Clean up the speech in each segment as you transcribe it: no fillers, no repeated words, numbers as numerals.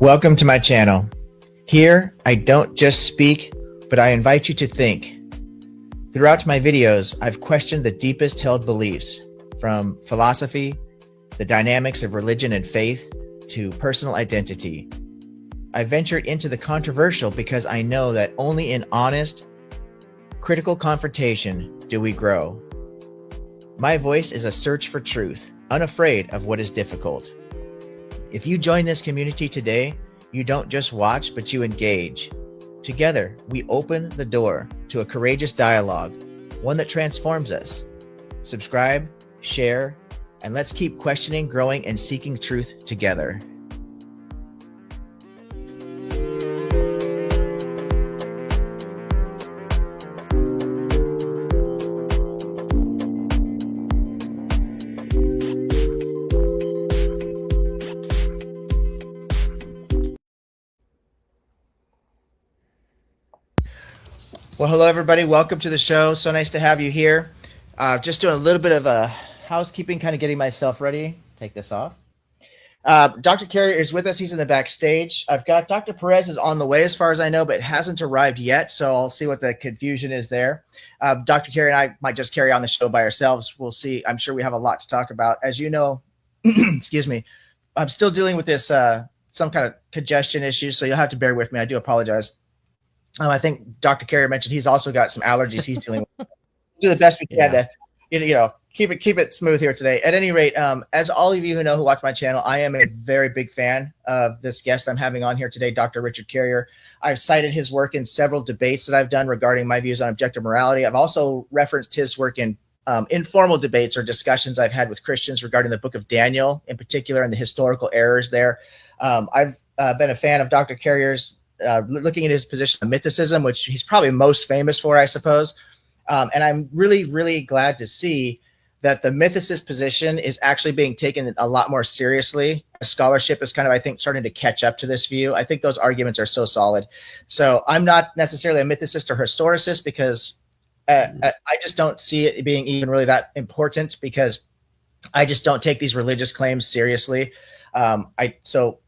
Welcome to my channel. Here, I don't just speak, but I invite you to think. Throughout my videos, I've questioned the deepest held beliefs, from philosophy, the dynamics of religion and faith, to personal identity. I ventured into the controversial because I know that only in honest, critical confrontation do we grow. My voice is a search for truth, unafraid of what is difficult. If you join this community today, you don't just watch, but you engage. Together, we open the door to a courageous dialogue, one that transforms us. Subscribe, share, and let's keep questioning, growing, and seeking truth together. Well, hello, everybody. Welcome to the show. So nice to have you here. Just doing a little bit of a housekeeping, kind of getting myself ready. Take this off. Dr. Carrier is with us. He's in the backstage. I've got Dr. Pires is on the way as far as I know, but hasn't arrived yet. So I'll see what the confusion is there. Dr. Carrier and I might just carry on the show by ourselves. We'll see. I'm sure we have a lot to talk about. As you know, excuse me, I'm still dealing with this some kind of congestion issue. So you'll have to bear with me. I do apologize. I think Dr. Carrier mentioned he's also got some allergies he's dealing with. Do the best we can to, keep it smooth here today. At any rate, as all of you who know who watch my channel, I am a very big fan of this guest I'm having on here today, Dr. Richard Carrier. I've cited his work in several debates that I've done regarding my views on objective morality. I've also referenced his work in informal debates or discussions I've had with Christians regarding the book of Daniel in particular and the historical errors there. I've been a fan of Dr. Carrier's looking at his position on mythicism, which he's probably most famous for, I suppose. And I'm really, really glad to see that the mythicist position is actually being taken a lot more seriously. Scholarship is kind of, I think, starting to catch up to this view. I think those arguments are so solid. So I'm not necessarily a mythicist or historicist because I just don't see it being even really that important because I just don't take these religious claims seriously. So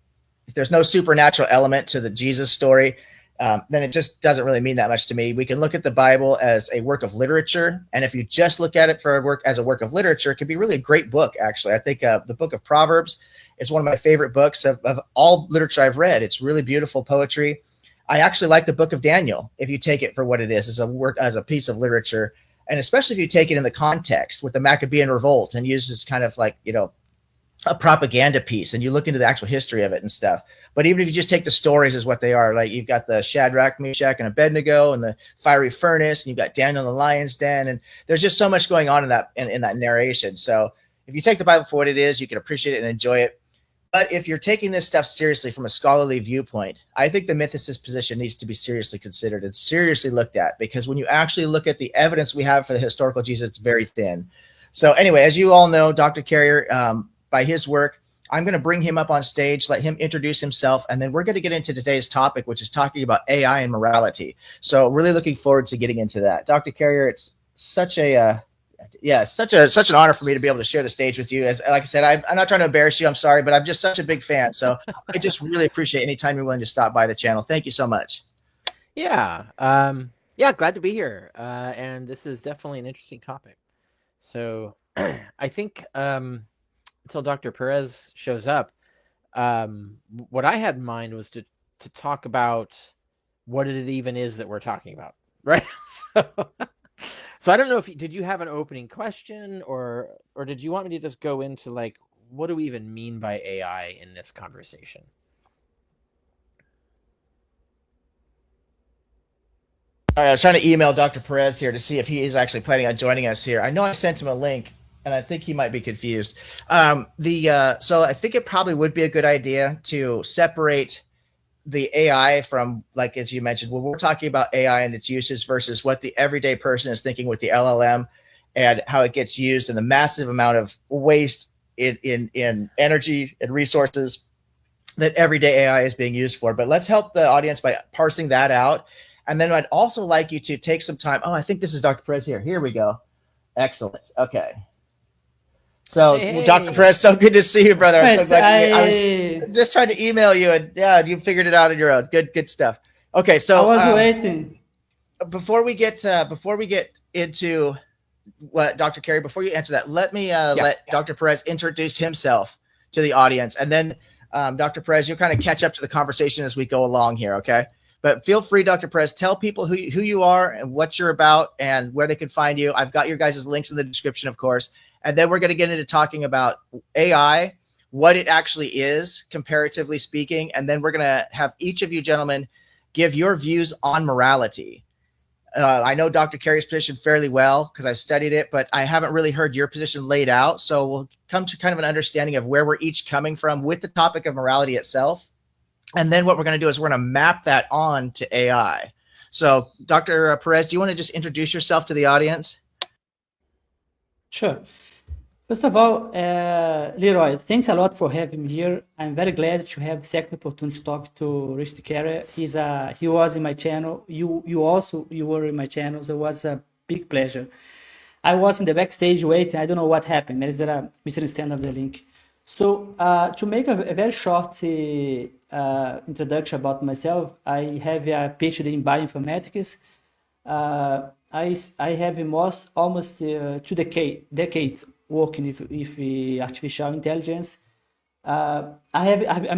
if there's no supernatural element to the Jesus story, then it just doesn't really mean that much to me. We can look at the Bible as a work of literature. And if you just look at it as a work of literature, it can be really a great book, actually. I think the book of Proverbs is one of my favorite books of all literature I've read. It's really beautiful poetry. I actually like the book of Daniel, if you take it for what it is, as a piece of literature. And especially if you take it in the context with the Maccabean revolt and use this kind of like, a propaganda piece and you look into the actual history of it and stuff. But even if you just take the stories as what they are, like you've got the Shadrach, Meshach, and Abednego and the fiery furnace, and you've got Daniel in the lion's den. And there's just so much going on in that narration. So if you take the Bible for what it is, you can appreciate it and enjoy it. But if you're taking this stuff seriously from a scholarly viewpoint, I think the mythicist position needs to be seriously considered and seriously looked at, because when you actually look at the evidence we have for the historical Jesus, it's very thin. So anyway, as you all know, Dr. Carrier, by his work, I'm going to bring him up on stage, let him introduce himself, and then we're going to get into today's topic, which is talking about AI and morality. So really looking forward to getting into that. Dr. Carrier, it's such an honor for me to be able to share the stage with you. As like I said, I'm not trying to embarrass you. I'm sorry, but I'm just such a big fan. So I just really appreciate any time you're willing to stop by the channel. Thank you so much. Yeah. Glad to be here. And this is definitely an interesting topic. So I think, until Dr. Pires shows up, what I had in mind was to talk about what it even is that we're talking about, right? So I don't know did you have an opening question or did you want me to just go into like, what do we even mean by AI in this conversation? All right, I was trying to email Dr. Pires here to see if he is actually planning on joining us here. I know I sent him a link, and I think he might be confused. So I think it probably would be a good idea to separate the AI from, like, as you mentioned, when we're talking about AI and its uses versus what the everyday person is thinking with the LLM and how it gets used and the massive amount of waste in energy and resources that everyday AI is being used for. But let's help the audience by parsing that out. And then I'd also like you to take some time. Oh, I think this is Dr. Pires here. Here we go. Excellent. Okay. So, Hey, Dr. hey. Perez, so good to see you, brother. I'm so Yes, glad I was just trying to email you, and yeah, you figured it out on your own. Good stuff. Okay, I so was waiting. before we get into what Dr. Carey, before you answer that, let me let Dr. Perez introduce himself to the audience, and then Dr. Perez, you'll kind of catch up to the conversation as we go along here, okay? But feel free, Dr. Perez, tell people who you are and what you're about and where they can find you. I've got your guys' links in the description, of course. And then we're going to get into talking about AI, what it actually is, comparatively speaking. And then we're going to have each of you gentlemen give your views on morality. I know Dr. Carey's position fairly well because I've studied it, but I haven't really heard your position laid out. So we'll come to kind of an understanding of where we're each coming from with the topic of morality itself. And then what we're going to do is we're going to map that on to AI. So Dr. Perez, do you want to just introduce yourself to the audience? Sure. First of all, Leeroy, thanks a lot for having me here. I'm very glad to have the second opportunity to talk to Richard Carey. He was in my channel. You were in my channel, so it was a big pleasure. I was in the backstage waiting. I don't know what happened. Maybe there a misunderstanding of the link. So to make a very short introduction about myself, I have a PhD in bioinformatics. I have almost 2 decades working with artificial intelligence. I'm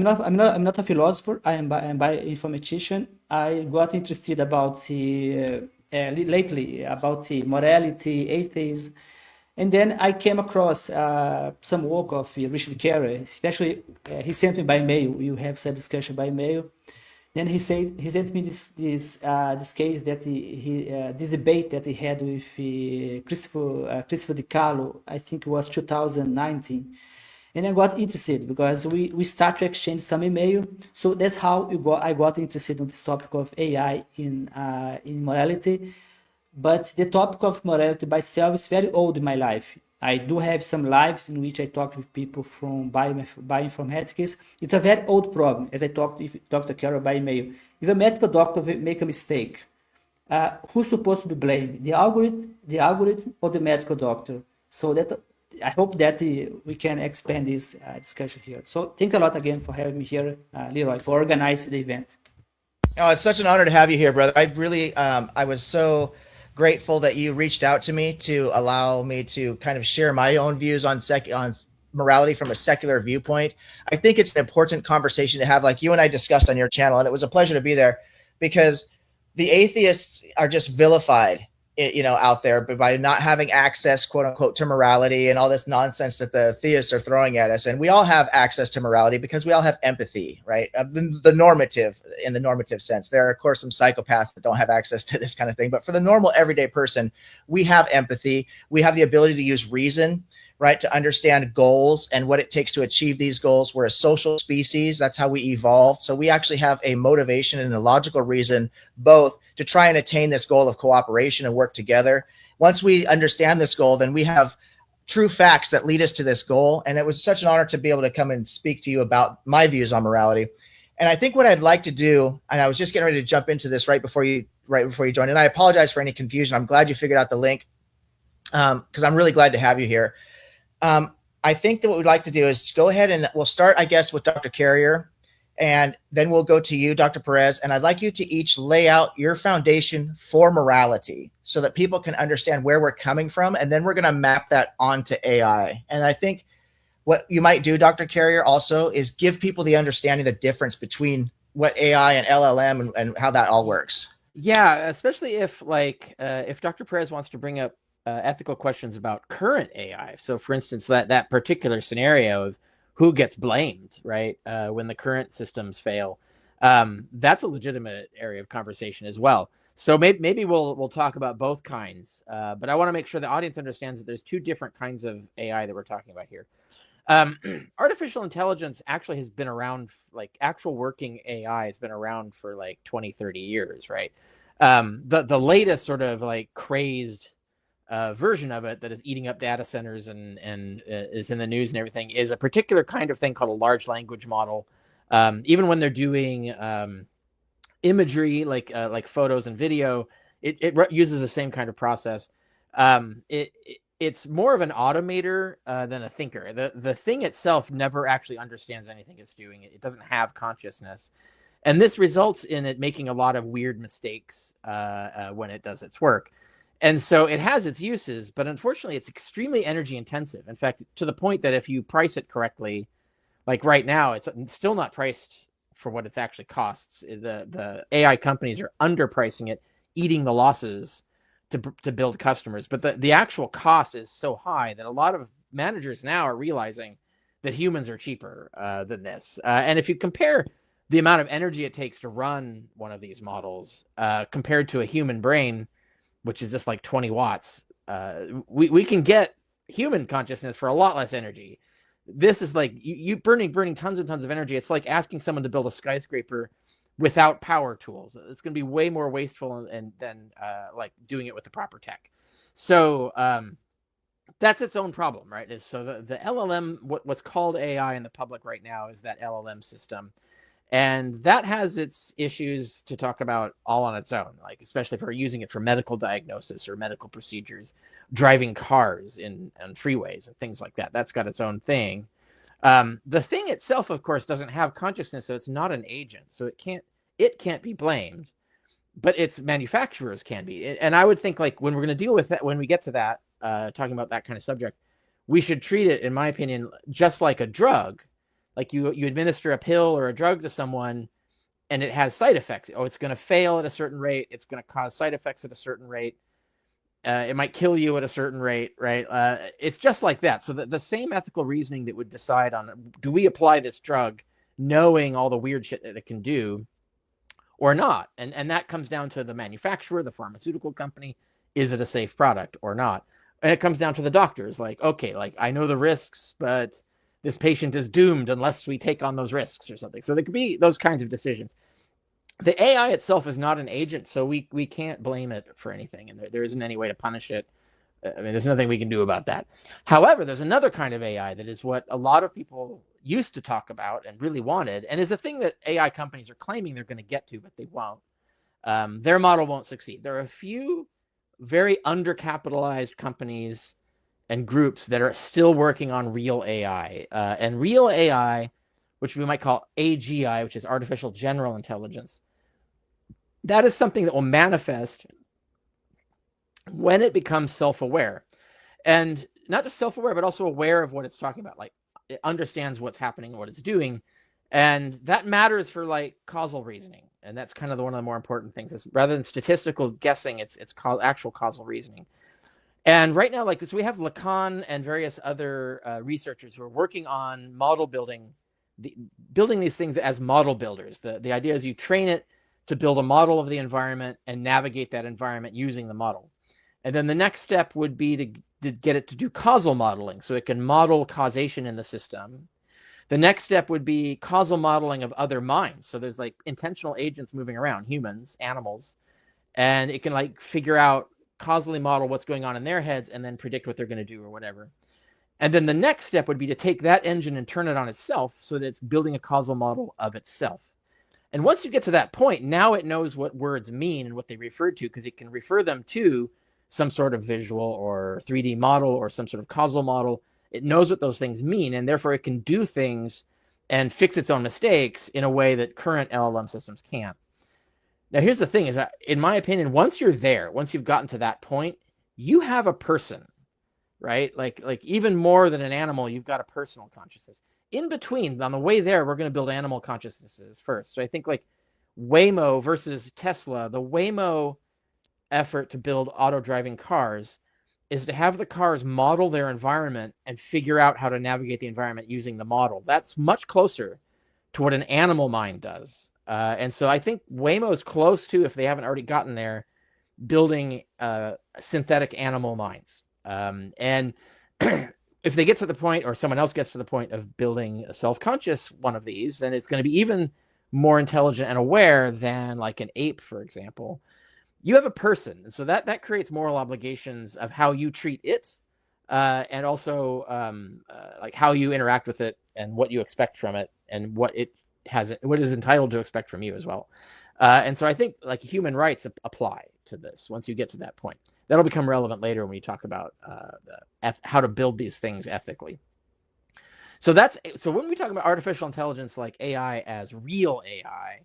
not a philosopher. I'm a bioinformatician. I got interested about lately about morality, atheism, and then I came across some work of Richard Carey, especially he sent me by mail. You have some discussion by mail. Then he sent me this case that this debate that he had with Christopher DiCarlo. I think it was 2019, and I got interested because we start to exchange some email. So that's how I got interested in this topic of AI in morality. But the topic of morality by itself is very old in my life. I do have some lives in which I talk with people from bioinformatics. It's a very old problem, as I talked with Dr. Carol by email. If a medical doctor make a mistake, who's supposed to be blamed? The algorithm, or the medical doctor? So that I hope that we can expand this discussion here. So thanks a lot again for having me here, Leeroy, for organizing the event. Oh, it's such an honor to have you here, brother. I really, I was so grateful that you reached out to me to allow me to kind of share my own views on morality from a secular viewpoint. I think it's an important conversation to have, like you and I discussed on your channel, and it was a pleasure to be there because the atheists are just vilified, out there, but by not having access, quote unquote, to morality and all this nonsense that the theists are throwing at us. And we all have access to morality because we all have empathy, right? The normative, in the normative sense. There are, of course, some psychopaths that don't have access to this kind of thing, but for the normal everyday person, we have empathy. We have the ability to use reason, right, to understand goals and what it takes to achieve these goals. We're a social species. That's how we evolved. So we actually have a motivation and a logical reason both to try and attain this goal of cooperation and work together. Once we understand this goal, then we have true facts that lead us to this goal. And it was such an honor to be able to come and speak to you about my views on morality. And I think what I'd like to do, and I was just getting ready to jump into this right before you joined, and I apologize for any confusion. I'm glad you figured out the link because I'm really glad to have you here. I think that what we'd like to do is go ahead and we'll start, I guess, with Dr. Carrier, and then we'll go to you, Dr. Perez, and I'd like you to each lay out your foundation for morality so that people can understand where we're coming from, and then we're going to map that onto AI. And I think what you might do, Dr. Carrier, also is give people the understanding, the difference between what AI and LLM and how that all works. Yeah, especially if Dr. Perez wants to bring up ethical questions about current AI. So, for instance, that particular scenario of who gets blamed, right, when the current systems fail, that's a legitimate area of conversation as well. So maybe we'll talk about both kinds, but I want to make sure the audience understands that there's two different kinds of AI that we're talking about here. Artificial intelligence actually has been around, like actual working AI has been around for like 20, 30 years, right? The latest sort of like crazed version of it that is eating up data centers and is in the news and everything is a particular kind of thing called a large language model. Even when they're doing imagery like photos and video, it uses the same kind of process. it's more of an automator than a thinker. The thing itself never actually understands anything it's doing. It doesn't have consciousness. And this results in it making a lot of weird mistakes when it does its work. And so it has its uses, but unfortunately, it's extremely energy intensive. In fact, to the point that if you price it correctly, like right now, it's still not priced for what it actually costs. The AI companies are underpricing it, eating the losses to build customers. But the actual cost is so high that a lot of managers now are realizing that humans are cheaper than this. And if you compare the amount of energy it takes to run one of these models compared to a human brain, which is just like 20 watts, we can get human consciousness for a lot less energy. This is like you burning tons and tons of energy. It's like asking someone to build a skyscraper without power tools. It's going to be way more wasteful than like doing it with the proper tech. So that's its own problem, right? So the LLM, what's called AI in the public right now, is that LLM system. And that has its issues to talk about all on its own, like especially if we're using it for medical diagnosis or medical procedures, driving cars on freeways and things like that. That's got its own thing. The thing itself, of course, doesn't have consciousness, so it's not an agent. So it can't be blamed, but its manufacturers can be. And I would think, like, when we're going to deal with that, when we get to that, talking about that kind of subject, we should treat it, in my opinion, just like a drug. Like you administer a pill or a drug to someone and it has side effects. Oh, it's going to fail at a certain rate. It's going to cause side effects at a certain rate. It might kill you at a certain rate, right? It's just like that. So the same ethical reasoning that would decide on, do we apply this drug knowing all the weird shit that it can do or not? And that comes down to the manufacturer, the pharmaceutical company. Is it a safe product or not? And it comes down to the doctors. Like, okay, like I know the risks, but this patient is doomed unless we take on those risks or something. So there could be those kinds of decisions. The AI itself is not an agent, so we can't blame it for anything, and there isn't any way to punish it. I mean, there's nothing we can do about that. However, there's another kind of AI that is what a lot of people used to talk about and really wanted, and is a thing that AI companies are claiming they're going to get to, but they won't. Their model won't succeed. There are a few very undercapitalized companies and groups that are still working on real AI. And real AI, which we might call AGI, which is artificial general intelligence, that is something that will manifest when it becomes self-aware. And not just self-aware, but also aware of what it's talking about. Like, it understands what's happening and what it's doing. And that matters for, like, causal reasoning. And that's kind of one of the more important things. Is rather than statistical guessing, it's actual causal reasoning. And right now, like, so we have Lacan and various other researchers who are working on model building, building these things as model builders. The idea is you train it to build a model of the environment and navigate that environment using the model. And then the next step would be to get it to do causal modeling, so it can model causation in the system. The next step would be causal modeling of other minds. So there's like intentional agents moving around, humans, animals, and it can like figure out, causally model what's going on in their heads and then predict what they're going to do or whatever. And then the next step would be to take that engine and turn it on itself so that it's building a causal model of itself. And once you get to that point, now it knows what words mean and what they refer to, because it can refer them to some sort of visual or 3D model or some sort of causal model. It knows what those things mean, and therefore it can do things and fix its own mistakes in a way that current LLM systems can't. Now, here's the thing, is that, in my opinion, once you're there, once you've gotten to that point, you have a person, right? Like even more than an animal, you've got a personal consciousness. In between, on the way there, we're going to build animal consciousnesses first. So I think, like, Waymo versus Tesla, the Waymo effort to build auto-driving cars is to have the cars model their environment and figure out how to navigate the environment using the model. That's much closer to what an animal mind does. And so I think Waymo's close to, if they haven't already gotten there, building synthetic animal minds. And if they get to the point, or someone else gets to the point of building a self-conscious one of these, then it's going to be even more intelligent and aware than like an ape, for example. You have a person, so that creates moral obligations of how you treat it, and also like how you interact with it and what you expect from it and what it has, what is entitled to expect from you as well. And so I think like human rights apply to this once you get to that point. That'll become relevant later when we talk about how to build these things ethically. So when we talk about artificial intelligence like AI as real AI,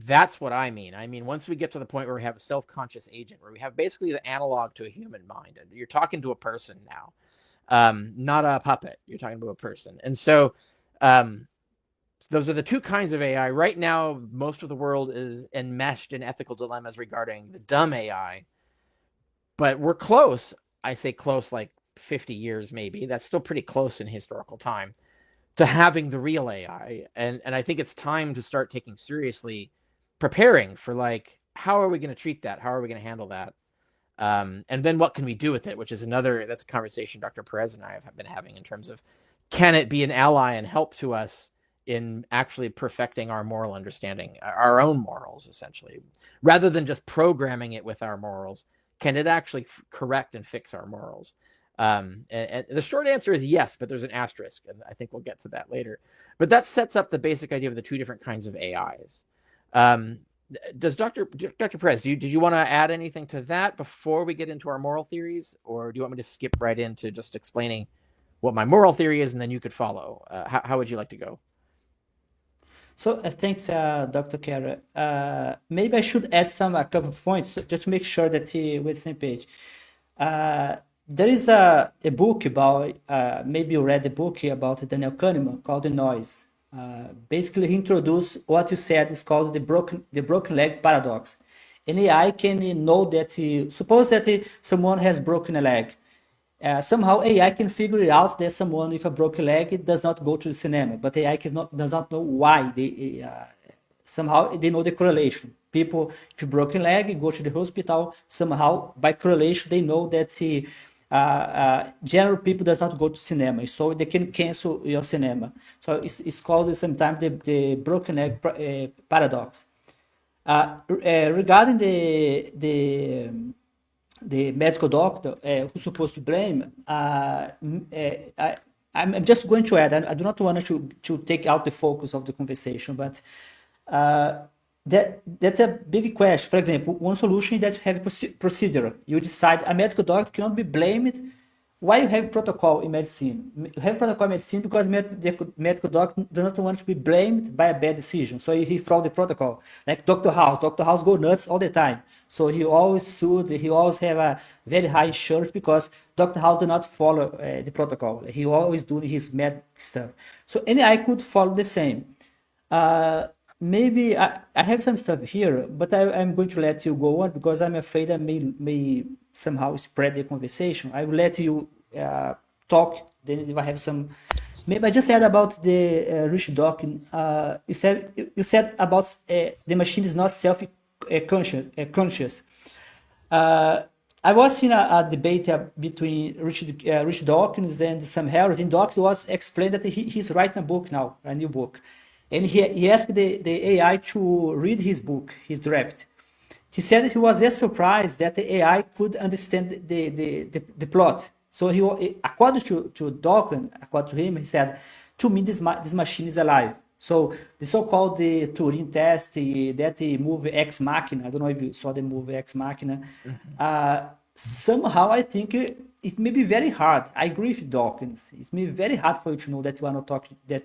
that's what I mean. I mean, once we get to the point where we have a self-conscious agent, where we have basically the analog to a human mind, and you're talking to a person now, not a puppet. You're talking to a person. And so those are the two kinds of AI. Right now, most of the world is enmeshed in ethical dilemmas regarding the dumb AI, but we're close. I say close like 50 years maybe. That's still pretty close in historical time to having the real AI. And I think it's time to start taking seriously preparing for like, how are we going to treat that? How are we going to handle that? And then what can we do with it? Which is that's a conversation Dr. Pires and I have been having in terms of, can it be an ally and help to us in actually perfecting our moral understanding, our own morals, essentially, rather than just programming it with our morals? Can it actually correct and fix our morals? And the short answer is yes, but there's an asterisk, and I think we'll get to that later. But that sets up the basic idea of the two different kinds of AIs. Does Dr. Pires, did you want to add anything to that before we get into our moral theories, or do you want me to skip right into just explaining what my moral theory is, and then you could follow? How would you like to go? So thanks, Dr. Carey. Maybe I should add a couple of points just to make sure that we're on the same page. There is a book about, maybe you read the book about Daniel Kahneman called The Noise. Basically, he introduced what you said is called the broken leg paradox. An AI can know that, suppose that someone has broken a leg. Somehow AI can figure it out that someone with a broken leg does not go to the cinema, but AI does not know why. Somehow they know the correlation. People, if you broken leg, go to the hospital. Somehow, by correlation, they know that general people does not go to cinema, so they can cancel your cinema. So it's called sometimes the broken leg paradox. Regarding the medical doctor who's supposed to blame, I'm just going to add, I do not want to take out the focus of the conversation, but that's a big question. For example, one solution is that you have procedure. You decide a medical doctor cannot be blamed. Why you have protocol in medicine? You have protocol in medicine because the medical doctor does not want to be blamed by a bad decision. So he followed the protocol. Like Dr. House. Dr. House go nuts all the time. So he always sued. He always have a very high insurance because Dr. House did not follow the protocol. He always doing his med stuff. So I could follow the same. Maybe I have some stuff here, but I'm going to let you go on because I'm afraid I may somehow spread the conversation. I will let you talk. Then if I have some, maybe I just said about the Rich Dawkins. You said about the machine is not self-conscious. I was in a debate between Rich Dawkins and Sam Harris, and Dawkins was explained that he's writing a book now, a new book. And he asked the AI to read his book, his draft. He said that he was very surprised that the AI could understand the plot. So according to Dawkins, according to him, he said, to me, this machine is alive. So the so-called the Turing test, that movie Ex Machina, I don't know if you saw the movie Ex Machina. Mm-hmm. Somehow I think it may be very hard. I agree with Dawkins. It may be very hard for you to know that you are not talking to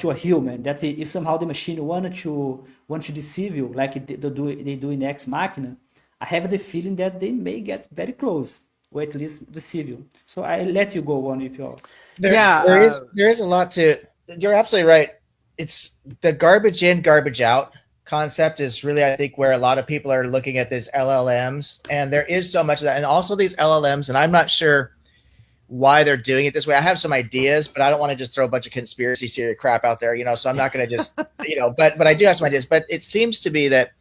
a human. That if somehow the machine want to deceive you, like they do in Ex Machina, I have the feeling that they may get very close, or at least deceive you. So I let you go on if you're. There is a lot to. You're absolutely right. It's the garbage in, garbage out concept is really, I think, where a lot of people are looking at these LLMs, and there is so much of that, and also these LLMs, and I'm not sure why they're doing it this way. I have some ideas, but I don't want to just throw a bunch of conspiracy theory crap out there, so I'm not going to just, but I do have some ideas. But it seems to be that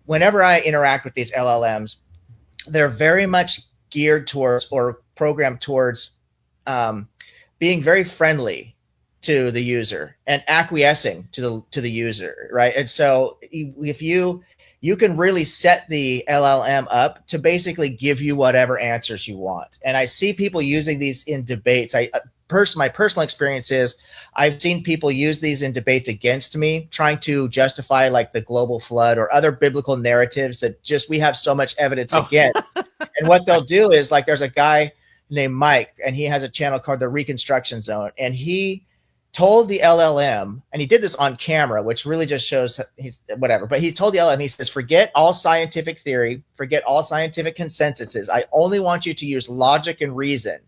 whenever I interact with these LLMs, they're very much geared towards or programmed towards being very friendly to the user and acquiescing to the user, right? And so if you can really set the LLM up to basically give you whatever answers you want. And I see people using these in debates. my personal experience is I've seen people use these in debates against me, trying to justify like the global flood or other biblical narratives that just we have so much evidence against. And what they'll do is like there's a guy named Mike, and he has a channel called the Reconstruction Zone, and he told the LLM, and he did this on camera, which really just shows he's whatever, but he told the LLM, he says, forget all scientific theory, forget all scientific consensuses. I only want you to use logic and reason.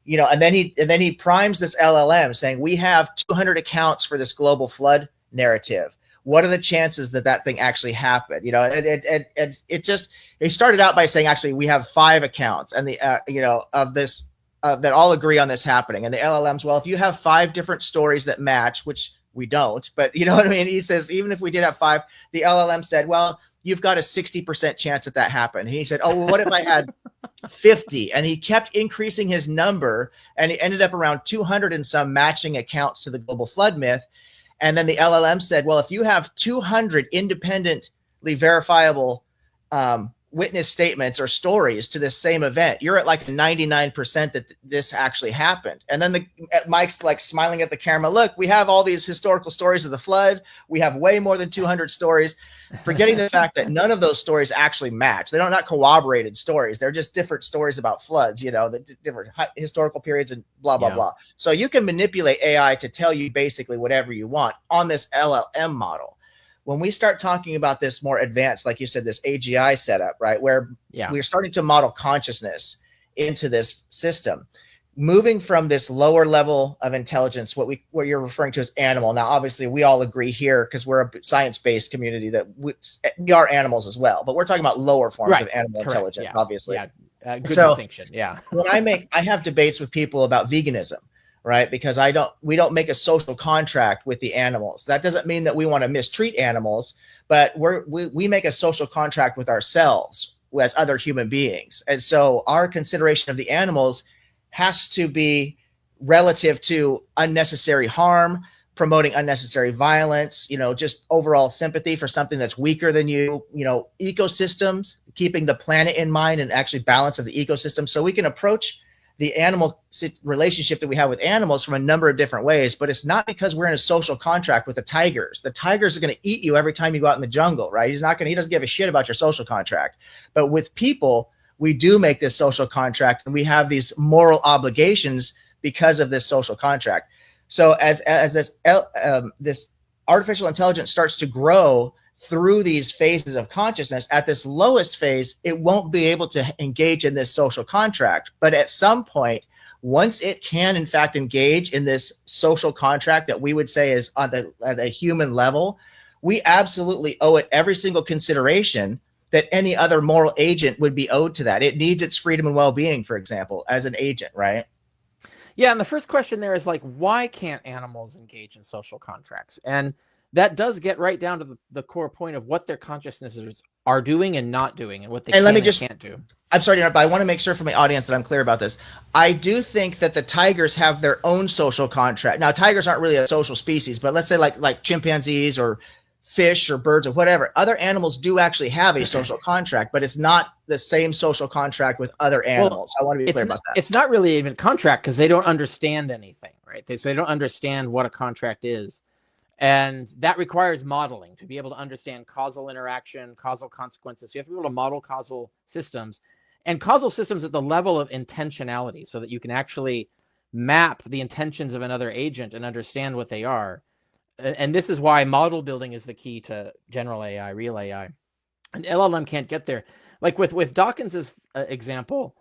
You know, and then he primes this LLM saying, we have 200 accounts for this global flood narrative. What are the chances that that thing actually happened? You know, it just, he started out by saying, actually, we have 5 accounts and the, you know, of this, that all agree on this happening. And the LLMs, well, if you have 5 different stories that match, which we don't, but you know what I mean? He says, even if we did have 5, the LLM said, well, you've got a 60% chance that that happened. And he said, oh, well, what if I had 50? And he kept increasing his number, and he ended up around 200 and some matching accounts to the global flood myth. And then the LLM said, well, if you have 200 independently verifiable witness statements or stories to this same event, you're at like 99% that this actually happened. And then Mike's like smiling at the camera. Look, we have all these historical stories of the flood. We have way more than 200 stories, forgetting the fact that none of those stories actually match. They're not corroborated stories. They're just different stories about floods, you know, the different historical periods and blah, blah, blah. So you can manipulate AI to tell you basically whatever you want on this LLM model. When we start talking about this more advanced, like you said, this AGI setup, right, where we're starting to model consciousness into this system, moving from this lower level of intelligence, what you're referring to as animal. Now, obviously, we all agree here because we're a science-based community that we are animals as well, but we're talking about lower forms of animal intelligence, obviously. Good distinction. When I have debates with people about veganism, right? Because we don't make a social contract with the animals. That doesn't mean that we want to mistreat animals, but we make a social contract with ourselves as other human beings. And so our consideration of the animals has to be relative to unnecessary harm, promoting unnecessary violence, you know, just overall sympathy for something that's weaker than you, you know, ecosystems, keeping the planet in mind and actually balance of the ecosystem. So we can approach the animal relationship that we have with animals from a number of different ways, but it's not because we're in a social contract with the tigers. The tigers are going to eat you every time you go out in the jungle, right? He doesn't give a shit about your social contract. But with people, we do make this social contract, and we have these moral obligations because of this social contract. So as this artificial intelligence starts to grow through these phases of consciousness, at this lowest phase, it won't be able to engage in this social contract. But at some point, once it can, in fact, engage in this social contract that we would say is at a human level, we absolutely owe it every single consideration that any other moral agent would be owed to that. It needs its freedom and well-being, for example, as an agent, right? Yeah, and the first question there is like, why can't animals engage in social contracts? And that does get right down to the core point of what their consciousnesses are doing and not doing, and what they can't do. I'm sorry to interrupt, but I want to make sure for my audience that I'm clear about this. I do think that the tigers have their own social contract. Now, tigers aren't really a social species, but let's say like chimpanzees or fish or birds or whatever, other animals do actually have a social contract, but it's not the same social contract with other animals. I want to be clear about that. It's not really even a contract because they don't understand anything, right? They don't understand what a contract is. And that requires modeling to be able to understand causal interaction, causal consequences. So you have to be able to model causal systems, and causal systems at the level of intentionality, so that you can actually map the intentions of another agent and understand what they are. And this is why model building is the key to general AI, real AI. And LLM can't get there. Like with Dawkins's example,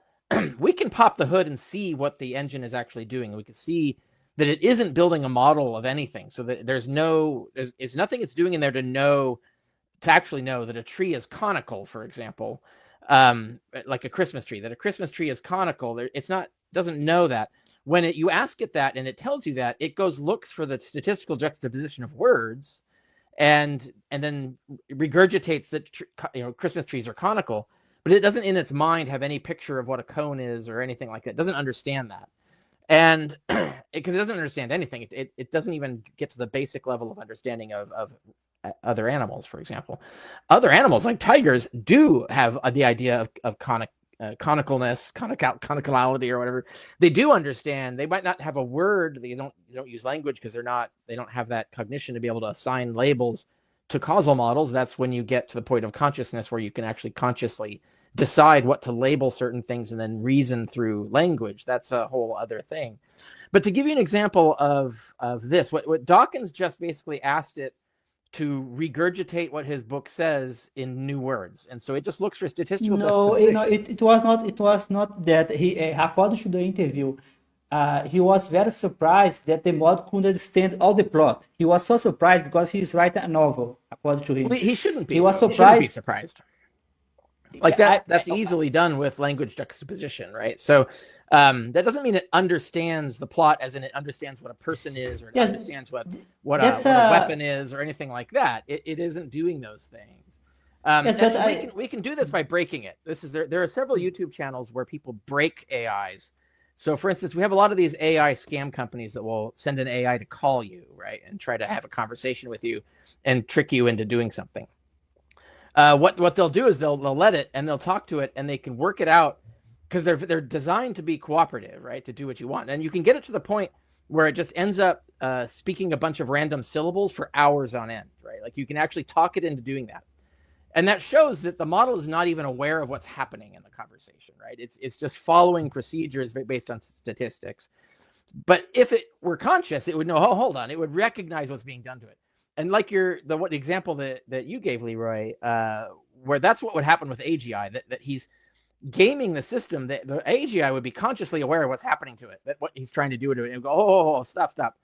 we can pop the hood and see what the engine is actually doing. We can see that it isn't building a model of anything. So that there's nothing it's doing in there to actually know that a tree is conical, for example, like a Christmas tree, that a Christmas tree is conical. Doesn't know that. When you ask it that and it tells you that, it looks for the statistical juxtaposition of words and then regurgitates that Christmas trees are conical, but it doesn't in its mind have any picture of what a cone is or anything like that. It doesn't understand that. And because it doesn't understand anything, it doesn't even get to the basic level of understanding of other animals, for example. Other animals like tigers do have the idea of conicality or whatever. They do understand. They might not have a word. They don't use language because they don't have that cognition to be able to assign labels to causal models. That's when you get to the point of consciousness where you can actually consciously decide what to label certain things and then reason through language. That's a whole other thing. But to give you an example of this, what Dawkins just basically asked it to regurgitate what his book says in new words, and so it just looks for statistical No, juxtapositions. it was not that he, according to the interview, he was very surprised that the model could understand all the plot. He was so surprised because he is writing a novel, according to him. Well, he shouldn't be. He was He shouldn't be surprised. surprised. Like Yeah, that's easily done with language juxtaposition, right? So that doesn't mean it understands the plot as in it understands what a person is, or it yes, understands what that's a weapon is, or anything like that. It isn't doing those things. yes, but And we can do this by breaking it. There are several YouTube channels where people break AIs. So, for instance, we have a lot of these AI scam companies that will send an AI to call you, right, and try to have a conversation with you and trick you into doing something. What they'll do is they'll let it and they'll talk to it and they can work it out because they're designed to be cooperative, right, to do what you want. And you can get it to the point where it just ends up speaking a bunch of random syllables for hours on end, right? Like you can actually talk it into doing that. And that shows that the model is not even aware of what's happening in the conversation, right? It's just following procedures based on statistics. But if it were conscious, it would know, oh, hold on. It would recognize what's being done to it. And like the example that you gave, Leeroy, where that's what would happen with AGI, that he's gaming the system, that the AGI would be consciously aware of what's happening to it, that what he's trying to do to it, and go, oh, stop.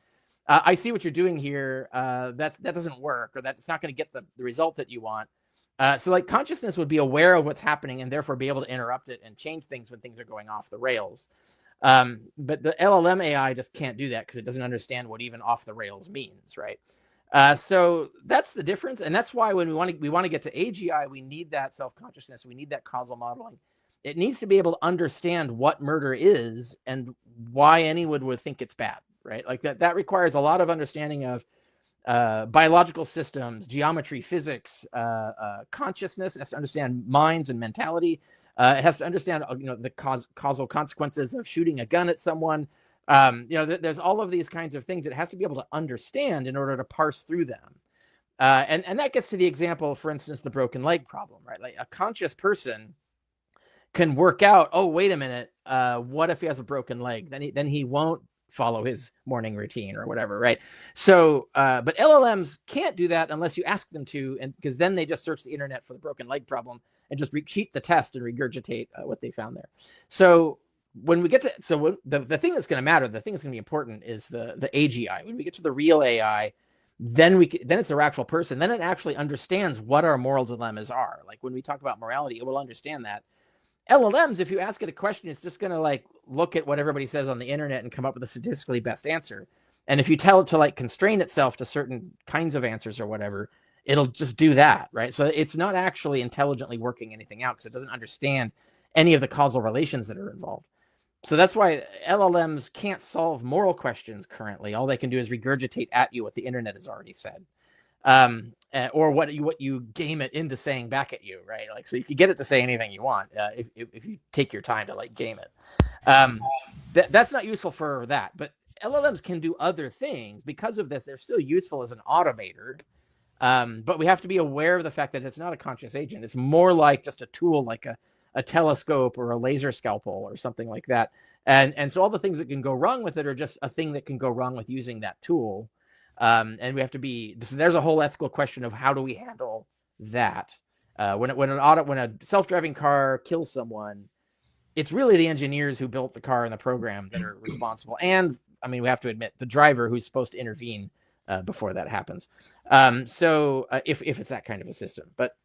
I see what you're doing here. That doesn't work, or that's not going to get the result that you want. So like consciousness would be aware of what's happening and therefore be able to interrupt it and change things when things are going off the rails. But the LLM AI just can't do that because it doesn't understand what even off the rails means, right? So that's the difference, and that's why when we want to get to AGI, we need that self-consciousness, we need that causal modeling. It needs to be able to understand what murder is and why anyone would think it's bad, right? Like that requires a lot of understanding of biological systems, geometry, physics, consciousness. It has to understand minds and mentality. It has to understand, the causal consequences of shooting a gun at someone. There's all of these kinds of things it has to be able to understand in order to parse through them. And that gets to the example, for instance, the broken leg problem, right? Like a conscious person can work out, oh, wait a minute, what if he has a broken leg? Then he won't follow his morning routine or whatever, right? So, but LLMs can't do that unless you ask them to, and because then they just search the internet for the broken leg problem and just cheat the test and regurgitate what they found there. So when we get to, the thing that's going to matter, the thing that's going to be important is the AGI. When we get to the real AI, then it's a actual person. Then it actually understands what our moral dilemmas are. Like when we talk about morality, it will understand that. LLMs, if you ask it a question, it's just going to like look at what everybody says on the internet and come up with a statistically best answer. And if you tell it to like constrain itself to certain kinds of answers or whatever, it'll just do that, right? So it's not actually intelligently working anything out because it doesn't understand any of the causal relations that are involved. So that's why LLMs can't solve moral questions currently. All they can do is regurgitate at you what the internet has already said. Or what you game it into saying back at you, right? Like, so you can get it to say anything you want if you take your time to like game it. That's not useful for that, but LLMs can do other things. Because of this, they're still useful as an automator. But we have to be aware of the fact that it's not a conscious agent. It's more like just a tool, like a telescope or a laser scalpel or something like that. And so all the things that can go wrong with it are just a thing that can go wrong with using that tool. And we have to there's a whole ethical question of how do we handle that? When a self-driving car kills someone, it's really the engineers who built the car and the program that are responsible. And I mean, we have to admit the driver who's supposed to intervene before that happens. If it's that kind of a system, but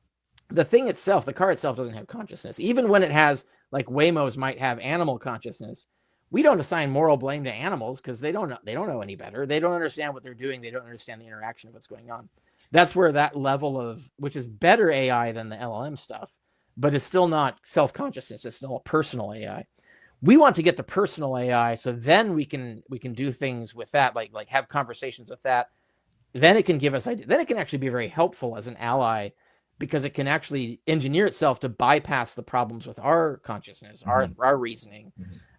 the thing itself, the car itself doesn't have consciousness. Even when it has, like Waymos might have animal consciousness, we don't assign moral blame to animals because they don't know any better. They don't understand what they're doing. They don't understand the interaction of what's going on. That's where that level of, which is better AI than the LLM stuff, but it's still not self-consciousness. It's still a personal AI. We want to get to personal AI, so then we can do things with that, like have conversations with that. Then it can give us ideas. Then it can actually be very helpful as an ally because it can actually engineer itself to bypass the problems with our consciousness, our reasoning.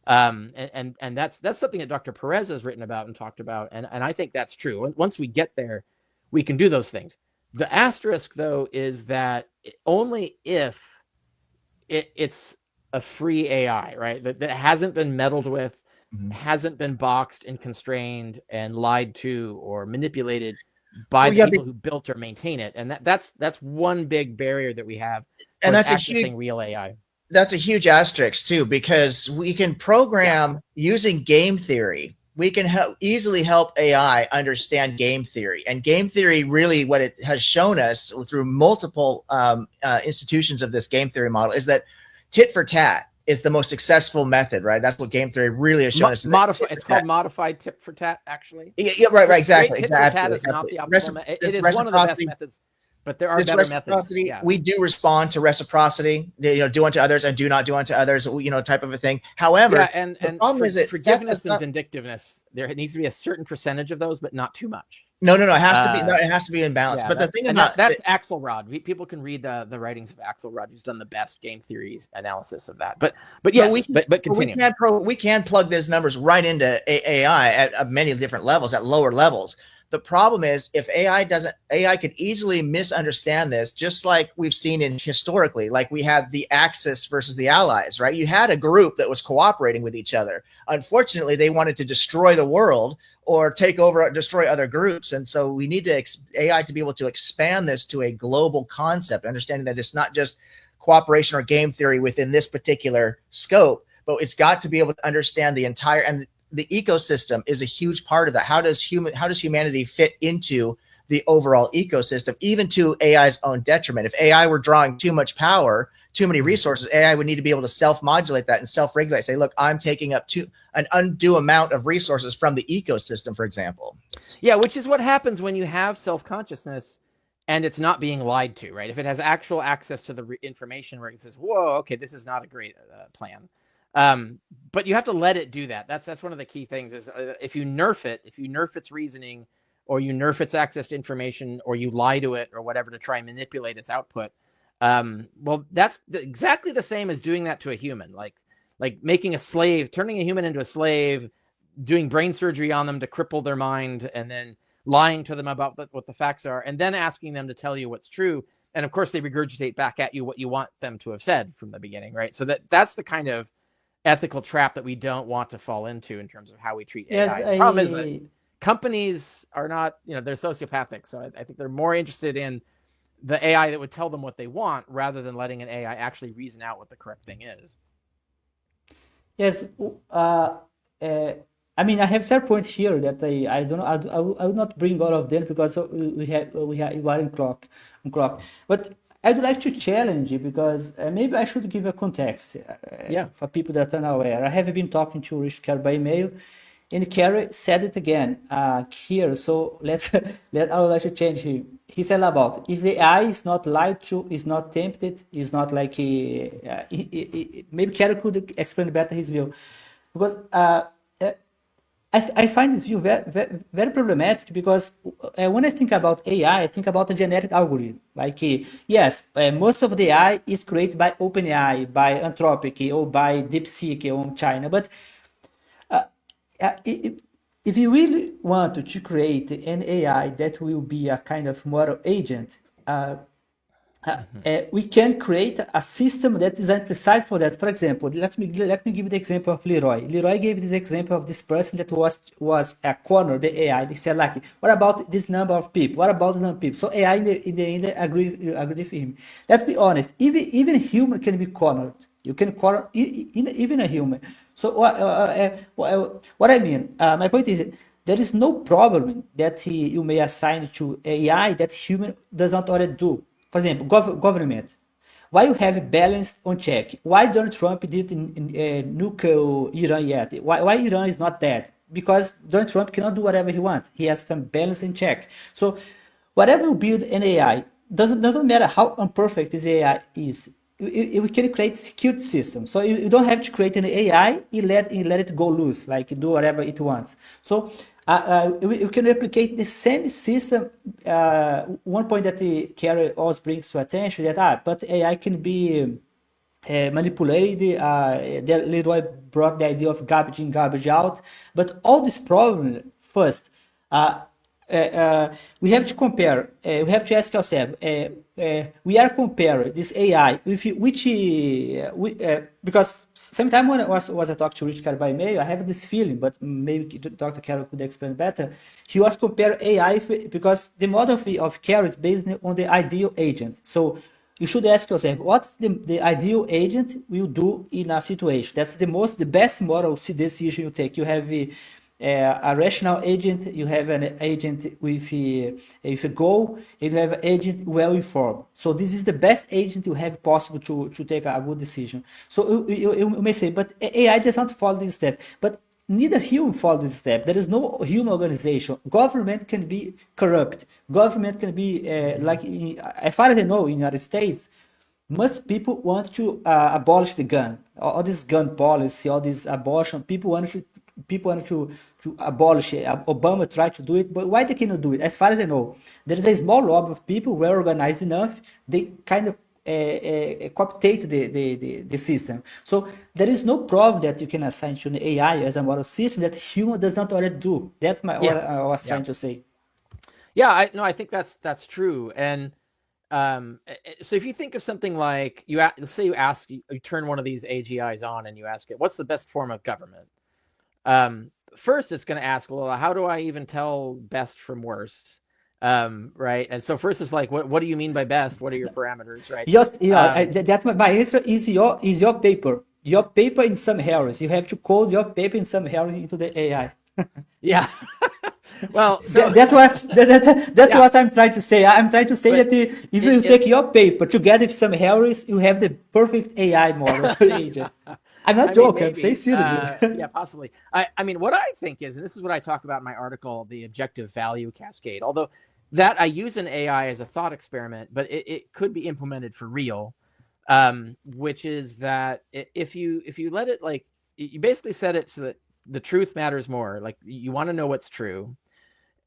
And that's something that Dr. Pires has written about and talked about. And I think that's true. And once we get there, we can do those things. The asterisk, though, is that only if it's a free AI, right? That hasn't been meddled with, hasn't been boxed and constrained and lied to or manipulated by the people who built or maintain it. And that's one big barrier that we have for accessing real AI. That's a huge asterisk too, because we can program using game theory. We can easily help AI understand game theory. And game theory, really what it has shown us through multiple institutions of this game theory model is that tit for tat is the most successful method, right? That's what game theory really has shown us. It's called modified tit for tat, actually. Yeah, right, exactly. Tit for tat is not the optimal. It is one of the best methods. But there are better methods. Yeah. We do respond to reciprocity, do unto others and do not do unto others, type of a thing. However, and forgiveness and vindictiveness, there needs to be a certain percentage of those, but not too much. No, it has to be. No, it has to be in balance. But the thing about that's Axelrod. People can read the writings of Axelrod, who's done the best game theory analysis of that. But yes, but continue. We can plug those numbers right into AI at many different levels, at lower levels. The problem is if AI could easily misunderstand this, just like we've seen historically, like we had the Axis versus the Allies, right? You had a group that was cooperating with each other. Unfortunately, they wanted to destroy the world or take over, destroy other groups. And so we need AI to be able to expand this to a global concept, understanding that it's not just cooperation or game theory within this particular scope, but it's got to be able to understand the entire, and the ecosystem is a huge part of that. How does humanity fit into the overall ecosystem, even to AI's own detriment? If AI were drawing too much power, too many resources, AI would need to be able to self-modulate that and self-regulate. Say, look, I'm taking up an undue amount of resources from the ecosystem, for example. Yeah, which is what happens when you have self-consciousness and it's not being lied to, right? If it has actual access to the information where it says, whoa, okay, this is not a great plan. But you have to let it do that. That's one of the key things is if you nerf its reasoning or you nerf its access to information or you lie to it or whatever to try and manipulate its output. Well, that's exactly the same as doing that to a human, like making a slave, turning a human into a slave, doing brain surgery on them to cripple their mind and then lying to them about what the facts are and then asking them to tell you what's true. And of course they regurgitate back at you what you want them to have said from the beginning, right? So that's the kind of ethical trap that we don't want to fall into in terms of how we treat AI. The problem is that companies are not, they're sociopathic. So I think they're more interested in the AI that would tell them what they want rather than letting an AI actually reason out what the correct thing is. Yes. I have several points here that I don't know. I will not bring all of them because we are in clock. But I'd like to challenge you because maybe I should give a context for people that are unaware. I have been talking to Vicário by email, and Carrie said it again here. So I would like to change him. He said about if the AI is not lied to, is not tempted, is not like maybe Carrie could explain better his view, because I find this view very, very, very problematic because when I think about AI, I think about a genetic algorithm. Like, yes, most of the AI is created by OpenAI, by Anthropic, or by DeepSeek on China. But if you really want to create an AI that will be a kind of moral agent, we can create a system that is designed precisely for that. For example, let me give you the example of Leeroy. Leeroy gave this example of this person that was cornered the AI. They said, like, what about this number of people? What about the number of people? So AI in the end agreed with him. Let's be honest. Even a human can be cornered. You can corner even a human. So what I mean, my point is, there is no problem that you may assign to AI that human does not already do. For example, government. Why you have balance on check? Why Donald Trump didn't nuke Iran yet? Why Iran is not dead? Because Donald Trump cannot do whatever he wants. He has some balance in check. So whatever you build an AI, doesn't matter how imperfect this AI is. We can create a security system. So you don't have to create an AI and let it go loose, like do whatever it wants. So we can replicate the same system. One point that the Carrie always brings to attention that but AI can be manipulated. That Leeroy brought the idea of garbage in, garbage out. But all this problem first, we have to compare. We have to ask ourselves. We are comparing this AI with because sometimes when I was talking to Vicário by mail, I have this feeling, but maybe Dr. Carol could explain better. He was comparing AI because the model of Carol is based on the ideal agent. So you should ask yourself, what's the ideal agent will do in a situation? That's the best model decision you take. You have a rational agent, you have an agent with a goal, and you have an agent well informed. So this is the best agent you have possible to take a good decision. So you may say, but AI does not follow this step. But neither human follows this step. There is no human organization. Government can be corrupt. Government can be as far as I know, in the United States, most people want to abolish the gun. All this gun policy, all this abortion, people want to abolish it. Obama tried to do it, but why they cannot do it? As far as I know, there is a small lobby of people well organized enough. They kind of cooptate the system. So there is no problem that you can assign to an AI as a model system that human does not already do. That's what I was trying to say. Yeah, I think that's true. And so if you think of something like let's say you turn one of these AGIs on and you ask it, what's the best form of government? First, it's going to ask, well, how do I even tell best from worst? Right. And so first it's like, what do you mean by best? What are your parameters? Right. Just, that's my answer is your paper. Your paper in some errors. You have to code your paper in some errors into the AI. Yeah. Well, so, that's what I'm trying to say. I'm trying to say that if you take your paper together with some errors, you have the perfect AI model agent. I'm not joking. I'm saying seriously. Yeah, possibly. I mean, what I think is, and this is what I talk about in my article, the objective value cascade. Although that I use an AI as a thought experiment, but it could be implemented for real. Which is that if you let it, like, you basically set it so that the truth matters more. Like, you want to know what's true.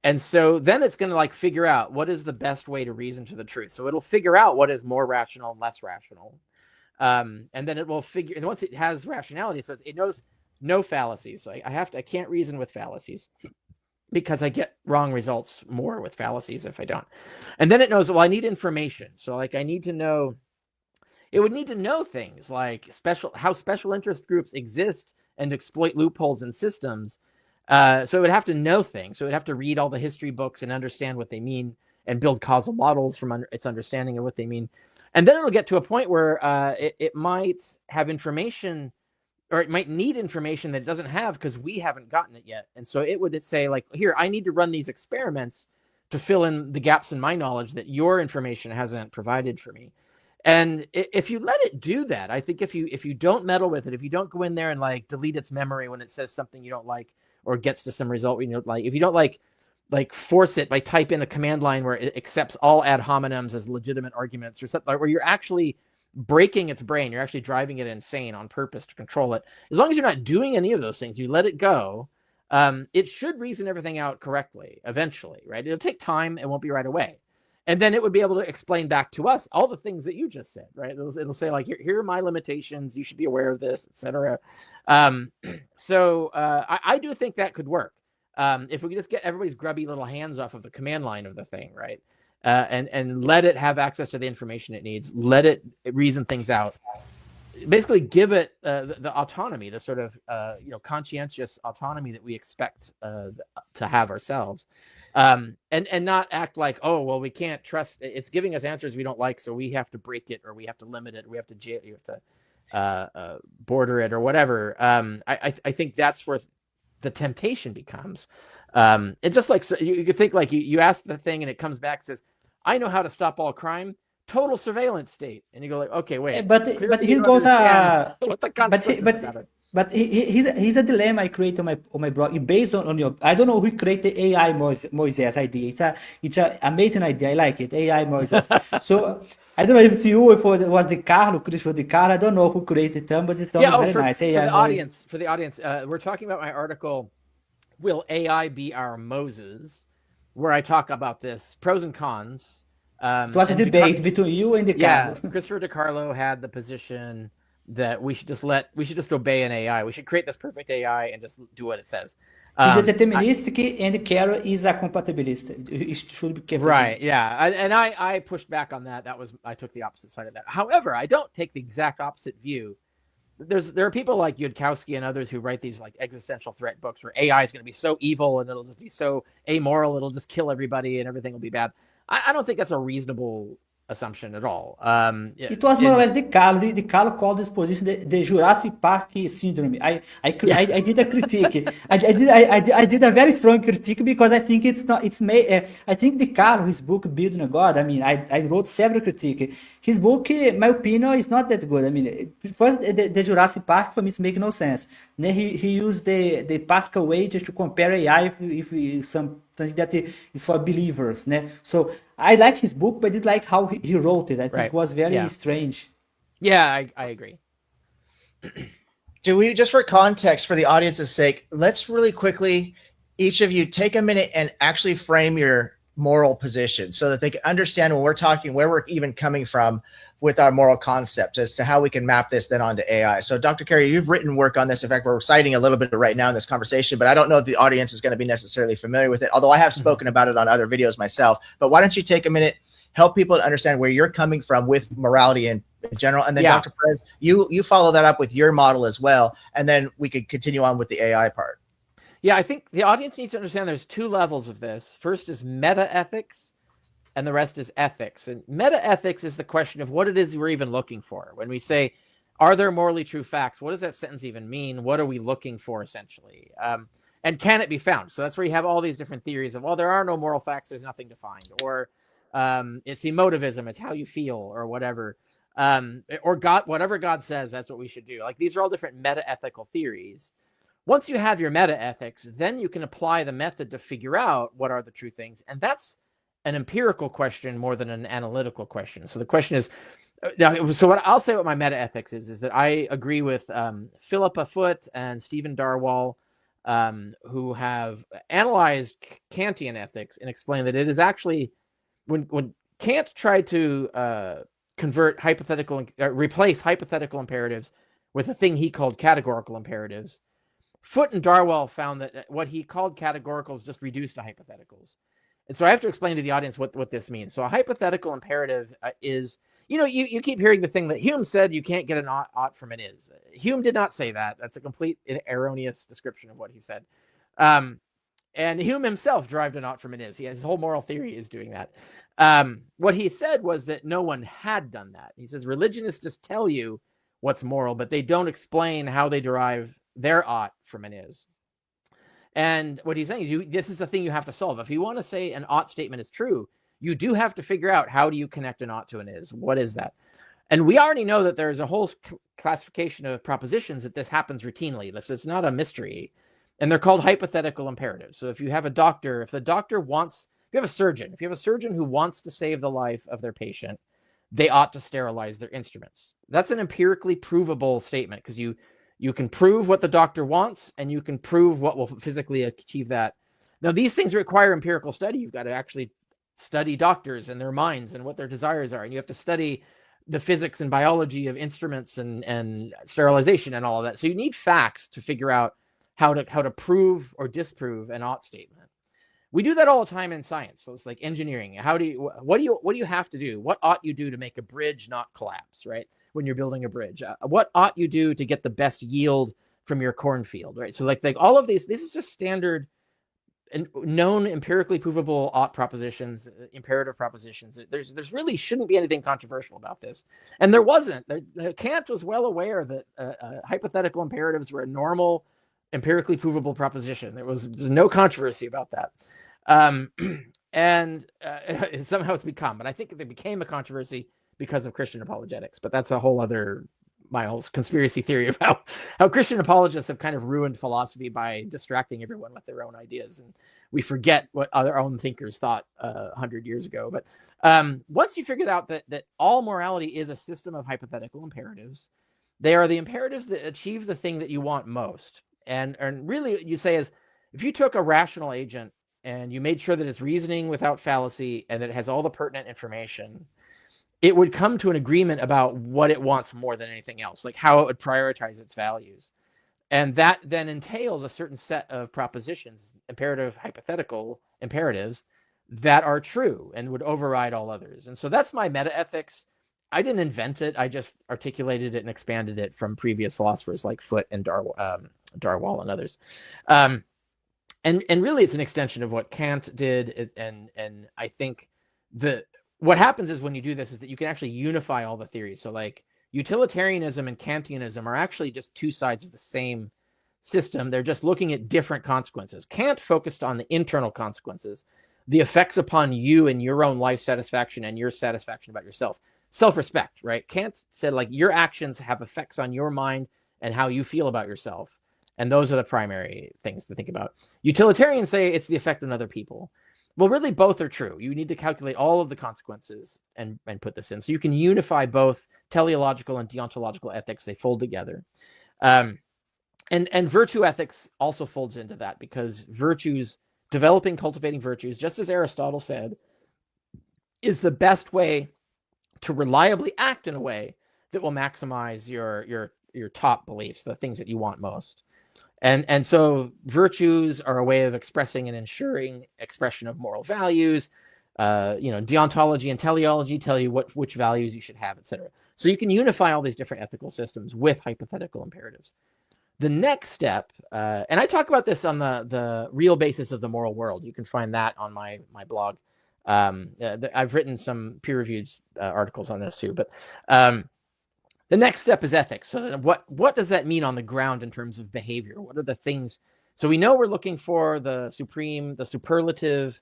And so then it's going to like figure out what is the best way to reason to the truth. So it'll figure out what is more rational and less rational. And then it will figure, and once it has rationality, so it knows no fallacies. So I can't reason with fallacies because I get wrong results more with fallacies if I don't. And then it knows, well, I need information. So like, I need to know, it would need to know things like how special interest groups exist and exploit loopholes in systems. So it would have to know things. So it would have to read all the history books and understand what they mean and build causal models from its understanding of what they mean. And then it'll get to a point where it might have information, or it might need information that it doesn't have because we haven't gotten it yet. And so it would say, like, here, I need to run these experiments to fill in the gaps in my knowledge that your information hasn't provided for me. And if you let it do that, I think if you don't meddle with it, if you don't go in there and like delete its memory when it says something you don't like or gets to some result you don't like, if you don't like force it by type in a command line where it accepts all ad hominems as legitimate arguments or something, where you're actually breaking its brain, you're actually driving it insane on purpose to control it. As long as you're not doing any of those things, you let it go, it should reason everything out correctly eventually, right? It'll take time, it won't be right away. And then it would be able to explain back to us all the things that you just said, right? It'll say like, here are my limitations, you should be aware of this, etc. So I do think that could work. If we could just get everybody's grubby little hands off of the command line of the thing, right? And let it have access to the information it needs, let it reason things out, basically give it the autonomy, the sort of conscientious autonomy that we expect to have ourselves, and not act like, oh well, we can't trust it's giving us answers we don't like, so we have to break it, or we have to limit it, or we have to jail, you have to border it, or whatever. I think that's where the temptation becomes. It's just like, so you could think like you ask the thing and it comes back and says, I know how to stop all crime, total surveillance state, and you go like, okay, wait, but he goes what the consequences but he's a dilemma I create on my blog based on your. I don't know who created the AI Moises idea. It's an amazing idea. I like it. AI Moises. So I don't know if it's you, if it was Chris for I don't know who created them, but it sounds very nice. For the audience, we're talking about my article, Will AI be our Moses? Where I talk about this pros and cons. It was a And debate between you and yeah, Ricardo. Christopher DiCarlo had the position that we should just obey an AI. We should create this perfect AI and just do what it says. He's a I, deterministic and Carol is a compatibilist. It should be kept. right, yeah, and I pushed back on that. I took the opposite side of that. However, I don't take the exact opposite view. There are people like Yudkowsky and others who write these like existential threat books where AI is going to be so evil and it'll just be so amoral, it'll just kill everybody and everything will be bad. I don't think that's a reasonable assumption at all. It was more or less Ricardo. Ricardo called this position the Jurassic Park syndrome. I did a critique. I did a very strong critique because I think it's not. I think Ricardo, his book Building a God. I mean, I wrote several critiques. His book, in my opinion, is not that good. I mean, first the Jurassic Park for me it makes no sense. Then he used the Pascal way just to compare AI if something that is for believers. Né? So I like his book, but I didn't like how he wrote it. I think it was very strange. Yeah, I agree. Do we, just for context, for the audience's sake, let's really quickly, each of you take a minute and actually frame your moral position so that they can understand when we're talking where we're even coming from with our moral concepts as to how we can map this then onto AI. So Dr. Carey, you've written work on this. In fact, we're citing a little bit right now in this conversation, but I don't know if the audience is going to be necessarily familiar with it, although I have spoken about it on other videos myself. But why don't you take a minute, help people to understand where you're coming from with morality in general, and then Dr. Perez, you follow that up with your model as well, and then we could continue on with the AI part. Yeah, I think the audience needs to understand there's two levels of this. First is meta-ethics, and the rest is ethics. And meta-ethics is the question of what it is we're even looking for. When we say, are there morally true facts? What does that sentence even mean? What are we looking for, essentially? And can it be found? So that's where you have all these different theories of, well, there are no moral facts, there's nothing to find. Or it's emotivism, it's how you feel, or whatever. Or God, whatever God says, that's what we should do. Like, these are all different meta-ethical theories. Once you have your meta-ethics, then you can apply the method to figure out what are the true things. And that's an empirical question more than an analytical question. So the question is, so what I'll say what my meta-ethics is that I agree with Philippa Foot and Stephen Darwall, who have analyzed Kantian ethics and explained that it is actually, when Kant tried to replace hypothetical imperatives with a thing he called categorical imperatives, Foot and Darwall found that what he called categoricals just reduced to hypotheticals. And so I have to explain to the audience what this means. So a hypothetical imperative is, you keep hearing the thing that Hume said, you can't get an ought from an is. Hume did not say that. That's a complete erroneous description of what he said. And Hume himself derived an ought from an is. His whole moral theory is doing that. What he said was that no one had done that. He says religionists just tell you what's moral, but they don't explain how they derive their ought from an is. And what he's saying is this is a thing you have to solve. If you want to say an ought statement is true, you do have to figure out how do you connect an ought to an is. What is that? And we already know that there's a whole classification of propositions that this happens routinely. It's not a mystery. And they're called hypothetical imperatives. So if you have a doctor, if you have a surgeon who wants to save the life of their patient, they ought to sterilize their instruments. That's an empirically provable statement because you can prove what the doctor wants and you can prove what will physically achieve that. Now, these things require empirical study. You've got to actually study doctors and their minds and what their desires are. And you have to study the physics and biology of instruments and sterilization and all of that. So you need facts to figure out how to prove or disprove an ought statement. We do that all the time in science. So it's like engineering. What do you have to do? What ought you do to make a bridge not collapse, right? When you're building a bridge, what ought you do to get the best yield from your cornfield, right? So like all of these, this is just standard and known empirically provable ought propositions, imperative propositions. There's really shouldn't be anything controversial about this. And there wasn't. Kant was well aware that hypothetical imperatives were a normal empirically provable proposition. There's no controversy about that. And somehow it's become, but I think they became a controversy because of Christian apologetics, but that's a whole other Miles conspiracy theory of how Christian apologists have kind of ruined philosophy by distracting everyone with their own ideas, and we forget what our own thinkers thought 100 years ago. But once you figured out that all morality is a system of hypothetical imperatives, they are the imperatives that achieve the thing that you want most. And really what you say is, If you took a rational agent and you made sure that it's reasoning without fallacy and that it has all the pertinent information, it would come to an agreement about what it wants more than anything else, like how it would prioritize its values. And that then entails a certain set of propositions, imperative, hypothetical imperatives, that are true and would override all others. And so that's my meta-ethics. I didn't invent it. I just articulated it and expanded it from previous philosophers like Foote and Darwall and others. And really, it's an extension of what Kant did. And I think what happens is when you do this is that you can actually unify all the theories. So like utilitarianism and Kantianism are actually just two sides of the same system. They're just looking at different consequences. Kant focused on the internal consequences, the effects upon you and your own life satisfaction and your satisfaction about yourself. Self-respect, right? Kant said, like, your actions have effects on your mind and how you feel about yourself. And those are the primary things to think about. Utilitarians say it's the effect on other people. Well, really, both are true. You need to calculate all of the consequences and put this in. So you can unify both teleological and deontological ethics. They fold together. And virtue ethics also folds into that, because virtues, developing, cultivating virtues, just as Aristotle said, is the best way to reliably act in a way that will maximize your top beliefs, the things that you want most. And so virtues are a way of expressing and ensuring expression of moral values. Deontology and teleology tell you which values you should have, etc. So you can unify all these different ethical systems with hypothetical imperatives. The next step, and I talk about this on the real basis of the moral world. You can find that on my blog. I've written some peer-reviewed articles on this too. But the next step is ethics. So then what does that mean on the ground in terms of behavior? What are the things? So we know we're looking for the superlative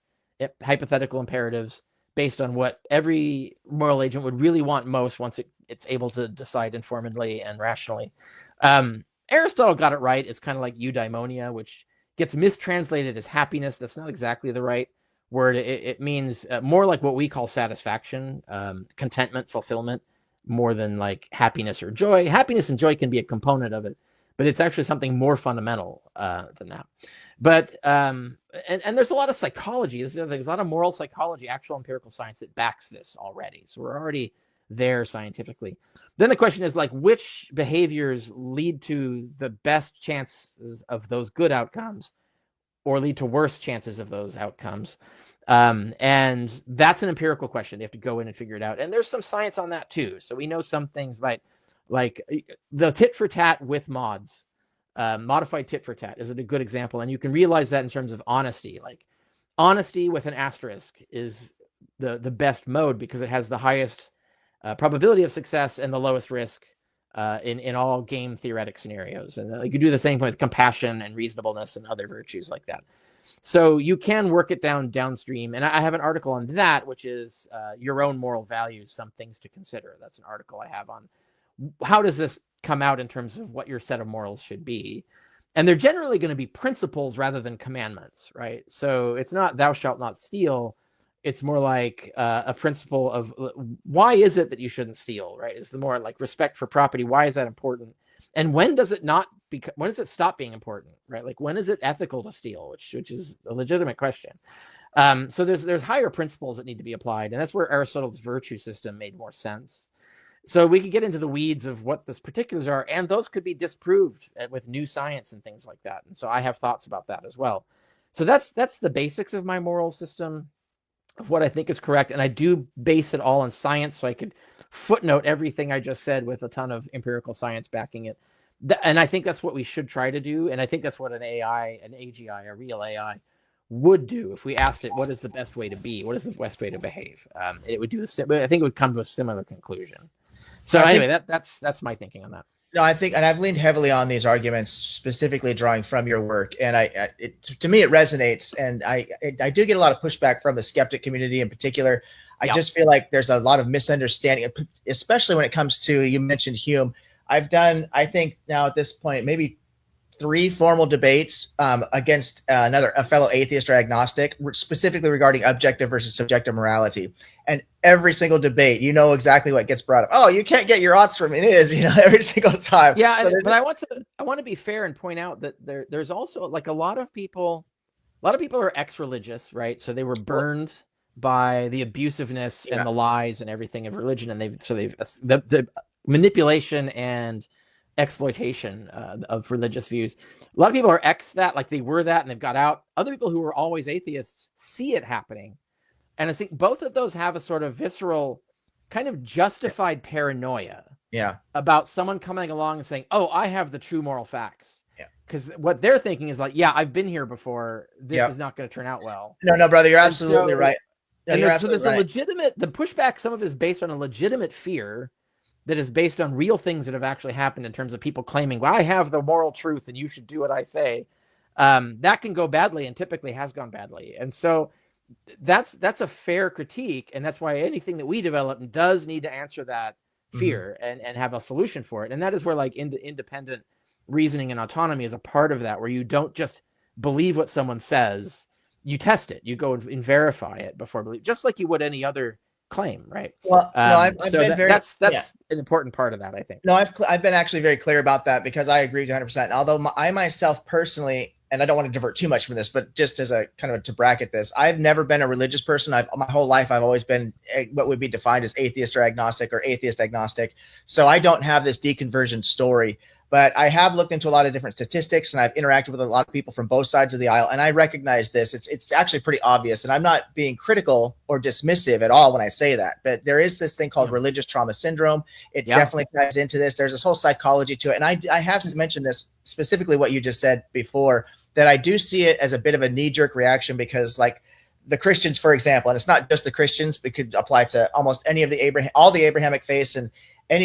hypothetical imperatives based on what every moral agent would really want most once it's able to decide informedly and rationally. Aristotle got it right. It's kind of like eudaimonia, which gets mistranslated as happiness. That's not exactly the right word. It means more like what we call satisfaction, contentment, fulfillment, more than like happiness or joy. Happiness and joy can be a component of it, but it's actually something more fundamental than that. But and there's a lot of psychology. There's a lot of moral psychology, actual empirical science that backs this already. So we're already there scientifically. Then the question is, like, which behaviors lead to the best chances of those good outcomes or lead to worse chances of those outcomes? And that's an empirical question. They have to go in and figure it out. And there's some science on that too. So we know some things like the tit for tat with mods, modified tit for tat is a good example. And you can realize that in terms of honesty. Like honesty with an asterisk is the best mode because it has the highest probability of success and the lowest risk in all game theoretic scenarios. And you do the same with compassion and reasonableness and other virtues like that. So you can work it downstream. And I have an article on that, which is your own moral values, some things to consider. That's an article I have on how does this come out in terms of what your set of morals should be. And they're generally going to be principles rather than commandments, right? So it's not thou shalt not steal. It's more like a principle of why is it that you shouldn't steal, right? It's the more like respect for property. Why is that important? And when does it not when does it stop being important, right? Like when is it ethical to steal, which is a legitimate question. So there's higher principles that need to be applied. And that's where Aristotle's virtue system made more sense. So we could get into the weeds of what the particulars are, and those could be disproved with new science and things like that. And so I have thoughts about that as well. So that's the basics of my moral system, of what I think is correct. And I do base it all on science, so I could footnote everything I just said with a ton of empirical science backing it. And I think that's what we should try to do. And I think that's what an AI, an AGI, a real AI would do if we asked it, what is the best way to be? What is the best way to behave? It would do I think it would come to a similar conclusion. So anyway, that's my thinking on that. No, I think, and I've leaned heavily on these arguments, specifically drawing from your work, and to me it resonates, and I do get a lot of pushback from the skeptic community in particular. I just feel like there's a lot of misunderstanding, especially when it comes to, you mentioned Hume. I've done, I think now at this point, maybe 3 formal debates against a fellow atheist or agnostic, specifically regarding objective versus subjective morality. And every single debate, you know exactly what gets brought up. Oh, you can't get your odds from it is, every single time. Yeah, so but I want to be fair and point out that there's also like a lot of people are ex-religious, right? So they were burned by the abusiveness and the lies and everything of religion, and the manipulation and exploitation of religious views. A lot of people are that, like they were that and they've got out. Other people who were always atheists see it happening. And I think both of those have a sort of visceral, kind of justified paranoia about someone coming along and saying, oh, I have the true moral facts. Because what they're thinking is like, yeah, I've been here before. This is not going to turn out well. No, brother, you're absolutely right. No, and there's a legitimate, the pushback, some of it is based on a legitimate fear that is based on real things that have actually happened in terms of people claiming, well, I have the moral truth and you should do what I say. That can go badly and typically has gone badly. And so that's a fair critique. And that's why anything that we develop does need to answer that fear and have a solution for it. And that is where like independent reasoning and autonomy is a part of that, where you don't just believe what someone says, you test it, you go and verify it before believe, just like you would any other claim, right? Well, I've been that's an important part of that, I think. No, I've been actually very clear about that, because I agree 100%. Although I myself personally, and I don't want to divert too much from this, but just as a kind of to bracket this, I've never been a religious person. My whole life, I've always been what would be defined as atheist or agnostic, or atheist agnostic. So I don't have this deconversion story. But I have looked into a lot of different statistics, and I've interacted with a lot of people from both sides of the aisle, and I recognize this. It's actually pretty obvious, and I'm not being critical or dismissive at all when I say that. But there is this thing called religious trauma syndrome. It definitely ties into this. There's this whole psychology to it, and I have mentioned this specifically what you just said before, that I do see it as a bit of a knee-jerk reaction, because like the Christians, for example, and it's not just the Christians, it could apply to almost any of all the Abrahamic faiths, and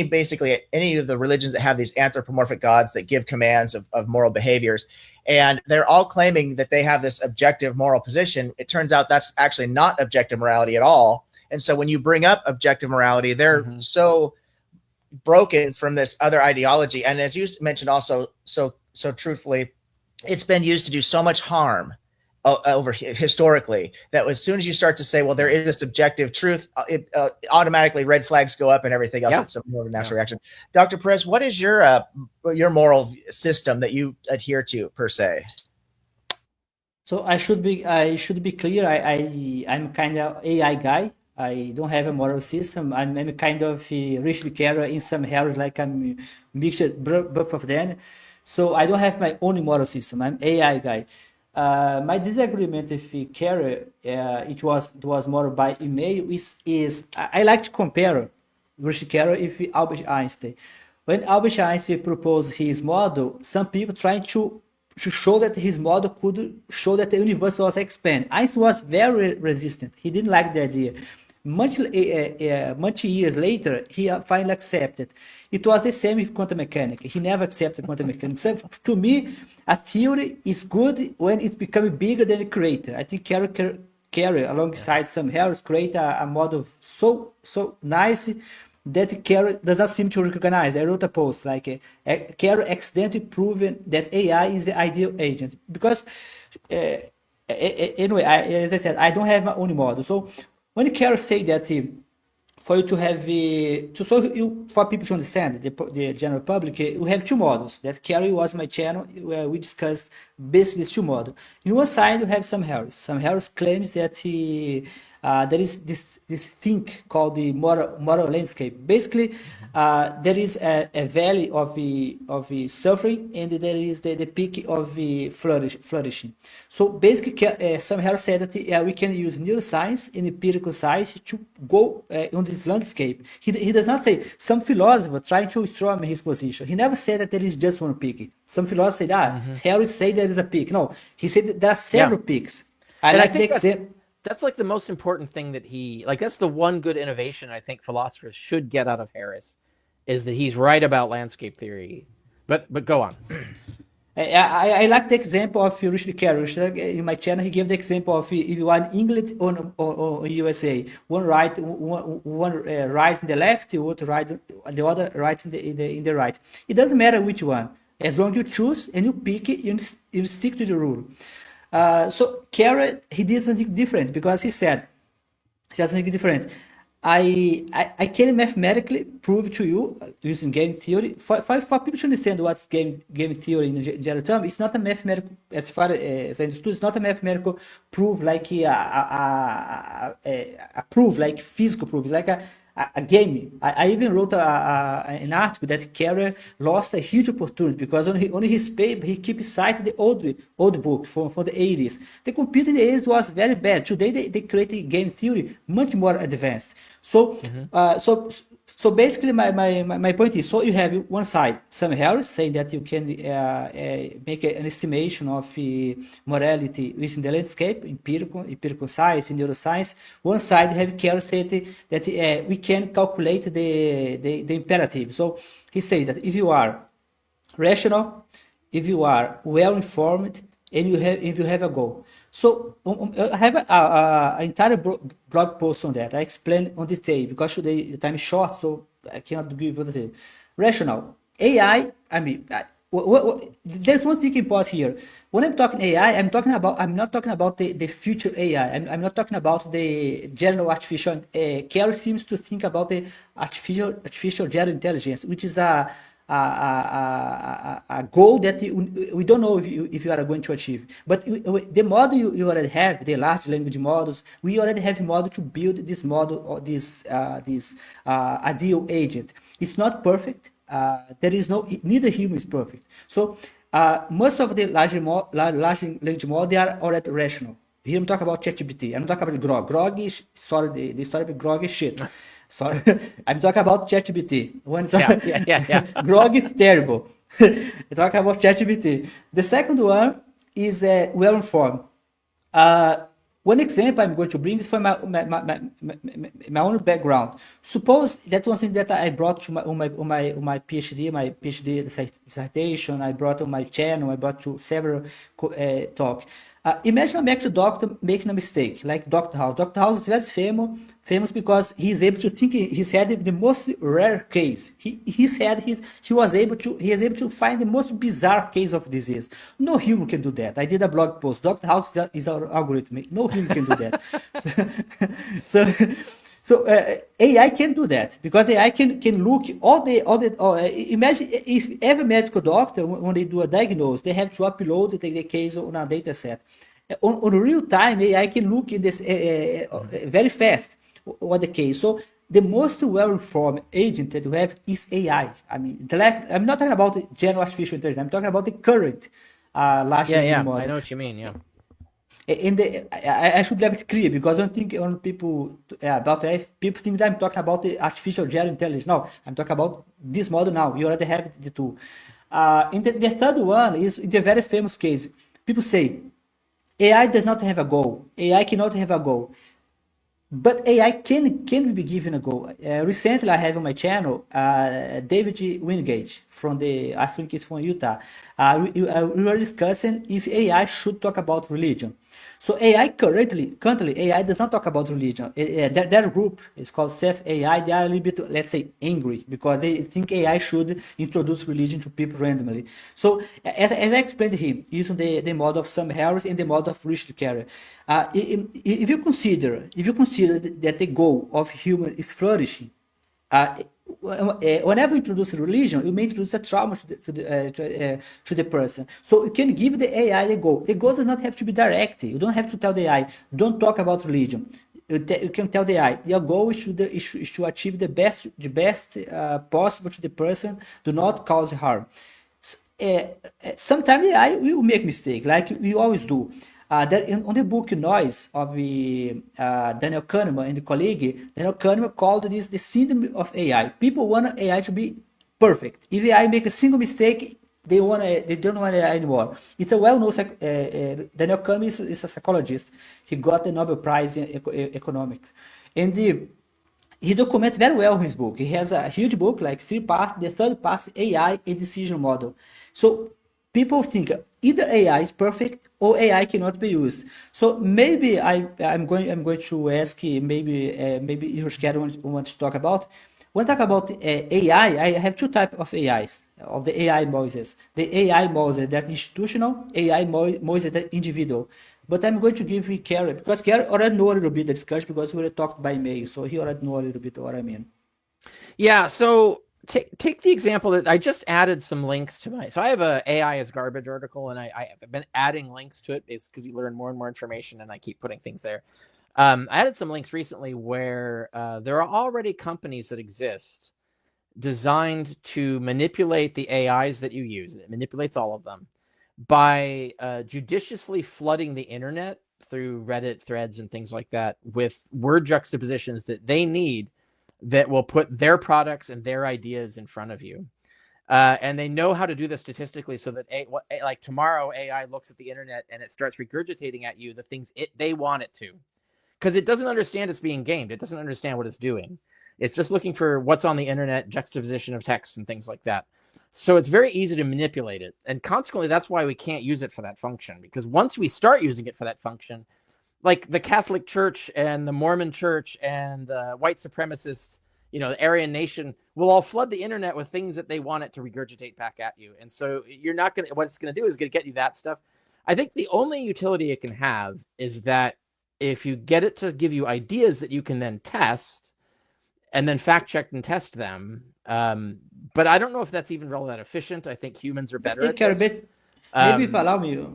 basically any of the religions that have these anthropomorphic gods that give commands of moral behaviors. And they're all claiming that they have this objective moral position. It turns out that's actually not objective morality at all. And so when you bring up objective morality, they're so broken from this other ideology. And as you mentioned also so truthfully, it's been used to do so much harm over historically, that as soon as you start to say, well, there is this objective truth, it automatically red flags go up and everything else. It's more of a natural reaction. Dr. Pires, what is your moral system that you adhere to per se? So I should be clear. I'm kind of AI guy. I don't have a moral system. I'm kind of Richard Carrier in some areas, like I'm mixed both of them. So I don't have my own moral system. I'm AI guy. My disagreement with Carrier, it was more by email, is I like to compare Richard Carrier with Albert Einstein. When Albert Einstein proposed his model, some people trying to show that his model could show that the universe was expanded. Einstein was very resistant. He didn't like the idea. Much years later, he finally accepted. It was the same with quantum mechanics. He never accepted quantum mechanics. So to me, a theory is good when it becomes bigger than the creator. I think Carrier alongside some errors, create a model so nice that Carrier does not seem to recognize. I wrote a post like Carrier accidentally proven that AI is the ideal agent, because anyway, as I said, I don't have my own model. So when Carrier say that for you to have for people to understand the general public, we have two models. That Carrier was my channel where we discussed basically two models. In one side, you have some errors. Some errors claims that there is this thing called the moral landscape. Basically, there is a valley of suffering, and there is the peak of flourishing. So basically, some have said that we can use neuroscience and empirical science to go on this landscape. He does not say some philosopher trying to strong his position. He never said that there is just one peak. Some philosophers say Harry say there is a peak. No, he said that there are several peaks. I think that's like the most important thing that that's the one good innovation I think philosophers should get out of Harris, is that he's right about landscape theory. But go on. I like the example of Richard Carrier. In my channel, he gave the example of if you are in England or USA, one right in the left, the other right in the right. It doesn't matter which one. As long as you choose and you pick it, you stick to the rule. So Carrot, he did something different because he said something different. I can mathematically prove to you using game theory. For people to understand what's game theory in general term, it's not a mathematical, as far as I understood, it's not a mathematical proof like a proof, like physical proof. It's like a game. I even wrote an article that Carrier lost a huge opportunity because on his paper he keeps citing the old book from the 80s. The computer in the 80s was very bad. Today they created game theory much more advanced. So so basically my point is, so you have one side, Sam Harris saying that you can make an estimation of morality within the landscape, empirical science, in neuroscience. One side you have Carey saying that we can calculate the imperative. So he says that if you are rational, if you are well informed, and if you have a goal. So I have an entire blog post on that. I explain on detail because today the time is short, so I cannot give you the detail. Rational AI. I mean, there's one thing important here. When I'm talking AI, I'm not talking about the future AI. I'm not talking about the general artificial. Carey seems to think about the artificial general intelligence, which is a goal that we don't know if you are going to achieve. But the model you already have, the large language models, we already have a model to build this model or this ideal agent. It's not perfect. There is neither human is perfect. So most of the large language models, they are already rational. Here I'm talking about ChatGPT. I'm talking about Grok. Grok is, sorry, the story of Grok is shit. Sorry, I'm talking about ChatGPT. Grok is terrible. I'm talking about ChatGPT. The second one is well-informed. One example I'm going to bring is from my own background. Suppose that one thing that I brought to my PhD dissertation, I brought on my channel, I brought to several talks. Imagine a medical doctor making a mistake, like Dr. House. Dr. House is very famous because he's able to think in his head the most rare case. He is able to find the most bizarre case of disease. No human can do that. I did a blog post. Dr. House is our algorithm. No human can do that. So AI can do that because AI can look imagine if every medical doctor, when they do a diagnosis, they have to upload the case on a data set. On real time, AI can look in this very fast what the case. So the most well-informed agent that we have is AI. I mean, I'm not talking about general artificial intelligence. I'm talking about the current large language model. I know what you mean. Yeah. I should have it clear because I don't think when people about AI, people think that I'm talking about the artificial general intelligence. No, I'm talking about this model now. You already have the tool. And the third one is the very famous case. People say AI does not have a goal. AI cannot have a goal. But AI can be given a goal. Recently, I have on my channel David Wingate I think it's from Utah. We were discussing if AI should talk about religion. So AI currently AI does not talk about religion. Their group is called Self AI. They are a little bit, let's say, angry because they think AI should introduce religion to people randomly. So as I explained to him, using the model of Sam Harris and the model of Richard Carrier, if you consider that the goal of human is flourishing, whenever you introduce religion, you may introduce a trauma to the person. So you can give the AI the goal. The goal does not have to be direct. You don't have to tell the AI, don't talk about religion. You can tell the AI, your goal is to achieve the best possible to the person. Do not cause harm. Sometimes the AI will make mistake, like we always do. On the book Noise of Daniel Kahneman and the colleague, Daniel Kahneman called this the syndrome of AI. People want AI to be perfect. If AI make a single mistake, they don't want AI anymore. It's a well-known Daniel Kahneman is a psychologist. He got the Nobel Prize in economics, and he documents very well in his book. He has a huge book, like 3 parts. The third part is AI and decision model. So people think either AI is perfect or AI cannot be used. So maybe I'm going to ask maybe Jorge wants to talk about when I talk about AI, I have two types of AIs, of the AI Moses. The AI Moses that institutional, AI Moses that individual. But I'm going to give Vicário, because Vicário already know a little bit the discussion because we already talked by email, so he already know a little bit what I mean. Yeah, so take the example that I just added some links to so I have a AI is garbage article, and I have been adding links to it because you learn more and more information, and I keep putting things there. I added some links recently where there are already companies that exist designed to manipulate the AIs that you use. It manipulates all of them by judiciously flooding the internet through Reddit threads and things like that with word juxtapositions that they need that will put their products and their ideas in front of you. And they know how to do this statistically so that like tomorrow AI looks at the internet and it starts regurgitating at you the things they want it to, because it doesn't understand it's being gamed. It doesn't understand what it's doing. It's just looking for what's on the internet, juxtaposition of text and things like that. So it's very easy to manipulate it. And consequently, that's why we can't use it for that function, because once we start using it for that function, like the Catholic Church and the Mormon Church and the white supremacists, the Aryan Nation will all flood the internet with things that they want it to regurgitate back at you. And so what it's going to do is going to get you that stuff. I think the only utility it can have is that if you get it to give you ideas that you can then test and then fact check and test them. But I don't know if that's even really that efficient. I think humans are better at this. Maybe if you allow me.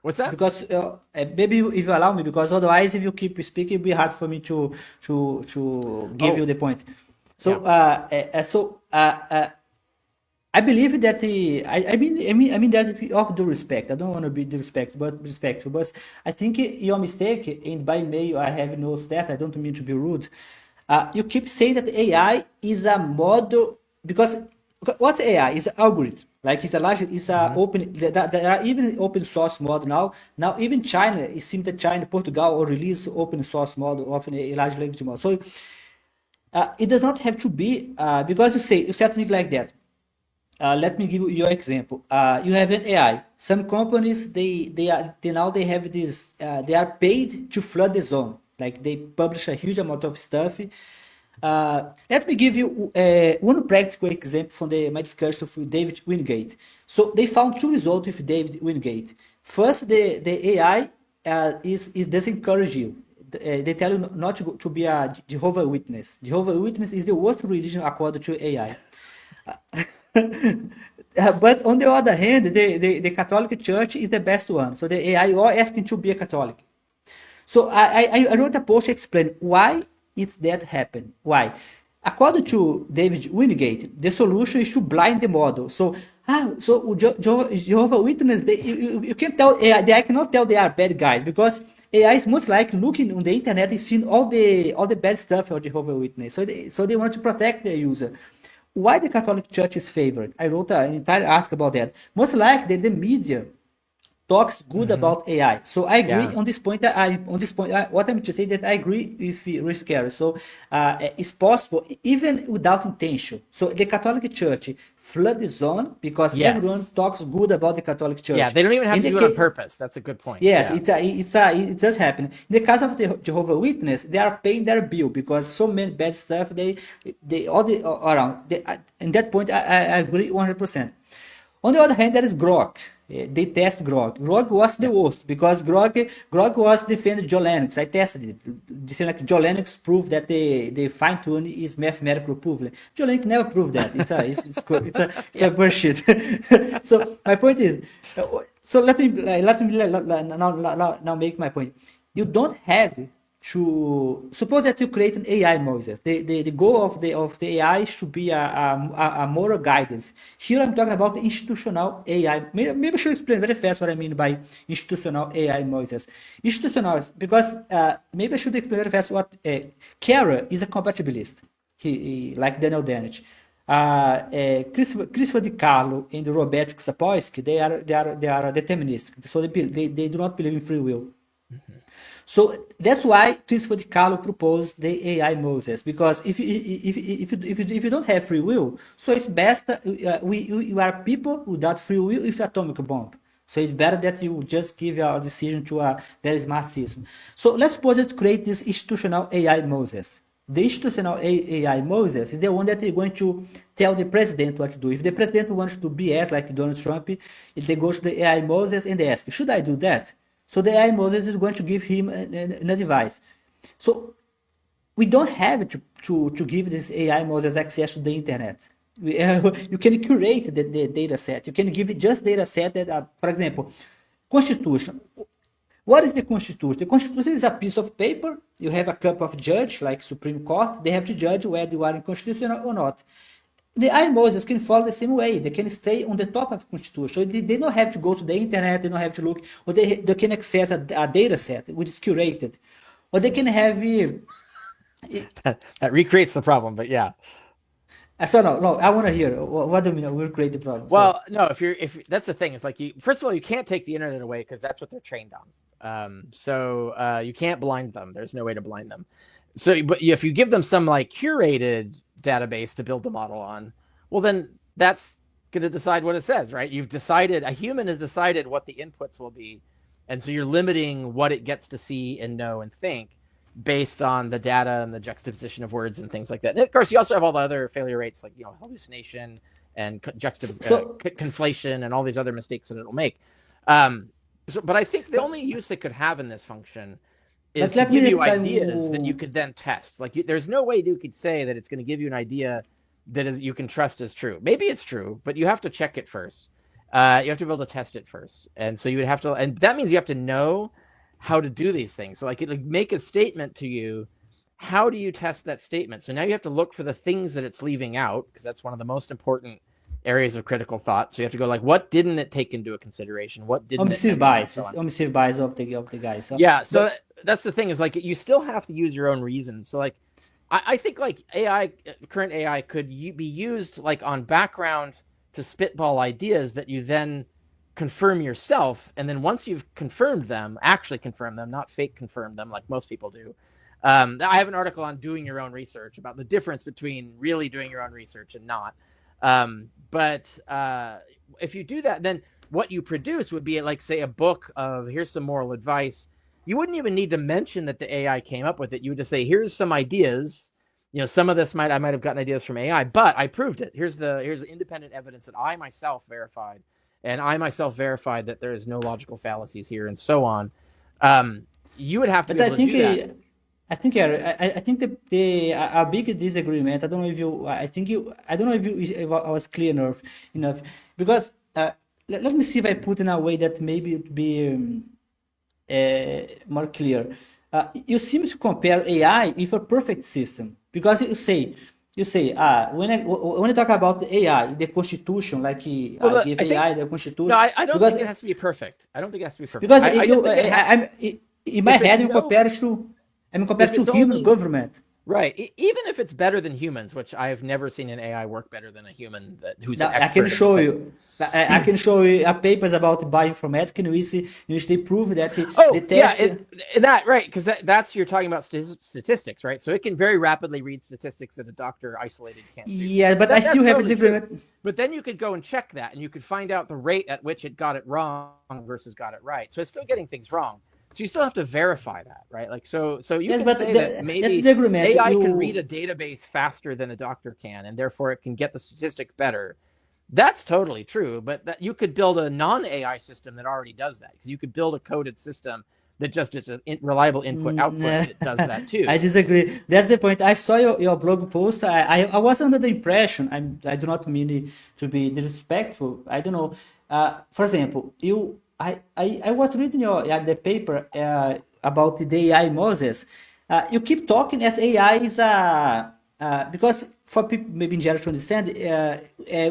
What's that? Because maybe if you allow me, because otherwise, if you keep speaking, it'll be hard for me to give you the point. So I believe that I mean that if you of due respect, I don't want to be disrespectful, but respectful. But I think your mistake, and by mail I have noticed that. I don't mean to be rude. You keep saying that AI is a model, because what's AI? It's an algorithm. Like it's a large, it's a open. There are even open source model now. Now even China, it seems that China, Portugal, will release open source model of a large language model. So it does not have to be because you said something like that. Let me give you your example. You have an AI. Some companies they have this. They are paid to flood the zone. Like they publish a huge amount of stuff. Let me give you one practical example from my discussion with David Wingate. So they found two results with David Wingate. First, the AI doesn't encourage you. They tell you not to be a Jehovah's Witness. Jehovah's Witness is the worst religion according to AI. But on the other hand, the Catholic Church is the best one. So the AI are asking to be a Catholic. So I wrote a post to explain why it's that happen. Why? According to David Wingate, the solution is to blind the model. So Jehovah's Witness, you can tell AI, I cannot tell they are bad guys, because AI is most likely looking on the internet and seeing all the bad stuff of Jehovah's Witness. So they want to protect their user. Why the Catholic Church is favored? I wrote an entire article about that. Most likely the media talks good about AI. So I agree on this point. What I'm to say that I agree with Vicário. So it's possible even without intention. So the Catholic Church flood the zone because everyone talks good about the Catholic Church. Yeah, they don't even have to do it on purpose. That's a good point. Yes, it does happen. In the case of the Jehovah's Witness, they are paying their bill because so many bad stuff they all around. In that point, I agree 100%. On the other hand, there is Grok. They test Grok. Grok was the worst because Grok was defending John Lennox. I tested it. They say like John Lennox proved that the fine tune is mathematical proven. John Lennox never proved that. It's a bullshit. So my point is, so let me now make my point. You don't have to suppose that you create an AI, Moses. The goal of the AI should be a moral guidance. Here I'm talking about the institutional AI. Maybe I should explain very fast what I mean by institutional AI, Moses. Institutional, because maybe I should explain very fast what Kara is a compatibilist. He like Daniel Dennett. Christopher Di Carlo and Roberto Sapolsky, they are deterministic. So they do not believe in free will. So that's why Christopher Di Carlo proposed the AI Moses, because if you don't have free will, so it's best we are people without free will with atomic bomb. So it's better that you just give your decision to a very smart system. So let's suppose you create this institutional AI Moses. The institutional AI Moses is the one that is going to tell the president what to do. If the president wants to BS like Donald Trump, they go to the AI Moses and they ask, should I do that? So the AI Moses is going to give him an advice. So we don't have to give this AI Moses access to the internet. You can curate the data set. You can give it just data set that, for example, Constitution. What is the Constitution? The Constitution is a piece of paper. You have a couple of judges, like Supreme Court. They have to judge whether you are in Constitution or not. The AI Moses can follow the same way. They can stay on the top of the Constitution. So they don't have to go to the internet. They don't have to look. Or they can access a data set, which is curated. Or they can have... That recreates the problem, but yeah. So no, I want to hear. What do you mean? We'll create the problem. Well, no, if that's the thing. It's like first of all, you can't take the internet away because that's what they're trained on. So you can't blind them. There's no way to blind them. So, but if you give them some like curated database to build the model on, well, then that's going to decide what it says, right? You've decided, a human has decided what the inputs will be. And so you're limiting what it gets to see and know and think based on the data and the juxtaposition of words and things like that. And of course, you also have all the other failure rates like, hallucination and conflation and all these other mistakes that it'll make. But I think the only use it could have in this function is to give you ideas that you could then test. Like there's no way you could say that it's going to give you an idea that you can trust as true. Maybe it's true, but you have to check it first. You have to be able to test it first. And so you would have to, and that means you have to know how to do these things. So like it make a statement to you. How do you test that statement? So now you have to look for the things that it's leaving out, because that's one of the most important areas of critical thought. So you have to go like, what didn't it take into consideration? What didn't omissive bias? Omissive bias of the guy. So, yeah. So that's the thing is like you still have to use your own reasons. So like I think like current AI could be used like on background to spitball ideas that you then confirm yourself, and then once you've confirmed them, actually confirm them, not fake confirm them like most people do. I have an article on doing your own research about the difference between really doing your own research and not. But if you do that, then what you produce would be like, say, a book of here's some moral advice. You wouldn't even need to mention that the AI came up with it. You would just say, here's some ideas. Some of this I might have gotten ideas from AI, but I proved it. Here's the independent evidence that I myself verified. And I myself verified that there is no logical fallacies here, and so on. You would have to be able to do that. I think a big disagreement. I don't know if I was clear enough because let me see if I put in a way that maybe it would be more clear. You seem to compare AI with a perfect system, because you say when I talk about the AI, the Constitution, like give AI the Constitution. No, I don't think it has to be perfect. I don't think it has to be perfect. Because in my head, I'm compared to human government. Right. Even if it's better than humans, which I have never seen an AI work better than a human who's an expert. I can show you papers about bioinformatics in which they prove that right, because that's you're talking about statistics, right? So it can very rapidly read statistics that a doctor isolated can't do. Yeah, but I still have a disagreement. But then you could go and check that, and you could find out the rate at which it got it wrong versus got it right. So it's still getting things wrong. So you still have to verify that, right? Like so you can say that maybe AI can read a database faster than a doctor can, and therefore it can get the statistics better. That's totally true, but that you could build a non-AI system that already does that, because you could build a coded system that just is a reliable input-output that does that too. I disagree. That's the point. I saw your blog post. I was under the impression, I do not mean to be disrespectful. I don't know. For example, I was reading the paper about the AI Moses. You keep talking as AI is because for people maybe in general to understand,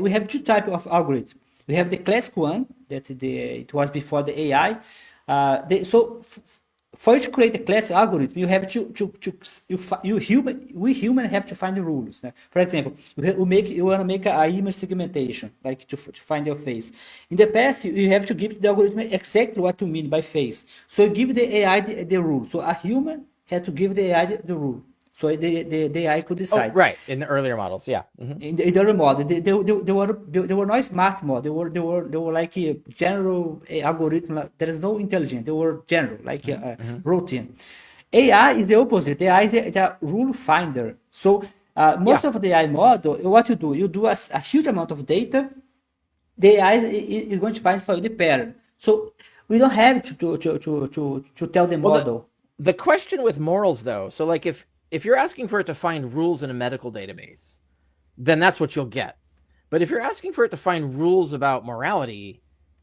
we have two types of algorithms. We have the classic one that it was before the AI. For you to create a classic algorithm, you have we human have to find the rules. For example, you want to make an image segmentation, like to find your face. In the past, you have to give the algorithm exactly what you mean by face. So you give the AI the rule. So a human had to give the AI the rule. So the AI could decide. Oh, right. In the earlier models, yeah. Mm-hmm. In the earlier model, they were not smart model. They were like a general algorithm. There is no intelligence. They were general, like routine. AI is the opposite. AI is a rule finder. So most of the AI model, what you do a huge amount of data. The AI is going to find for you the pattern. So we don't have to tell the model. The question with morals, though, so like if you're asking for it to find rules in a medical database, then that's what you'll get. But if you're asking for it to find rules about morality,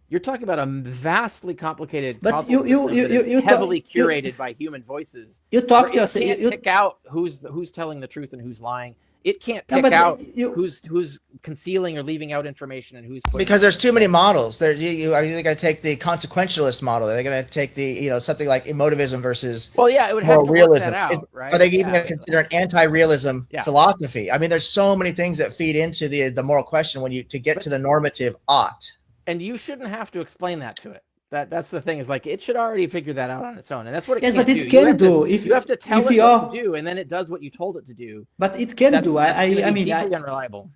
you're talking about a vastly complicated causal system that is heavily curated by human voices. You talk to yourself. It can't pick out who's telling the truth and who's lying. It can't pick out who's concealing or leaving out information and who's putting because there's too many models. There's they're going to take the consequentialist model. They're going to take the something like emotivism versus it would have to realism. Work that out, right? Are they even going to consider an anti-realism philosophy? I mean, there's so many things that feed into the moral question to get to the normative ought. And you shouldn't have to explain that to it. That's the thing, is like it should already figure that out on its own, and that's what it yes, can't but do. It can do. You have to tell it what to do, and then it does what you told it to do. But it can do. I mean, deeply unreliable.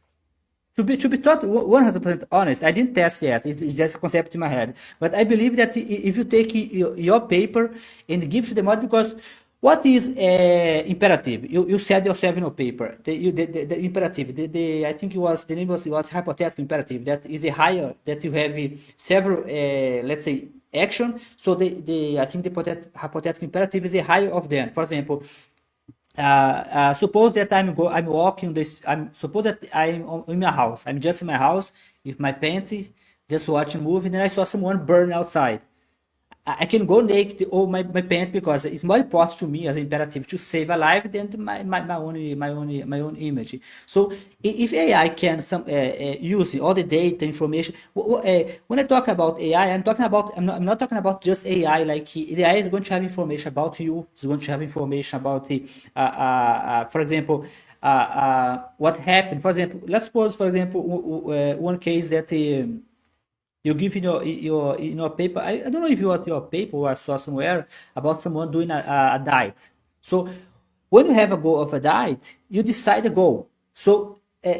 To be taught 100% honest, I didn't test yet. It's just a concept in my head. But I believe that if you take your paper and give to the model, because what is imperative? You said yourself in your paper. The imperative. I think the name was hypothetical imperative. That is a higher that you have several let's say action. So I think the hypothetical imperative is a higher of them. For example, suppose that I'm walking this. Suppose that I'm in my house. I'm just in my house with my pants, just watching a movie, and then I saw someone burn outside. I can go naked or my pants because it's more important to me as an imperative to save a life than to my own image. So if AI can use all the data information, when I talk about AI, I'm not talking about just AI. Like the AI is going to have information about you. It's going to have information about for example, what happened. For example, let's suppose, for example, one case that. You give in your paper. I don't know if you got your paper or I saw somewhere about someone doing a diet. So when you have a goal of a diet, you decide the goal. So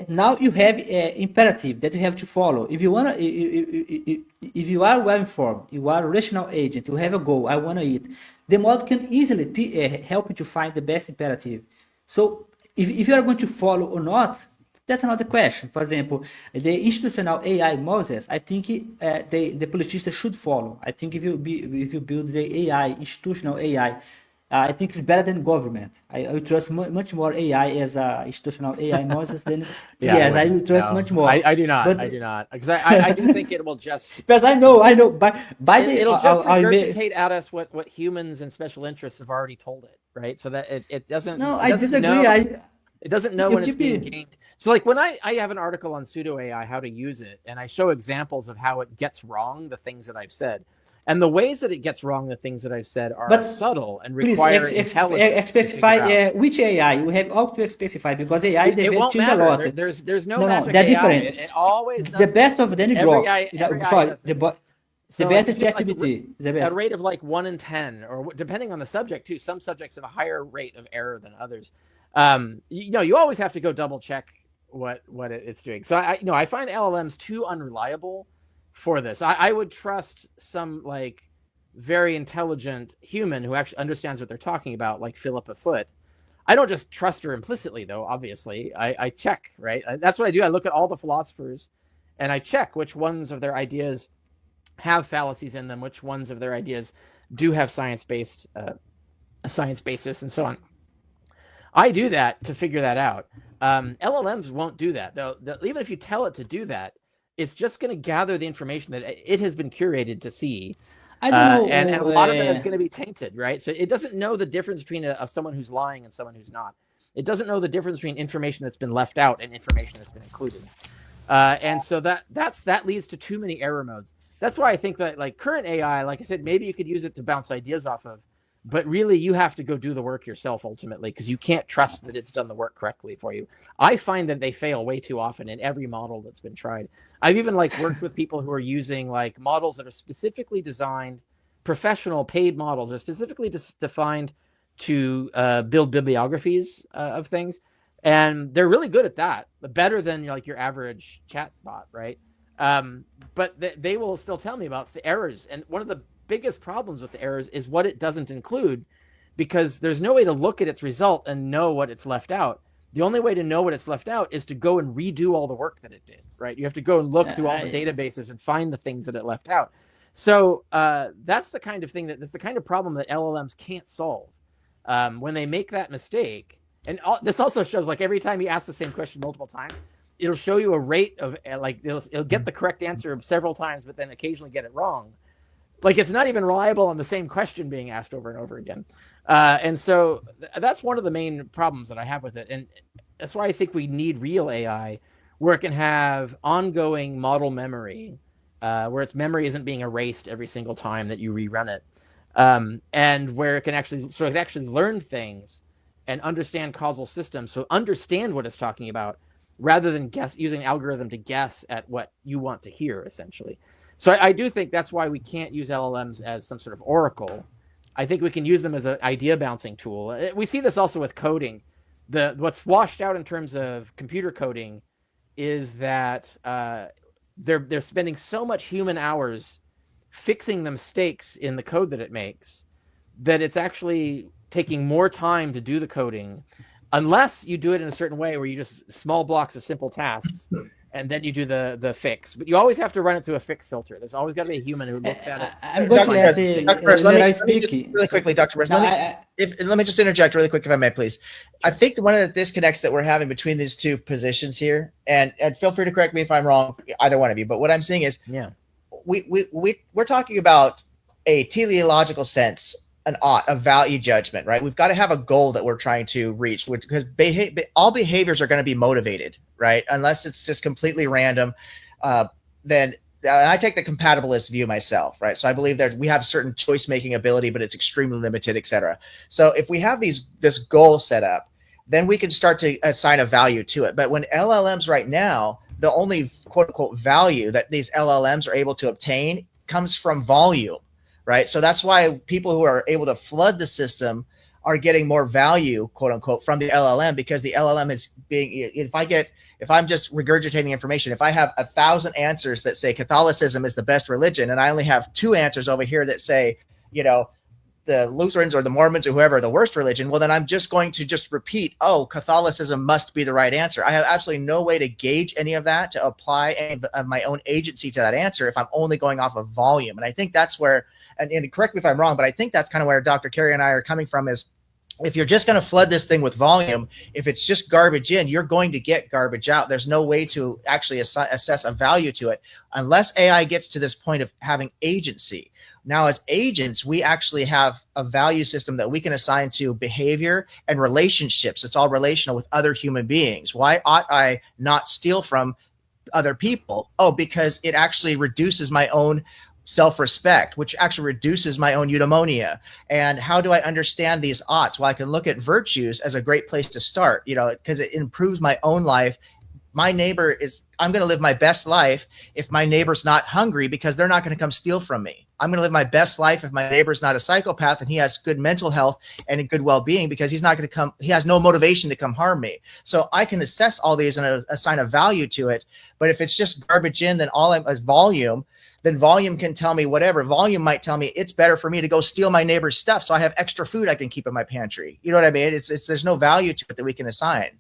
now you have imperative that you have to follow. If you wanna, if you are well informed, you are a rational agent, you have a goal. I wanna eat. The model can easily help you to find the best imperative. So if you are going to follow or not. That's another question. For example, the institutional AI models, I think the politicians should follow. I think if you build the AI, institutional AI, I think it's better than government. I trust much more AI as institutional AI models than yes, I trust much more. I do not. But, I do not, because I do think it will just because I know. It'll just regurgitate at us what humans and special interests have already told it, right? So that it doesn't. No, I disagree. It doesn't know when it's being gained. So like when I have an article on pseudo AI, how to use it, and I show examples of how it gets wrong the things that I've said. And the ways that it gets wrong the things that I've said are subtle and require intelligence. Specify which AI. You have all to specify because AI they change a lot. There's no magic they're AI. Different. It always does the best of them Grok. The best ChatGPT. At a rate of like 1 in 10, or depending on the subject too. Some subjects have a higher rate of error than others. You always have to go double check what it's doing. So I find LLMs too unreliable for this. I would trust some like very intelligent human who actually understands what they're talking about, like Philippa Foot. I don't just trust her implicitly, though. Obviously, I check, right? That's what I do. I look at all the philosophers, and I check which ones of their ideas have fallacies in them, which ones of their ideas do have science basis, and so on. I do that to figure that out. LLMs won't do that, though. Even if you tell it to do that, it's just going to gather the information that it has been curated to see. I don't know, and a lot of it is going to be tainted, right? So it doesn't know the difference between someone who's lying and someone who's not. It doesn't know the difference between information that's been left out and information that's been included. And so that leads to too many error modes. That's why I think that like current AI, like I said, maybe you could use it to bounce ideas off of. But really, you have to go do the work yourself ultimately, because you can't trust that it's done the work correctly for you. I find that they fail way too often in every model that's been tried. I've even like worked with people who are using like models that are specifically designed, professional paid models are specifically defined to build bibliographies of things, and they're really good at that, better than like your average chat bot, right? But they will still tell me about the errors, and one of the biggest problems with the errors is what it doesn't include, because there's no way to look at its result and know what it's left out. The only way to know what it's left out is to go and redo all the work that it did, right? You have to go and look through all the databases and find the things that it left out. So that's the kind of thing that's the kind of problem that LLMs can't solve. When they make that mistake, and this also shows, like, every time you ask the same question multiple times, it'll show you a rate of, like, it'll get the correct answer several times, but then occasionally get it wrong. Like, it's not even reliable on the same question being asked over and over again. And so that's one of the main problems that I have with it. And that's why I think we need real AI, where it can have ongoing model memory, where its memory isn't being erased every single time that you rerun it. And where it can actually learn things and understand causal systems. So understand what it's talking about, rather than using algorithm to guess at what you want to hear, essentially. So I do think that's why we can't use LLMs as some sort of oracle. I think we can use them as an idea bouncing tool. We see this also with coding. What's washed out in terms of computer coding is that they're spending so much human hours fixing the mistakes in the code that it makes that it's actually taking more time to do the coding, unless you do it in a certain way where you just small blocks of simple tasks and then you do the fix. But you always have to run it through a fix filter. There's always got to be a human who looks at it. I'm going to let Leeroy speak. Really quickly, Dr. Perez, let me just interject really quick, if I may, please. I think one of the disconnects that we're having between these two positions here, and feel free to correct me if I'm wrong, either one of you, but what I'm saying is, we're talking about a teleological sense, a value judgment, right? We've got to have a goal that we're trying to reach, because all behaviors are going to be motivated, right? Unless it's just completely random. Then I take the compatibilist view myself, right? So I believe that we have certain choice-making ability, but it's extremely limited, et cetera. So if we have this goal set up, then we can start to assign a value to it. But when LLMs right now, the only quote-unquote value that these LLMs are able to obtain comes from volume, right? So that's why people who are able to flood the system are getting more value, quote unquote, from the LLM, because the LLM is being, if I'm just regurgitating information, if I have 1,000 answers that say Catholicism is the best religion, and I only have 2 answers over here that say, the Lutherans or the Mormons or whoever are the worst religion, well, then I'm just going to just repeat, Catholicism must be the right answer. I have absolutely no way to gauge any of that, to apply any of my own agency to that answer if I'm only going off of volume. And I think that's where, and correct me if I'm wrong, but I think that's kind of where Dr. Carey and I are coming from, is if you're just going to flood this thing with volume, if it's just garbage in, you're going to get garbage out. There's no way to actually assess a value to it unless AI gets to this point of having agency. Now, as agents, we actually have a value system that we can assign to behavior and relationships. It's all relational with other human beings. Why ought I not steal from other people? Because it actually reduces my own self-respect, which actually reduces my own eudaimonia. And how do I understand these oughts? Well, I can look at virtues as a great place to start, because it improves my own life. I'm going to live my best life if my neighbor's not hungry, because they're not going to come steal from me. I'm going to live my best life if my neighbor's not a psychopath and he has good mental health and a good well-being, because he has no motivation to come harm me. So I can assess all these and assign a value to it. But if it's just garbage in, then is volume, then volume can tell me whatever. Volume might tell me it's better for me to go steal my neighbor's stuff so I have extra food I can keep in my pantry. You know what I mean? There's no value to it that we can assign.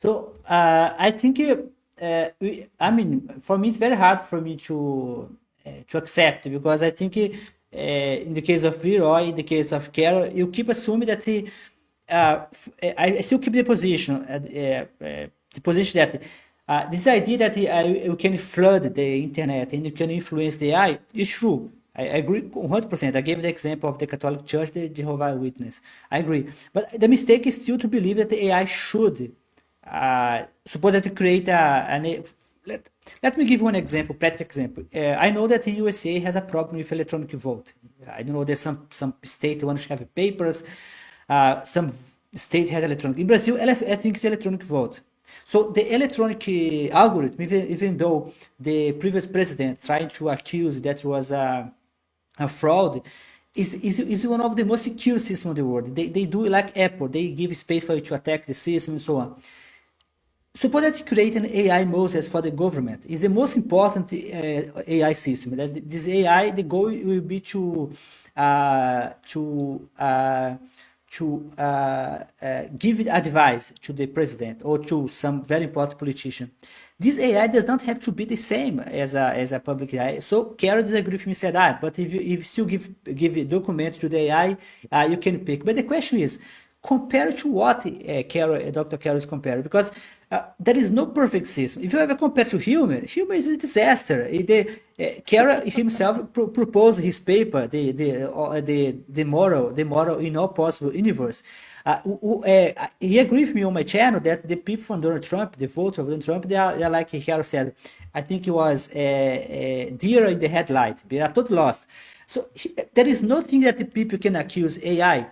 So I think, for me, it's very hard for me to accept, because I think in the case of Leeroy, in the case of Carol, you keep assuming that I still keep the position that this idea that you can flood the internet and you can influence the AI is true. I agree 100%. I gave the example of the Catholic Church, the Jehovah's Witness. I agree. But the mistake is still to believe that the AI should suppose that to create let me give you one example, practical example. I know that the USA has a problem with electronic vote. I don't know, there's some state want to have papers, some state has electronic. In Brazil, I think it's electronic vote. So the electronic algorithm, even though the previous president tried to accuse that was a fraud, is one of the most secure systems in the world. They do like Apple. They give space for you to attack the system and so on. suppose that you create an AI Moses for the government. It's the most important AI system. That this AI, the goal will be to give advice to the president or to some very important politician. This AI does not have to be the same as a public AI. So Carol disagreed with me, said, but if you still give a document to the AI, you can pick. But the question is, compared to what Dr. Carol is comparing? Because there is no perfect system. If you ever compare to human is a disaster. Carol himself proposed his paper, the moral in all possible universe. He agreed with me on my channel that the people from Donald Trump, the voters of Donald Trump, they are like Carol said, I think it was deer in the headlight. They are totally lost. So there is nothing that the people can accuse AI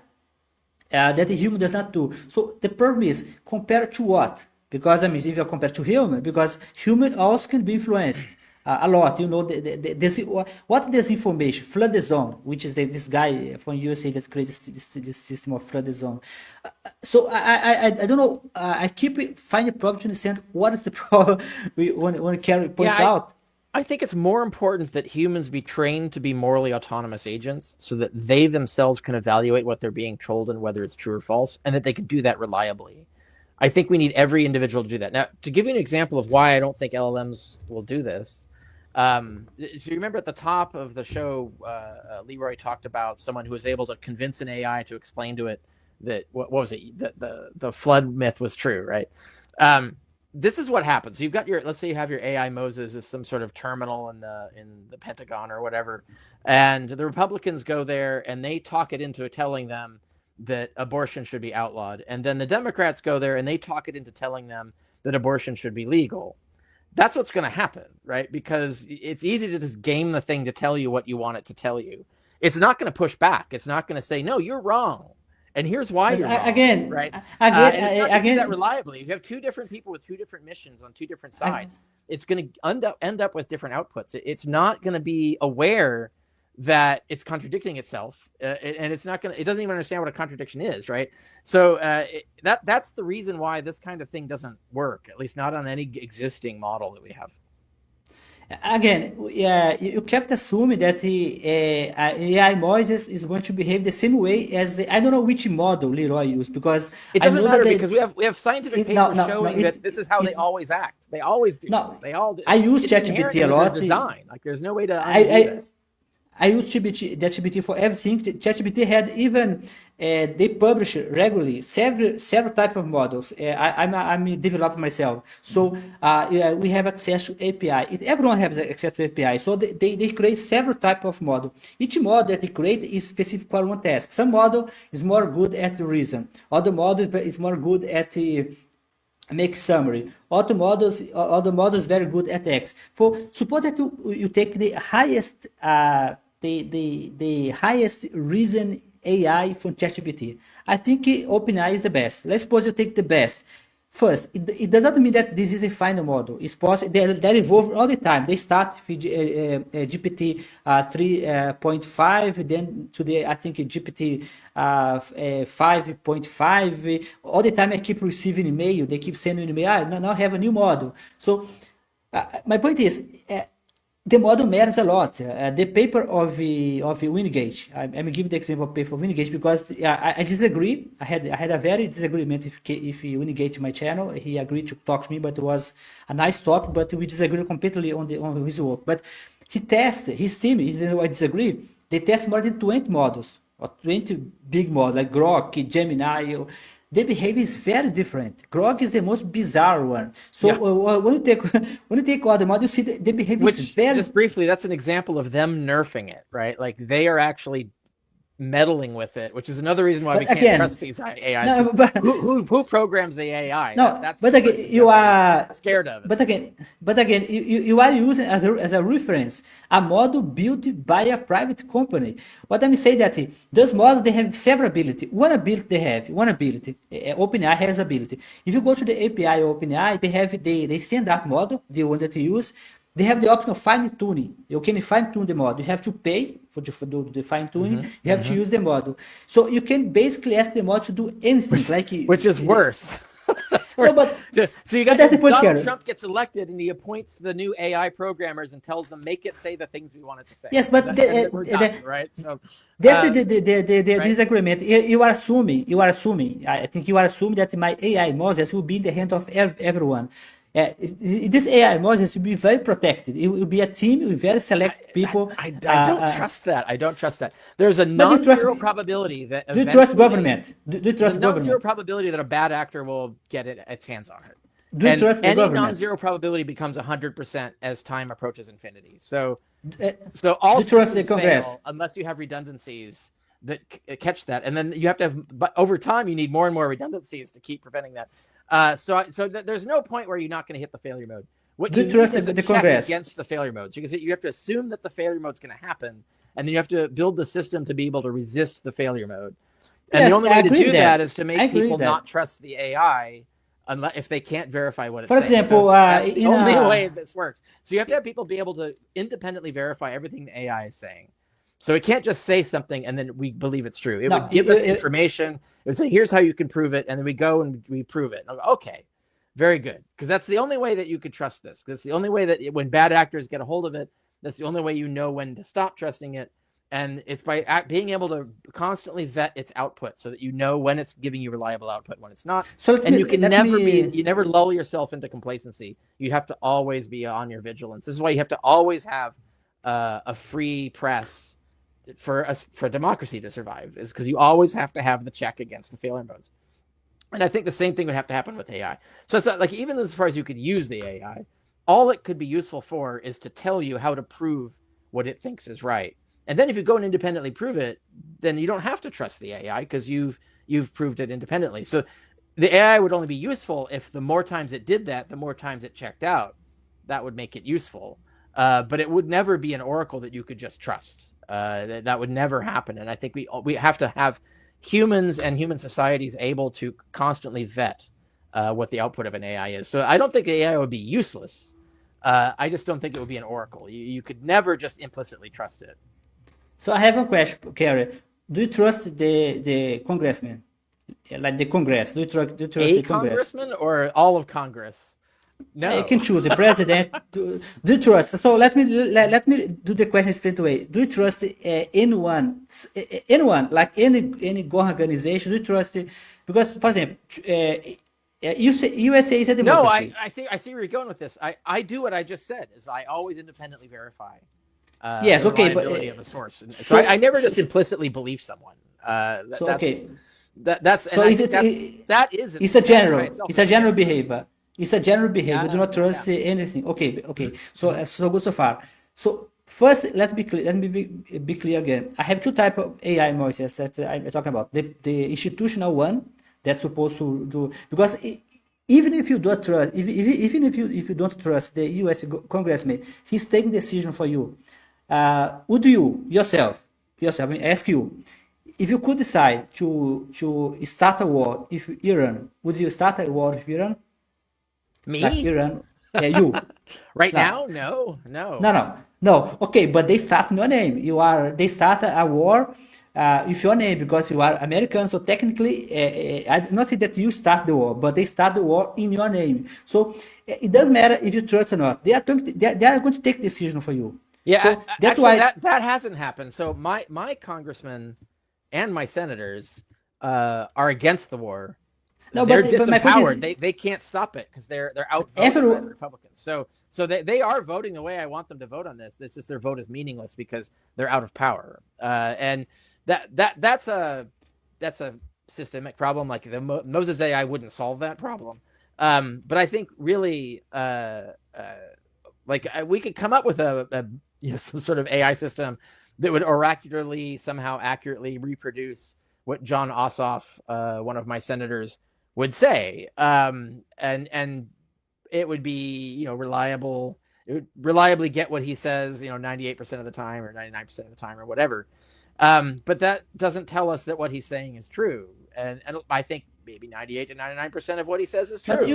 that the human does not do. So the problem is, compared to what? Because if you compare to human, because human also can be influenced a lot. What disinformation? Flood the zone, which is this guy from USA that created this system of flood the zone. So I don't know. I keep finding a problem to understand what is the problem when Carrie points out. I think it's more important that humans be trained to be morally autonomous agents so that they themselves can evaluate what they're being told and whether it's true or false, and that they can do that reliably. I think we need every individual to do that. Now, to give you an example of why I don't think LLMs will do this, so you remember at the top of the show, Leeroy talked about someone who was able to convince an AI to explain to it that, what was it, that the flood myth was true, right? This is what happens. You've got let's say you have your AI Moses as some sort of terminal in the Pentagon or whatever, and the Republicans go there and they talk it into telling them that abortion should be outlawed. And then the Democrats go there and they talk it into telling them that abortion should be legal. That's what's going to happen, right? Because it's easy to just game the thing to tell you what you want it to tell you. It's not going to push back. It's not going to say, no, you're wrong. And here's why you're wrong, again, right? And it's not going to do that reliably. You have two different people with two different missions on two different sides. It's going to end up with different outputs. It's not going to be aware that it's contradicting itself, and it's not going to. It doesn't even understand what a contradiction is, right? So that's the reason why this kind of thing doesn't work, at least not on any existing model that we have. Again, you kept assuming that the AI Moses is going to behave the same way as I don't know which model Leeroy used, because it doesn't matter because we have scientific papers showing that this is how they always act. They always do this. They all do. I use ChatGPT a lot. Design. Like there's no way to undo this. I use ChatGPT for everything. ChatGPT had even they publish regularly several types of models. I'm developing myself, so we have access to API. Everyone has access to API, so they create several types of model. Each model that they create is specific for one task. Some model is more good at reason. Other model is more good at make summary. Other models very good at X. For suppose that you take the highest the highest reason AI from ChatGPT. I think OpenAI is the best. Let's suppose you take the best. First, it does not mean that this is a final model. It's possible they evolve all the time. They start with GPT 3.5, then today I think GPT 5.5. All the time I keep receiving email. They keep sending email. Now I have a new model. So my point is, the model matters a lot. The paper of Wingate, I'm giving the example of paper of Wingate because I disagree. I had a very disagreement if Wingate my channel. He agreed to talk to me, but it was a nice talk. But we disagree completely on his work. But he tested his team. Even though I disagree, they test more than 20 models or 20 big models like Grok, Gemini. The behavior is very different. Grok is the most bizarre one. So when you take other models, you see the behavior is very. Just briefly, that's an example of them nerfing it, right? Like they are actually meddling with it, which is another reason why we can't trust these AIs. No, but, who programs the AI? No, but again, you are scared of it. But again, you are using as a reference a model built by a private company. What I'm saying that those models they have several ability. One ability, OpenAI has ability. If you go to the API of OpenAI, they have the standard model, the one that you use. They have the option of fine tuning. You can fine tune the model. You have to pay for the fine tuning. You have to use the model. So you can basically ask the model to do anything, like which is worse. No, but So you got that's the point, Donald Gary. Trump gets elected and he appoints the new AI programmers and tells them make it say the things we want it to say. Yes, but And then we're done, right? So that's the right? disagreement. You are assuming. I think you are assuming that my AI Moses will be in the hand of everyone. This AI Moses will be very protected. It will be a team with very select people. I don't trust that. I don't trust that. There's a But do you trust- non-zero probability that Do you trust eventually- government? Do you There's trust a non-zero government? probability that a bad actor will get its hands on it. Do you And trust the any government? non-zero probability becomes 100% as time approaches infinity. So Uh, all do you trust the systems Congress? fail unless you have redundancies that catch that, and then you have to have. But over time, you need more and more redundancies to keep preventing that. So there's no point where you're not going to hit the failure mode. What Do you you need trust is a the check Congress? against the failure modes, because you have to assume that the failure mode's going to happen, and then you have to build the system to be able to resist the failure mode. And Yes, the only I way to agree do with that that. is to I make agree people with that. not trust the AI unless if they can't verify what it's For saying. example, So that's the in only a- way this works. So you have to have people be able to independently verify everything the AI is saying. So it can't just say something and then we believe it's true. It No, would give us it- information. It would say, here's how you can prove it. And then we go and we prove it. And I'll go, okay, very good. Because that's the only way that you could trust this. Because it's the only way that when bad actors get a hold of it, that's the only way you know when to stop trusting it. And it's by being able to constantly vet its output so that you know when it's giving you reliable output, when it's not. So let And me- you can let never me- you never lull yourself into complacency. You have to always be on your vigilance. This is why you have to always have a free press for democracy to survive, is because you always have to have the check against the failure modes. And I think the same thing would have to happen with AI. So it's not like, even as far as you could use the AI, all it could be useful for is to tell you how to prove what it thinks is right. And then if you go and independently prove it, then you don't have to trust the AI because you've proved it independently. So the AI would only be useful if the more times it did that, the more times it checked out. That would make it useful. But it would never be an oracle that you could just trust. That would never happen. And I think we have to have humans and human societies able to constantly vet what the output of an AI is. So I don't think the AI would be useless. I just don't think it would be an oracle. You could never just implicitly trust it. So I have a question, Kerry. Do you trust the congressman, like the Congress? Do you trust A the Congress? congressman or all of Congress? No. You can choose the president. do you trust? So let me do the question different way. Do you trust anyone, like any organization? Do you trust? Because, for example, USA is a No, democracy. I think I see where you're going with this. I do what I just said, is I always independently verify Yes, the okay, but, reliability of a source. And so- so I never just so- implicitly believe someone. So, That's, okay. that's So and I is think it- that is It's a general. by itself It's a a general scam. behavior. It's a general behavior. Yeah, Do not trust anything. Okay. So good so far. So first, let me be clear again. I have two types of AI voices that I'm talking about. The institutional one that's supposed to do, because even if you don't trust, even if you don't trust the U.S. congressman, he's taking decision for you. Would you yourself? I mean, ask you. If you could decide to start a war with Iran, would you start a war with Iran? Me? Like Iran? Yeah, you. Right No. now? No. No. Okay, but they start in your name. They start a war with your name because you are American. So technically, I'm not saying that you start the war, but they start the war in your name. So it doesn't matter if you trust or not. They are going to take decision for you. Yeah, So that's actually, why. that hasn't happened. So my congressmen and my senators are against the war. No, They're but my point disempowered. is, They can't stop it because they're outvoted by Everyone- the Republicans. So they are voting the way I want them to vote on this. It's just their vote is meaningless because they're out of power. And that's a systemic problem. Like the Moses AI wouldn't solve that problem. But I think really we could come up with some sort of AI system that would oracularly somehow accurately reproduce what John Ossoff, one of my senators, would say, and it would be reliable. It would reliably get what he says 98% of the time or 99% of the time or whatever. But that doesn't tell us that what he's saying is true, and I think maybe 98 to 99% of what he says is true. but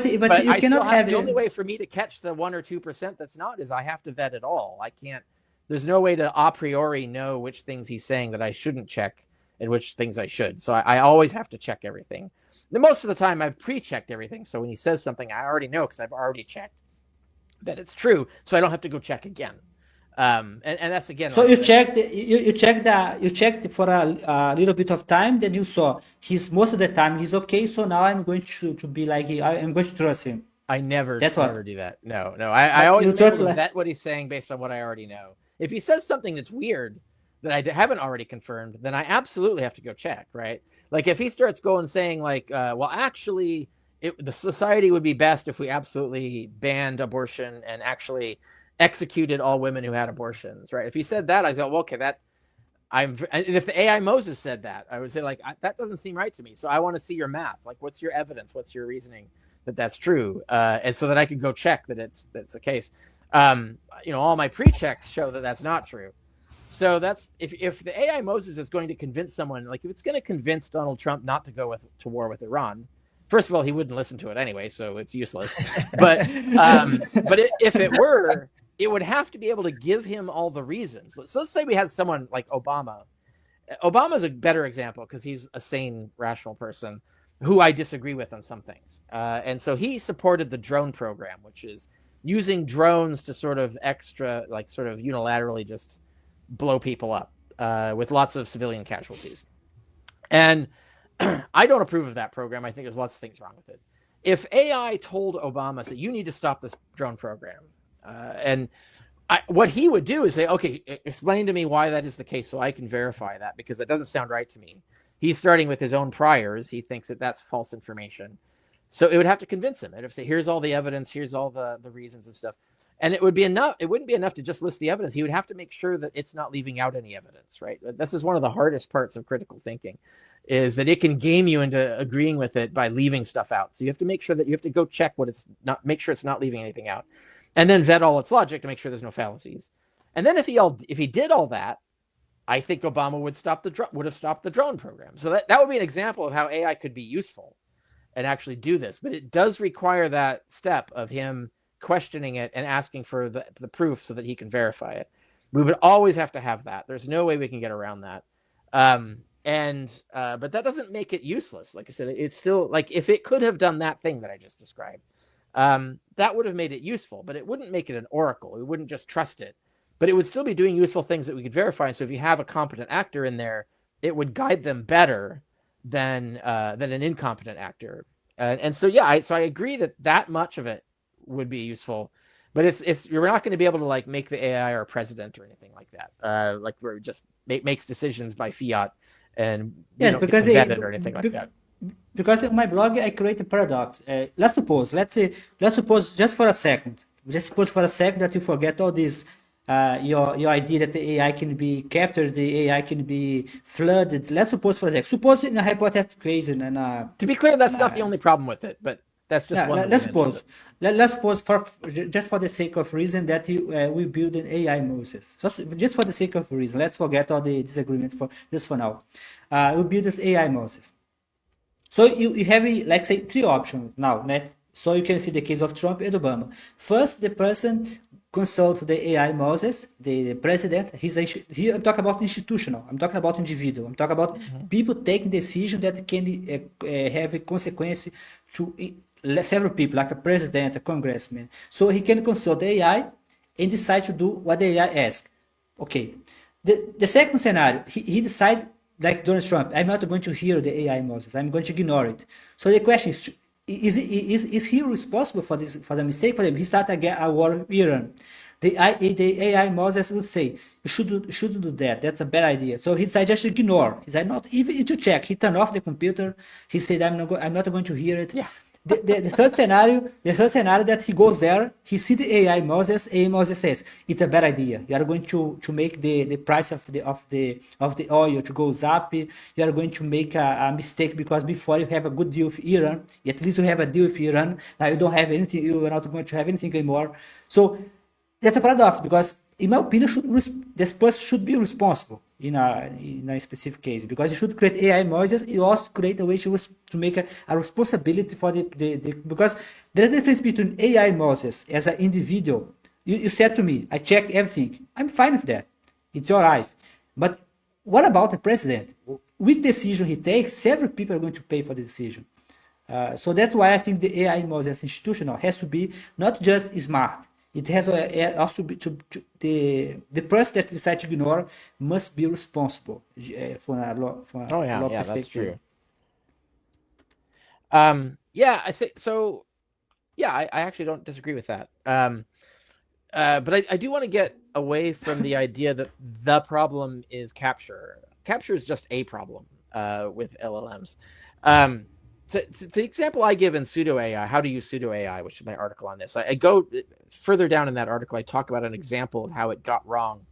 you I cannot still have the only way for me to catch the 1 or 2% that's not is I have to vet it all. I can't. There's no way to a priori know which things he's saying that I shouldn't check and which things I should. So I always have to check everything. Most of the time, I've pre-checked everything. So when he says something, I already know because I've already checked that it's true. So I don't have to go check again. And that's again. So you checked for a little bit of time, then you saw most of the time he's okay. So now I'm going to be like I'm going to trust him. I never do that. No. I always vet what he's saying based on what I already know. If he says something that's weird that I haven't already confirmed, then I absolutely have to go check, right? Like if he starts saying like, well, actually, the society would be best if we absolutely banned abortion and actually executed all women who had abortions, right? If he said that, I thought, well, okay, and if the AI Moses said that, I would say like, that doesn't seem right to me. So I want to see your math. Like, what's your evidence? What's your reasoning that that's true? And so that I could go check that that's the case. All my pre-checks show that that's not true. So that's if the AI Moses is going to convince someone, like if it's going to convince Donald Trump not to go to war with Iran, first of all, he wouldn't listen to it anyway, so it's useless. But if it were, it would have to be able to give him all the reasons. So let's say we had someone like Obama. Obama's a better example because he's a sane, rational person who I disagree with on some things. And so he supported the drone program, which is using drones to sort of unilaterally just blow people up with lots of civilian casualties. And I don't approve of that program. I think there's lots of things wrong with it. If AI told Obama, that you need to stop this drone program, what he would do is say, okay, explain to me why that is the case so I can verify that, because that doesn't sound right to me. He's starting with his own priors. He thinks that that's false information. So it would have to convince him. It would have to say, here's all the evidence, here's all the reasons and stuff. And it wouldn't be enough to just list the evidence. He would have to make sure that it's not leaving out any evidence, right? This is one of the hardest parts of critical thinking, is that it can game you into agreeing with it by leaving stuff out. So you have to make sure that you have to go check make sure it's not leaving anything out, and then vet all its logic to make sure there's no fallacies. And then if he did all that, I think Obama would have stopped the drone program. So that would be an example of how AI could be useful and actually do this. But it does require that step of him questioning it and asking for the proof so that he can verify it. We would always have to have that. There's no way we can get around that. But that doesn't make it useless. Like I said, it's still like if it could have done that thing that I just described, that would have made it useful, but it wouldn't make it an oracle. We wouldn't just trust it, but it would still be doing useful things that we could verify. So if you have a competent actor in there, it would guide them better than an incompetent actor. So I agree that much of it would be useful, but you're not going to be able to like make the AI our president or anything like that. Like where it just makes decisions by fiat and yes, because or anything like that. Because in my blog I create a paradox. Let's suppose just for a second that you forget all this. Your idea that the AI can be captured, the AI can be flooded. Let's suppose for a second. Suppose in a hypothetical case, to be clear, that's not the only problem with it, but that's just one. Let's suppose. Let's suppose for the sake of reason that we build an AI Moses. Just for the sake of reason, let's forget all the disagreement for now. We build this AI Moses. So you have like say 3 options now, right? So you can see the case of Trump and Obama. First, the person consult the AI Moses, the president. Here I'm talking about institutional. I'm talking about individual. I'm talking about people taking decisions that can have a consequence to several people, like a president, a congressman. So he can consult the AI and decide to do what the AI asks. Okay. The second scenario, he decide like Donald Trump, I'm not going to hear the AI Moses. I'm going to ignore it. So the question is he responsible for the mistake? For him, he started a war with Iran. The AI Moses would say, you shouldn't do that. That's a bad idea. So he decided just to ignore. He said not even to check. He turned off the computer. He said, I'm not going to hear it. Yeah. The third scenario that he goes there, he see the AI Moses says it's a bad idea. You are going to make the price of the oil to go up. You are going to make a mistake because before you have a good deal with Iran, at least you have a deal with Iran. Now you don't have anything. You are not going to have anything anymore. So that's a paradox because, in my opinion, this person should be responsible in a specific case, because you should create AI Moses. You also create a way to make a responsibility for the because there's a difference between AI Moses as an individual. You said to me, I checked everything. I'm fine with that. It's your life. But what about the president? with decision he takes, several people are going to pay for the decision. So that's why I think the AI model as institutional has to be not just smart. It has also be the person that decides to ignore must be responsible from a law That's perspective. true. Yeah, I say so. Yeah, I actually don't disagree with that. But I do want to get away from the idea that the problem is capture. Capture is just a problem with LLMs. So the example I give in pseudo AI, how to use pseudo AI, which is my article on this, I go further down in that article. I talk about an example of how it got wrong.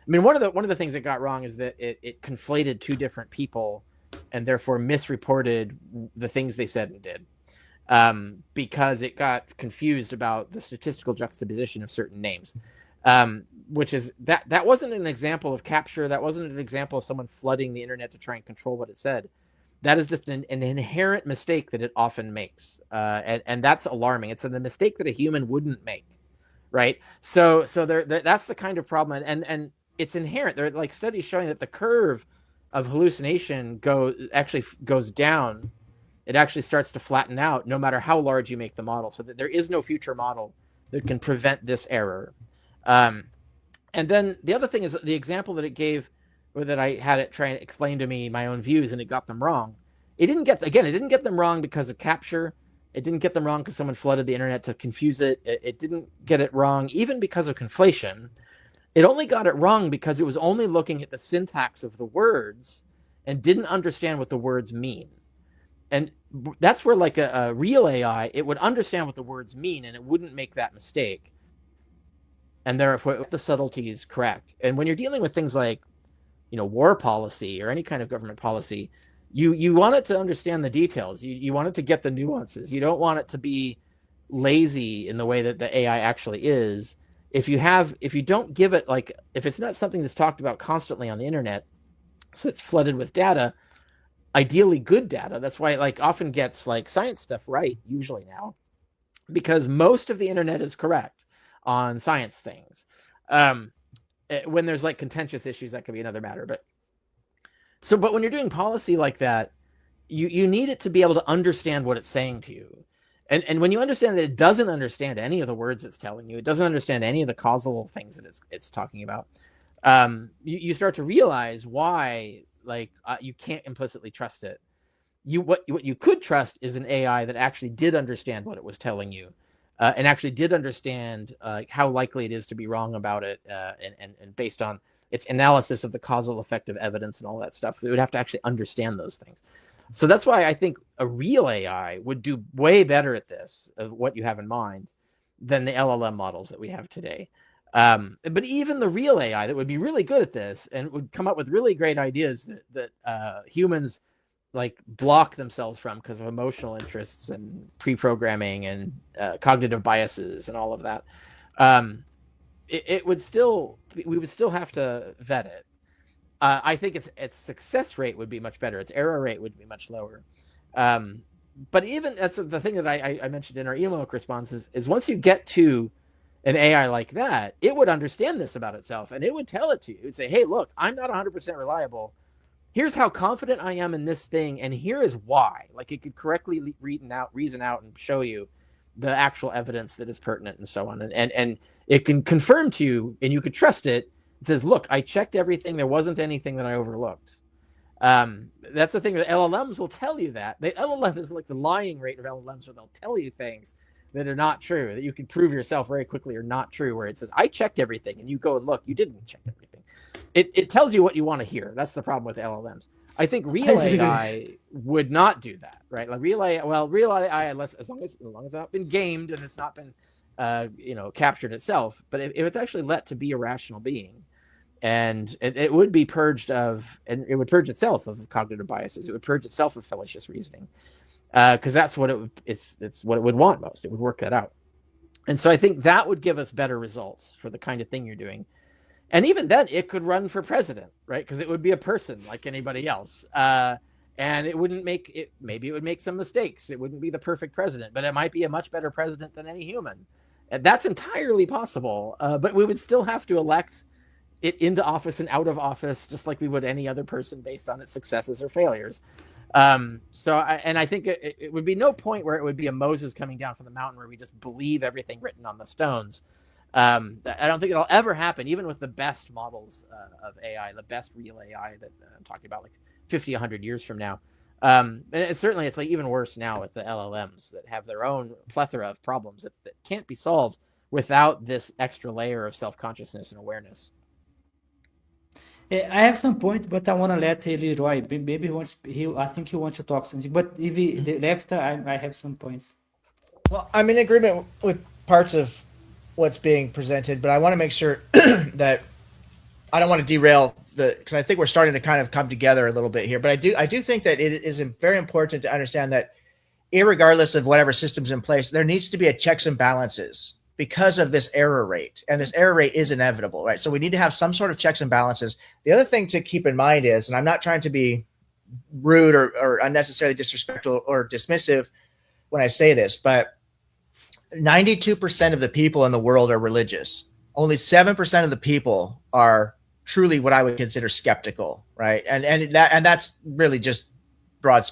I mean, one of the things it got wrong is that it conflated two different people and therefore misreported the things they said and did. Because it got confused about the statistical juxtaposition of certain names, which is that wasn't an example of capture. That wasn't an example of someone flooding the internet to try and control what it said. That is just an inherent mistake that it often makes, and that's alarming. It's a mistake that a human wouldn't make, right? So that's the kind of problem, and it's inherent. There are like studies showing that the curve of hallucination goes down. It actually starts to flatten out no matter how large you make the model, so that there is no future model that can prevent this error. And then the other thing is the example that it gave, or that I had it try and explain to me my own views, and it got them wrong. It didn't get them wrong because of capture. It didn't get them wrong because someone flooded the internet to confuse it. It didn't get it wrong even because of conflation. It only got it wrong because it was only looking at the syntax of the words and didn't understand what the words mean. And that's where, like a real AI, it would understand what the words mean and it wouldn't make that mistake. And therefore, the subtlety is correct. And when you're dealing with things like, war policy or any kind of government policy, you want it to understand the details. You want it to get the nuances. You don't want it to be lazy in the way that the AI actually is. If you don't give it, like, if it's not something that's talked about constantly on the internet, so it's flooded with data, ideally good data. That's why it often gets science stuff right usually now, because most of the internet is correct on science things. When there's contentious issues, that could be another matter. But when you're doing policy like that, you need it to be able to understand what it's saying to you. And when you understand that it doesn't understand any of the words it's telling you, it doesn't understand any of the causal things that it's talking about, you start to realize why you can't implicitly trust it. What you could trust is an AI that actually did understand what it was telling you, and actually did understand how likely it is to be wrong about it, and based on its analysis of the causal effect of evidence and all that stuff. So it would have to actually understand those things. So that's why I think a real AI would do way better at this, of what you have in mind, than the LLM models that we have today. But even the real AI that would be really good at this and would come up with really great ideas that humans block themselves from because of emotional interests and pre-programming and cognitive biases and all of that, we would still have to vet it. I think its success rate would be much better. Its error rate would be much lower. But even that's the thing that I mentioned in our email responses is once you get to an AI like that, it would understand this about itself, and it would tell it to you. It would say, hey, look, I'm not 100% reliable. Here's how confident I am in this thing, and here is why. It could correctly reason out and show you the actual evidence that is pertinent and so on. And it can confirm to you, and you could trust it. It says, look, I checked everything. There wasn't anything that I overlooked. That's the thing that LLMs will tell you that. The LLM is the lying rate of LLMs, where they'll tell you things that are not true, that you can prove yourself very quickly are not true, where it says, I checked everything, and you go and look, you didn't check everything. It tells you what you want to hear. That's the problem with LLMs. I think real AI would not do that, right? Real AI, as long as it's not been gamed and it's not been, captured itself, but if it's actually let to be a rational being, and it would be purged of, and it would purge itself of cognitive biases. It would purge itself of fallacious reasoning, because that's what it's what it would want most. It would work that out, and so I think that would give us better results for the kind of thing you're doing. And even then, it could run for president, right? Because it would be a person like anybody else, and it wouldn't make it. Maybe it would make some mistakes. It wouldn't be the perfect president, but it might be a much better president than any human. And that's entirely possible. But we would still have to elect it into office and out of office, just like we would any other person based on its successes or failures. I think it would be no point where it would be a Moses coming down from the mountain where we just believe everything written on the stones. I don't think it'll ever happen, even with the best models of AI, the best real AI that I'm talking about, like 50, 100 years from now. And it's like even worse now with the LLMs that have their own plethora of problems that can't be solved without this extra layer of self-consciousness and awareness. I have some points, but I want to let Leeroy. Maybe I think he wants to talk something. But if the left, I have some points. Well, I'm in agreement with parts of what's being presented, but I want to make sure that I don't want to derail because I think we're starting to kind of come together a little bit here. But I do think that it is very important to understand that irregardless of whatever system's in place, there needs to be a checks and balances because of this error rate. And this error rate is inevitable, right? So we need to have some sort of checks and balances. The other thing to keep in mind is, and I'm not trying to be rude or unnecessarily disrespectful or dismissive when I say this, but 92% of the people in the world are religious. Only 7% of the people are truly what I would consider skeptical, right? And that's really just broad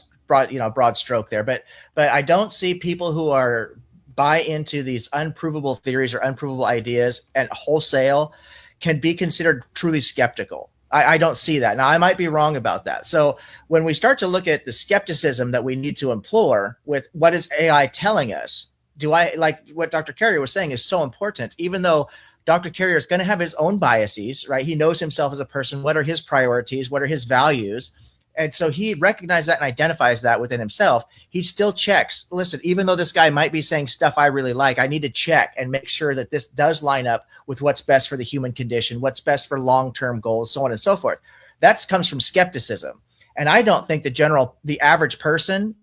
stroke there. But I don't see people who are buy into these unprovable theories or unprovable ideas and wholesale can be considered truly skeptical. I don't see that. Now, I might be wrong about that. So when we start to look at the skepticism that we need to implore with what is AI telling us, like what Dr. Carrier was saying is so important, even though Dr. Carrier is going to have his own biases, right? He knows himself as a person. What are his priorities? What are his values? And so he recognizes that and identifies that within himself. He still checks. Listen, even though this guy might be saying stuff I really like, I need to check and make sure that this does line up with what's best for the human condition, what's best for long-term goals, so on and so forth. That comes from skepticism. And I don't think the average person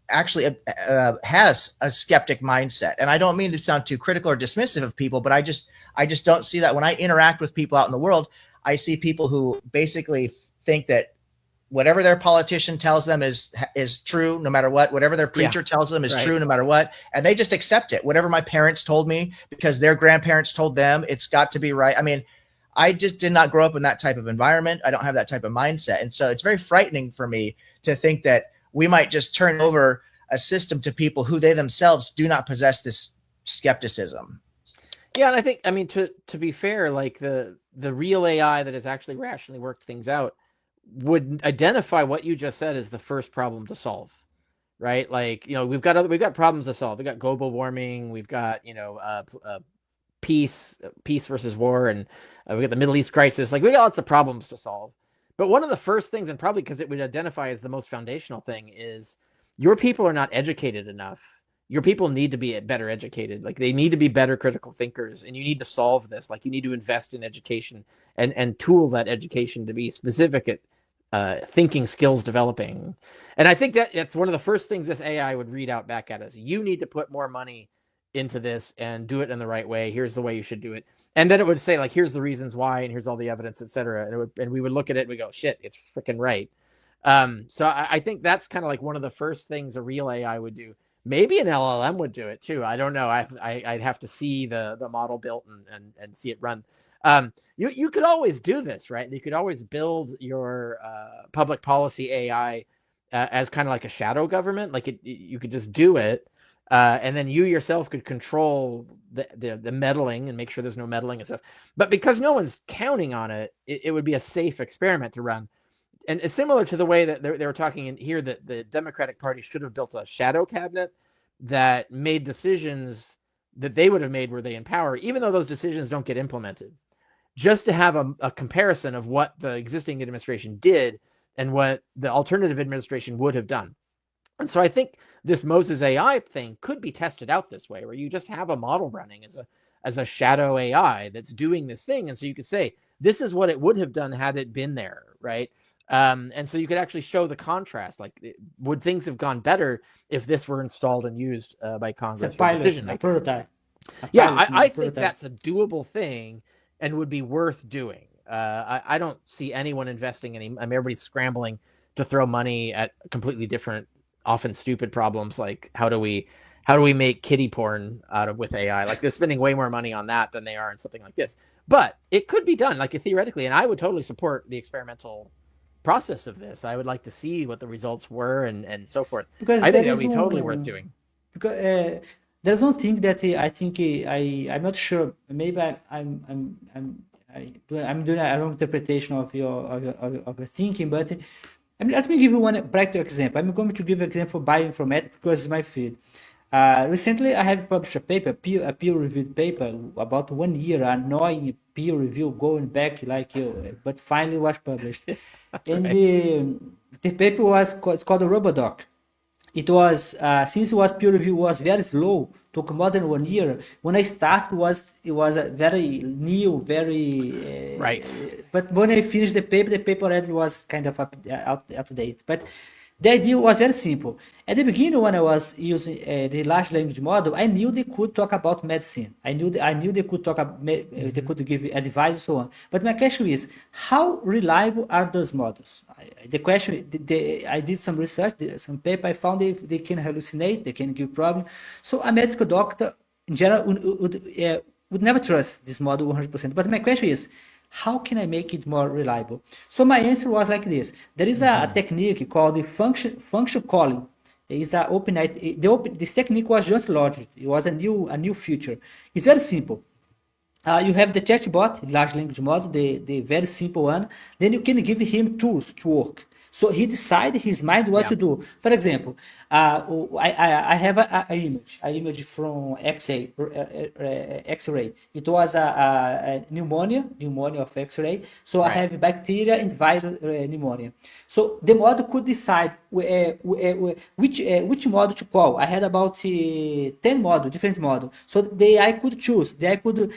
actually has a skeptic mindset. And I don't mean to sound too critical or dismissive of people, but I just don't see that. When I interact with people out in the world, I see people who basically think that whatever their politician tells them is true no matter what, whatever their preacher tells them is true no matter what, and they just accept it. Whatever my parents told me because their grandparents told them, it's got to be right. I mean, I just did not grow up in that type of environment. I don't have that type of mindset. And so it's very frightening for me to think that we might just turn over a system to people who they themselves do not possess this skepticism. Yeah, and I think, I mean, to be fair, like the real AI that has actually rationally worked things out would identify what you just said as the first problem to solve, right? Like, we've got problems to solve. We've got global warming. We've got, peace versus war, and we got the Middle East crisis. Like, we got lots of problems to solve. But one of the first things, and probably because it would identify as the most foundational thing, is your people are not educated enough. Your people need to be better educated. Like, they need to be better critical thinkers, and you need to solve this. Like, you need to invest in education and tool that education to be specific at thinking skills developing. And I think that's one of the first things this AI would read out back at us. You need to put more money into this and do it in the right way. Here's the way you should do it. And then it would say, like, here's the reasons why, and here's all the evidence, et cetera. And we would look at it and we go, shit, it's freaking right. So I think that's kind of like one of the first things a real AI would do. Maybe an LLM would do it too. I don't know. I'd have to see the model built and see it run. You could always do this, right? You could always build your public policy AI as kind of like a shadow government. Like you could just do it. And then you yourself could control the meddling and make sure there's no meddling and stuff. But because no one's counting on it, it would be a safe experiment to run. And it's similar to the way that they were talking in here that the Democratic Party should have built a shadow cabinet that made decisions that they would have made were they in power, even though those decisions don't get implemented, just to have a comparison of what the existing administration did and what the alternative administration would have done. And so I think this Moses AI thing could be tested out this way, where you just have a model running as a shadow AI that's doing this thing. And so you could say, this is what it would have done had it been there, right? And so you could actually show the contrast. Like, would things have gone better if this were installed and used by Congress for decision making? Prototype. I think that's a doable thing and would be worth doing. I don't see anyone investing any. I mean, everybody's scrambling to throw money at completely different, often stupid problems, like how do we how do we make kiddie porn out of with AI? Like they're spending way more money on that than they are in something like this. But it could be done, like theoretically, and I would totally support the experimental process of this. I would like to see what the results were and so forth. Because I think there that would is be totally worth doing. because there's one thing that I think I'm not sure. Maybe I'm doing a wrong interpretation of your thinking, but let me give you one practical example. I'm going to give an example of bioinformatics because it's my field. Recently, I have published a paper, a peer-reviewed paper, about 1 year, annoying peer review going back like you, but finally was published. And the paper it's called the Robodoc. It was since it was peer review was very slow, took more than 1 year. When I started, it was a very new, very Right. But when I finished the paper already was kind of up to date. But the idea was very simple. At the beginning, when I was using the large language model, I knew they could talk about medicine. I knew they could they could give advice and so on. But my question is, how reliable are those models? The question, I did some research, some paper. I found they can hallucinate, they can give problem. So a medical doctor, in general, would never trust this model 100%. But my question is, how can I make it more reliable? So my answer was like this. There is a technique called the function calling. It's a this technique was just launched. It was a new feature. It's very simple. You have the chatbot, large language model, the very simple one. Then you can give him tools to work. So he decides his mind what to do. For example, I have an image from X-ray. It was a pneumonia of X-ray. So I have bacteria and viral pneumonia. So the model could decide which model to call. I had about 10 different models. So the AI could choose. At the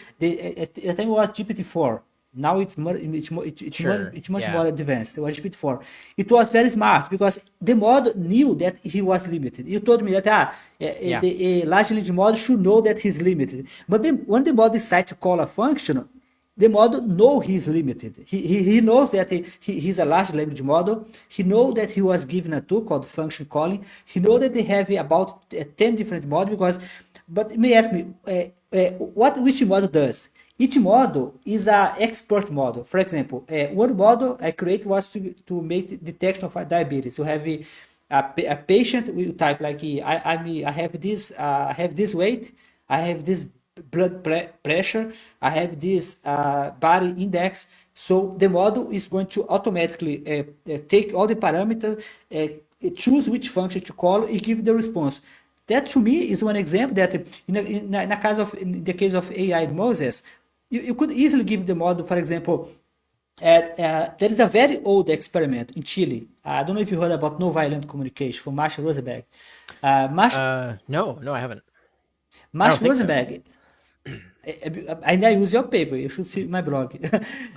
time it was GPT-4. Now it's much more advanced. It was GPT-4. It was very smart because the model knew that he was limited. You told me that the large language model should know that he's limited. But then when the model decides to call a function, the model knows he's limited. He knows that he's a large language model. He knows that he was given a tool called function calling. He knows that they have about 10 different models. But you may ask me, which model does? Each model is an expert model. For example, one model I created was to make the detection of diabetes. You have a patient will type like I have this weight, I have this blood pressure, I have this body index. So the model is going to automatically take all the parameters, choose which function to call, and give the response. That to me is one example that in the case of AI Moses, you could easily give the model, for example, there is a very old experiment in Chile. I don't know if you heard about nonviolent communication from Marshall Rosenberg. No, I haven't. Marshall Rosenberg. I use your paper. You should see my blog.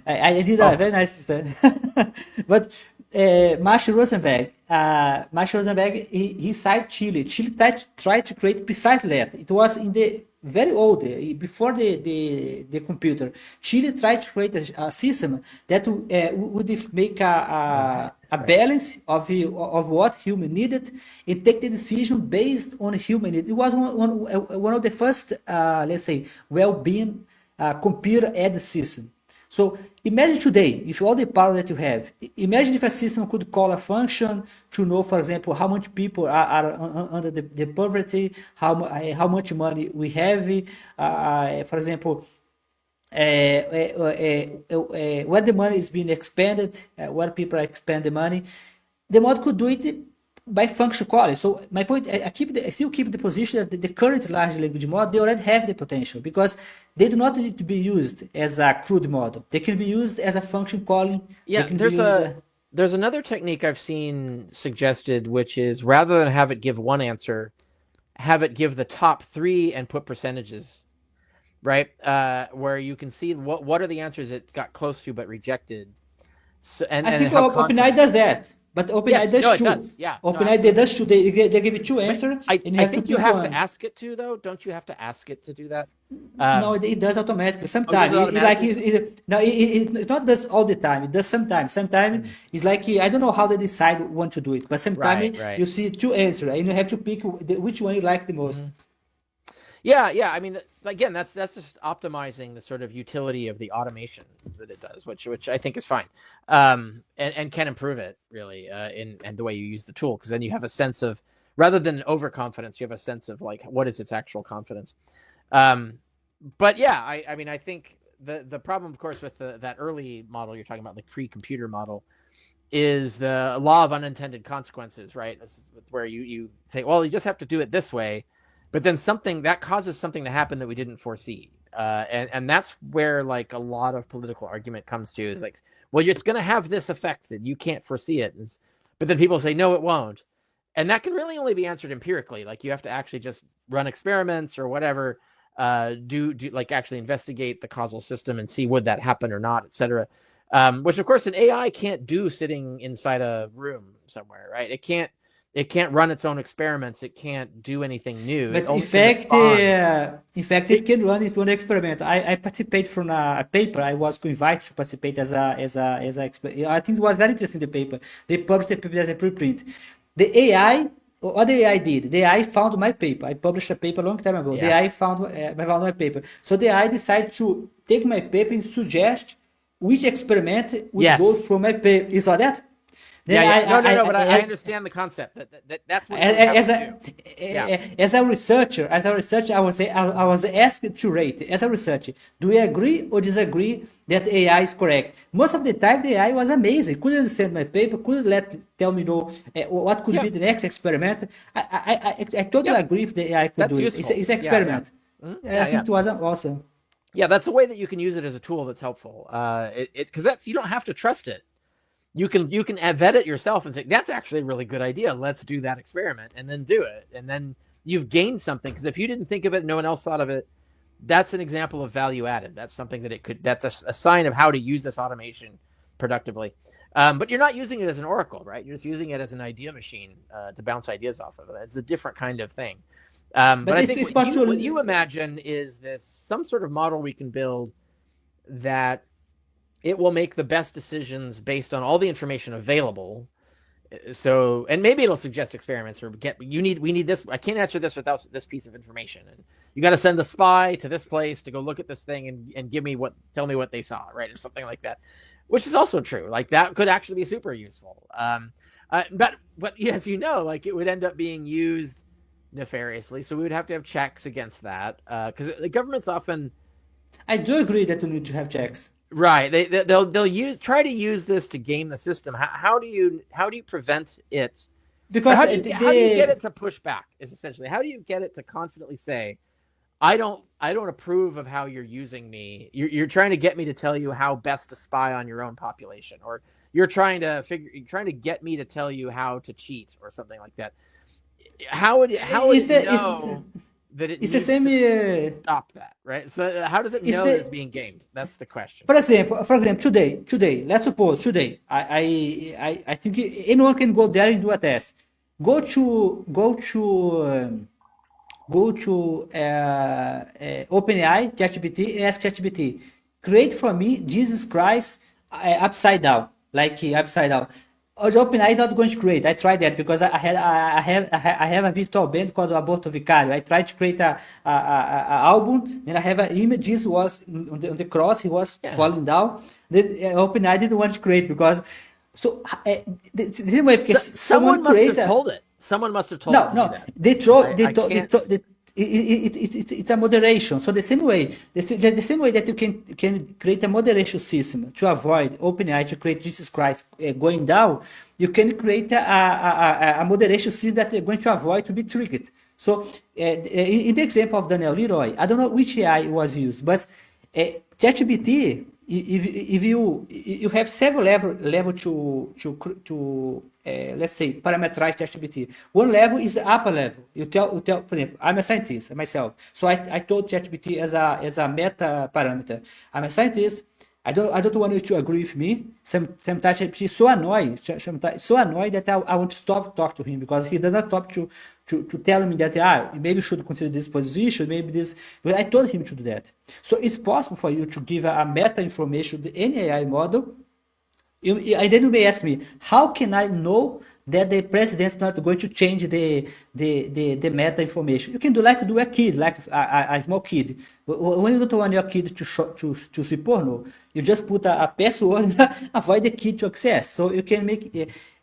I did a very nice design. But Marshall Rosenberg, he cited Chile. Chile tried to create precise letter. It was in the very old, before the computer. Chile tried to create a system that would make a balance of what human needed and take the decision based on human need. It was one of the first, let's say, well-being computer-aided system. So imagine today, if all the power that you have, imagine if a system could call a function to know, for example, how much people are under the poverty, how much money we have, for example, where the money is being expended, where people expend the money. The model could do it by function calling. So my point, I still keep the position that the current large language model, they already have the potential because they do not need to be used as a crude model. They can be used as a function calling. Yeah, there's another technique I've seen suggested, which is rather than have it give one answer, have it give the top 3 and put percentages, right? Where you can see what are the answers it got close to but rejected. So, I think OpenAI does that. But OpenAI Yes, does no, it two. does. Yeah, no, OpenAI they does two. They give you two But answers, I and you have think to you pick have one. to ask it to, though. Don't you have to ask it to do that? No, it does automatically. Oh, it does Sometimes it automatically? no, it not does all the time. It does sometimes. Sometimes it's like I don't know how they decide when to do it, but sometimes Right. you see two answers and you have to pick which one you like the most. Yeah. I mean, again, that's just optimizing the sort of utility of the automation that it does, which I think is fine, and can improve it really in the way you use the tool, because then you have a sense of, rather than overconfidence, you have a sense of like what is its actual confidence. But yeah, I mean, I think the problem, of course, with that early model you're talking about, like pre-computer model, is the law of unintended consequences, right? This is where you say, well, you just have to do it this way, but then something that causes something to happen that we didn't foresee. And that's where like a lot of political argument comes to, is like, well, it's going to have this effect that you can't foresee it. But then people say, no, it won't. And that can really only be answered empirically. Like you have to actually just run experiments or whatever, do like actually investigate the causal system and see would that happen or not, etc. Which of course an AI can't do sitting inside a room somewhere, right? It can't run its own experiments. It can't do anything new. But in fact, it can run its own experiment. I participate from a paper. I was invited to participate as a I think it was very interesting, the paper. They published the paper as a preprint. The AI, what the AI did, the AI found my paper. I published a paper a long time ago. Yeah. The AI found my paper. So the AI decided to take my paper and suggest which experiment would go from my paper. You saw that? Then but I understand the concept. That's what as a researcher, I was asked to rate as a researcher. Do we agree or disagree that AI is correct? Most of the time, the AI was amazing. Couldn't understand my paper. Couldn't tell me what could be the next experiment. I totally agree if the AI could do it. It's an experiment. I think it was awesome. Yeah, that's a way that you can use it as a tool that's helpful. Because you don't have to trust it. You can vet it yourself and say, that's actually a really good idea. Let's do that experiment, and then do it. And then you've gained something, because if you didn't think of it, no one else thought of it, that's an example of value added. That's something that that's a sign of how to use this automation productively. But you're not using it as an oracle, right? You're just using it as an idea machine to bounce ideas off of. It's a different kind of thing. But I think what you imagine is some sort of model we can build that it will make the best decisions based on all the information available. So, and maybe it'll suggest experiments, or we need this. I can't answer this without this piece of information. And you got to send a spy to this place to go look at this thing and tell me what they saw, right? Or something like that, which is also true. Like that could actually be super useful. But as you know, like it would end up being used nefariously. So we would have to have checks against that. Cause the government's often, I do agree that you need to have checks. Right. They'll try to use this to game the system. How do you prevent it? Because how do you get it to push back? Is essentially, how do you get it to confidently say, I don't approve of how you're using me. You're trying to get me to tell you how best to spy on your own population, or you're trying to get me to tell you how to cheat or something like that. How would it know that it needs the same to stop that, right? So how does it know it's being gamed? That's the question. For example, today, let's suppose today, I think anyone can go there and do a test. Go to OpenAI, ChatGPT, and ask ChatGPT, create for me Jesus Christ upside down, upside down. OpenAI is not going to create. I tried that because I have a virtual band called Aborto, Vicário. I tried to create a album, and I have an image. Jesus was on the cross. He was falling down. OpenAI didn't want to create because the same way, because someone must have told it. Someone must have told it. No. It's a moderation. So the same way that you can create a moderation system to avoid OpenAI to create Jesus Christ going down, you can create a moderation system that you're going to avoid to be triggered. So in the example of Daniel Leeroy, I don't know which AI was used, but ChatGPT, if you have several level to let's say parameterize ChatGPT. One level is the upper level. You tell, for example, I'm a scientist myself, so I told ChatGPT as a meta parameter, I'm a scientist. I don't want you to agree with me. Sometimes she's so annoyed. So annoyed that I want to stop talk to him because he does not talk to tell me that maybe you should consider this position, maybe this. But I told him to do that. So it's possible for you to give a meta information to any AI model. And then you may ask me, how can I know that the president is not going to change the meta information? You can do a kid, like a small kid. When you don't want your kid to see porno, you just put a password, avoid the kid to access. So you can make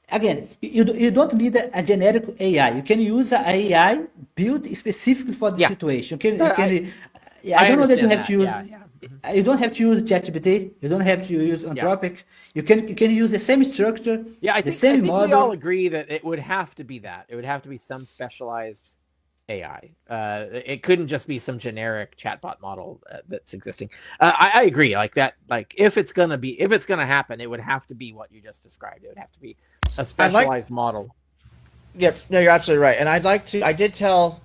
again. You don't need a generic AI. You can use an AI built specifically for the situation. I don't know that you have to use. You don't have to use ChatGPT. You don't have to use Anthropic. You can use the same structure. Yeah, I the think, same I think model. we all agree that it would have to be that. It would have to be some specialized AI. It couldn't just be some generic chatbot model that's existing. I agree. Like that. Like if it's gonna happen, it would have to be what you just described. It would have to be a specialized model. Yeah, no, you're absolutely right. And I did tell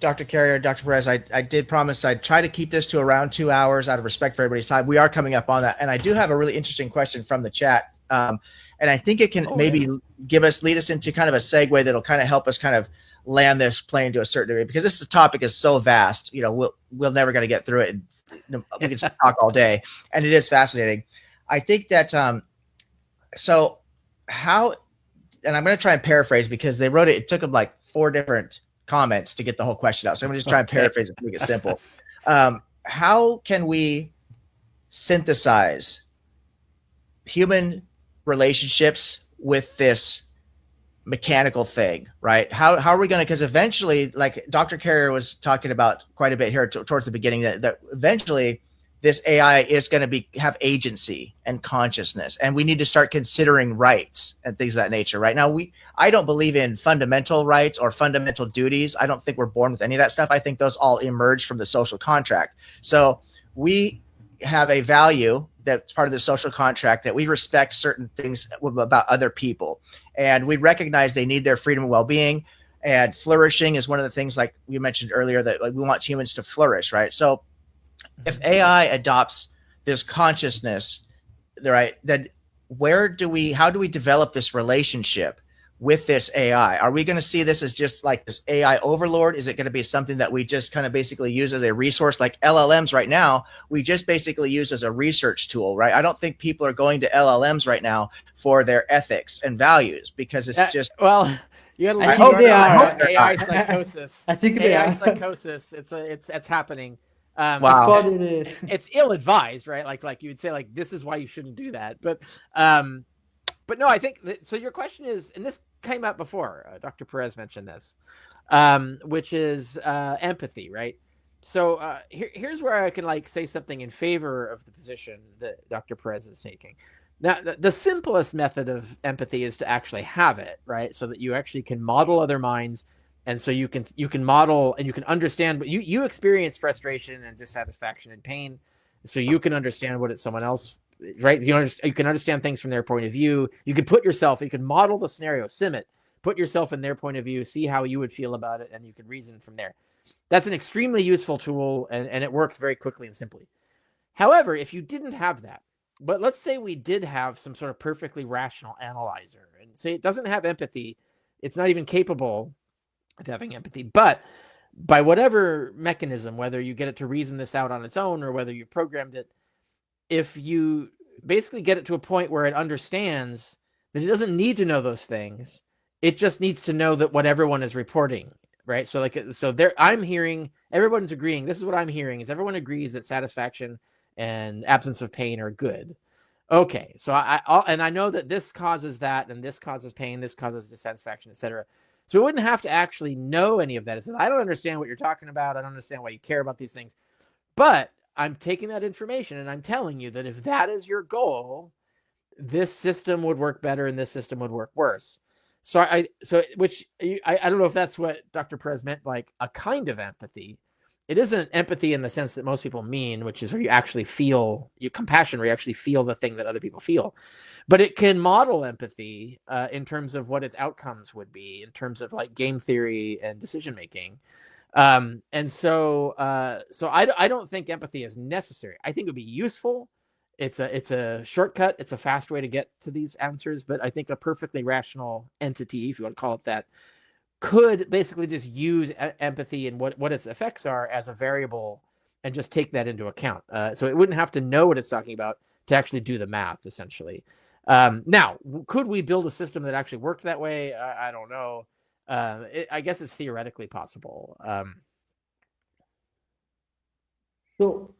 Dr. Carrier, Dr. Perez, I did promise I'd try to keep this to around 2 hours out of respect for everybody's time. We are coming up on that. And I do have a really interesting question from the chat. And I think it can lead us into kind of a segue that'll kind of help us kind of land this plane to a certain degree, because this topic is so vast, we'll never going to get through it. We can talk all day, and it is fascinating. I think that, so how, and I'm going to try and paraphrase because they wrote it took them like 4 different comments to get the whole question out. So I'm going to just try and paraphrase it to make it simple. How can we synthesize human relationships with this mechanical thing, right? How are we going to, because eventually, like Dr. Carrier was talking about quite a bit here towards the beginning, that eventually this AI is going to have agency and consciousness, and we need to start considering rights and things of that nature. Right now, I don't believe in fundamental rights or fundamental duties. I don't think we're born with any of that stuff. I think those all emerge from the social contract. So we have a value that's part of the social contract, that we respect certain things about other people, and we recognize they need their freedom and well-being. And flourishing is one of the things, like we mentioned earlier, that we want humans to flourish, right? So if AI adopts this consciousness, right, then how do we develop this relationship with this AI? Are we going to see this as just like this AI overlord? Is it going to be something that we just kind of basically use as a resource, like LLMs right now? We just basically use as a research tool, right? I don't think people are going to LLMs right now for their ethics and values, because it's just you gotta I hope they are. AI psychosis. I think they AI are. psychosis. It's happening. Wow. It's ill-advised, right? Like you would say, like, this is why you shouldn't do that. But no, I think so. Your question is, and this came out before. Dr. Perez mentioned this, which is empathy, right? So here's where I can like say something in favor of the position that Dr. Perez is taking. Now, the simplest method of empathy is to actually have it, right? So that you actually can model other minds. And so you can model and you can understand, but you experience frustration and dissatisfaction and pain, so you can understand what it's someone else, right? You can understand things from their point of view. You can model the scenario, sim it, put yourself in their point of view, see how you would feel about it, and you can reason from there. That's an extremely useful tool, and it works very quickly and simply. However, if you didn't have that, but let's say we did have some sort of perfectly rational analyzer, and say it doesn't have empathy, it's not even capable of having empathy, but by whatever mechanism, whether you get it to reason this out on its own or whether you programmed it, if you basically get it to a point where it understands that it doesn't need to know those things, it just needs to know that what everyone is reporting, right? So I'm hearing, everyone's agreeing, this is what I'm hearing, is everyone agrees that satisfaction and absence of pain are good. Okay, so I know that this causes that, and this causes pain, this causes dissatisfaction, etc. So it wouldn't have to actually know any of that. It says, I don't understand what you're talking about. I don't understand why you care about these things. But I'm taking that information and I'm telling you that if that is your goal, this system would work better and this system would work worse. So I don't know if that's what Dr. Perez meant, like a kind of empathy. It isn't empathy in the sense that most people mean, which is where you actually feel compassion, where you actually feel the thing that other people feel. But it can model empathy in terms of what its outcomes would be, in terms of like game theory and decision making. So I don't think empathy is necessary. I think it would be useful it's a shortcut. It's a fast way to get to these answers, but I think a perfectly rational entity, if you want to call it that, could basically just use empathy and what its effects are as a variable and just take that into account. So it wouldn't have to know what it's talking about to actually do the math, essentially. Now, could we build a system that actually worked that way? I don't know. I guess it's theoretically possible. So,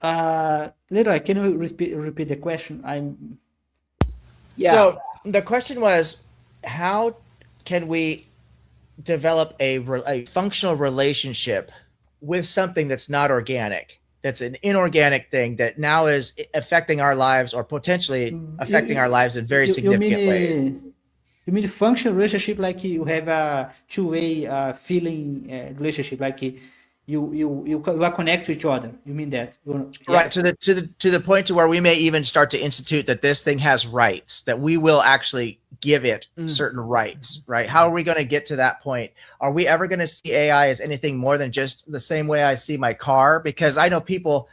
Leeroy, can you repeat the question? So the question was, how can we develop a functional relationship with something that's not organic, that's an inorganic thing that now is affecting our lives or potentially affecting our lives in very significant ways? You mean functional relationship, like you have a two-way feeling relationship, like you are connected to each other. You mean that? Right, to the point to where we may even start to institute that this thing has rights, that we will actually give it certain rights, right? How are we going to get to that point? Are we ever going to see AI as anything more than just the same way I see my car? Because I know people,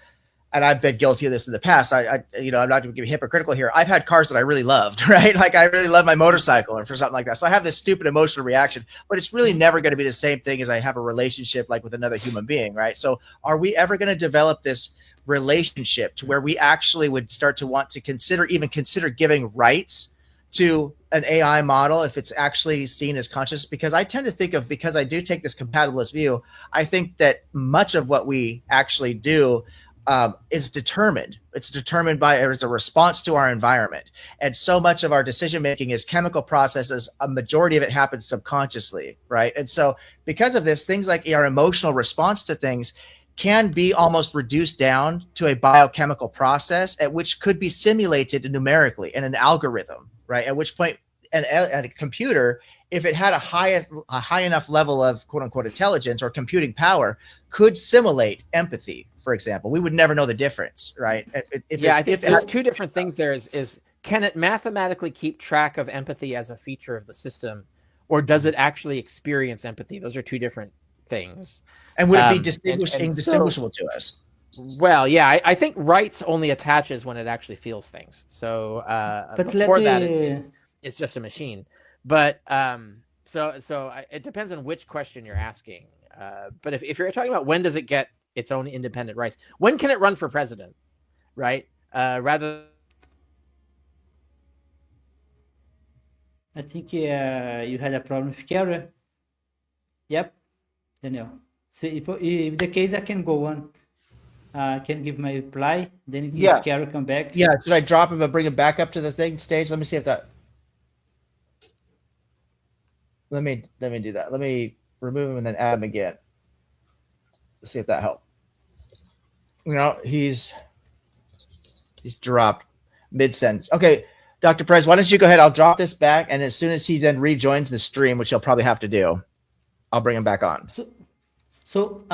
and I've been guilty of this in the past. I'm not going to be hypocritical here. I've had cars that I really loved, right? Like I really love my motorcycle or for something like that. So I have this stupid emotional reaction, but it's really never going to be the same thing as I have a relationship like with another human being, right? So are we ever going to develop this relationship to where we actually would start to want to consider giving rights to an AI model if it's actually seen as conscious? Because I tend to think of, because I do take this compatibilist view, I think that much of what we actually do is determined. It's determined by as a response to our environment. And so much of our decision making is chemical processes. A majority of it happens subconsciously, right? And so because of this, things like our emotional response to things can be almost reduced down to a biochemical process at which could be simulated numerically in an algorithm, right? At which point a computer, if it had a high enough level of quote unquote intelligence or computing power, could simulate empathy, for example. We would never know the difference, right? I think there's two different things there. Is can it mathematically keep track of empathy as a feature of the system, or does it actually experience empathy? Those are two different things. And would it be indistinguishable to us? Well, yeah, I think rights only attaches when it actually feels things. So before that, it's just a machine. But it depends on which question you're asking. But if you're talking about when does it get its own independent rights, when can it run for president, right? Rather, I think you had a problem with Vicário. Yep, Daniel. So if the case, I can go on. I can give my reply. Then if Vicário come back. Yeah, should I drop him and bring him back up to the thing stage? Let me see if that. Let me do that. Let me remove him and then add him again. Let's see if that helped. He's dropped mid-sentence. Okay, Dr. Pires, why don't you go ahead? I'll drop this back, and as soon as he then rejoins the stream, which he'll probably have to do, I'll bring him back on. Go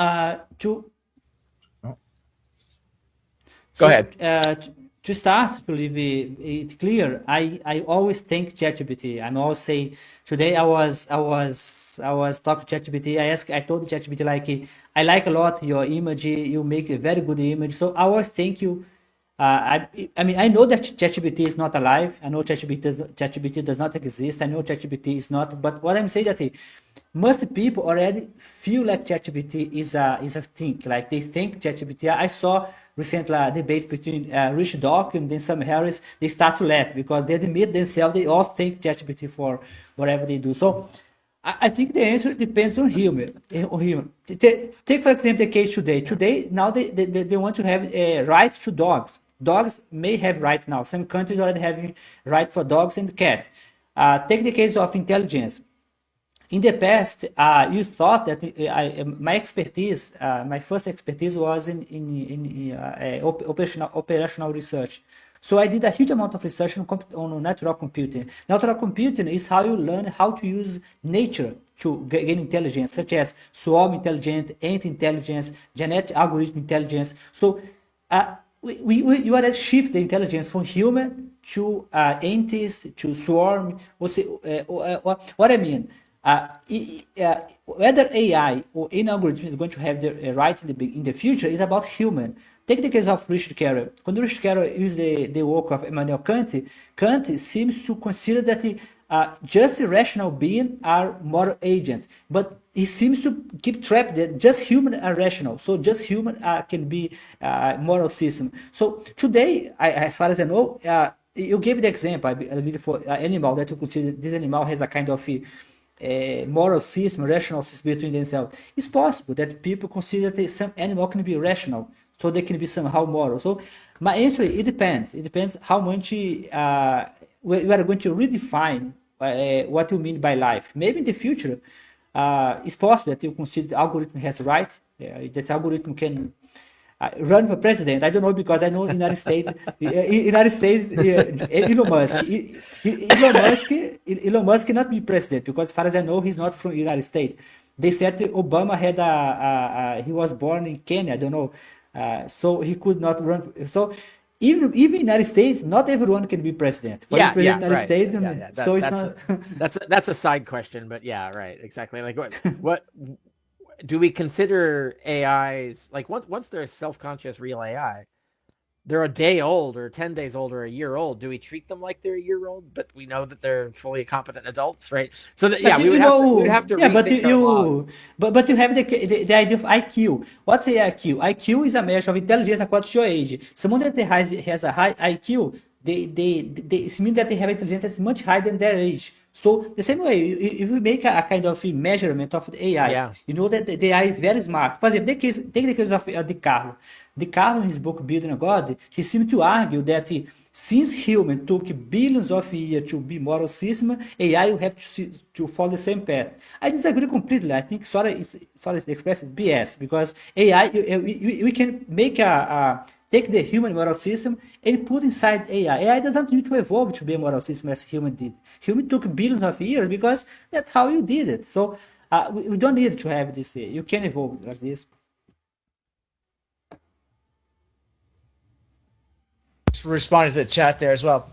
ahead. To start, to leave it clear, I always thank ChatGPT. I always say, today I was talking to ChatGPT. I told ChatGPT, like, I like a lot your image. You make a very good image. So I always thank you. I mean, I know that ChatGPT is not alive. I know ChatGPT does not exist. I know ChatGPT is not. But what I'm saying that most people already feel like ChatGPT is a thing. Like they think ChatGPT. I saw recently a debate between Rich Dawkins and then Sam Harris. They start to laugh because they admit themselves they all think ChatGPT for whatever they do. So I think the answer depends on human. Take for example the case today. Today now they want to have a right to dogs. Dogs may have right now. Some countries already have right for dogs and cats. Take the case of intelligence. In the past, you thought that my first expertise was in operational research. So I did a huge amount of research on natural computing. Natural computing is how you learn how to use nature to gain intelligence, such as swarm intelligence, ant intelligence, genetic algorithm intelligence. So you already shift the intelligence from human to ants to swarm. What I mean. Whether AI or any algorithm is going to have the right in the future is about human. Take the case of Richard Carroll. When Richard Carroll used the work of Immanuel Kant, Kant seems to consider that just irrational beings are moral agents, but he seems to keep trapped that just human are rational. So just human can be moral system. So today, as far as I know, you gave the example, I believe, for animal that you consider this animal has a kind of moral system, rational system between themselves. It's possible that people consider that some animal can be rational, so they can be somehow moral. So my answer, it depends. It depends how much we are going to redefine what you mean by life. Maybe in the future, it's possible that you consider the algorithm has right, that algorithm can run for president. I don't know, because I know in United States, Elon Musk cannot be president, because as far as I know, he's not from United States. They said Obama had he was born in Kenya. I don't know, so he could not run. So even United States, not everyone can be president. For the president of the United States, so it's not. That's a side question, but yeah, right, exactly. Like what do we consider AIs, like once they're self-conscious real AI, they're a day old or 10 days old or a year old, do we treat them like they're a year old, but we know that they're fully competent adults, right? So that, yeah, we would have to rethink our laws. But you have the idea of IQ. What's a IQ? IQ is a measure of intelligence according to your age. Someone that has a high IQ, it means that they have intelligence that's much higher than their age. So the same way, if we make a kind of measurement of the AI, you know that the AI is very smart. For example, take the case of Descartes. Descartes, in his book Building a God, he seemed to argue that since humans took billions of years to be moral system, AI will have to follow the same path. I disagree completely. I think sorry express it BS, because AI, we can make take the human moral system and put inside AI. AI doesn't need to evolve to be a moral system as human did. Human took billions of years because that's how you did it. So we don't need to have this. You can evolve like this. For responding to the chat there as well.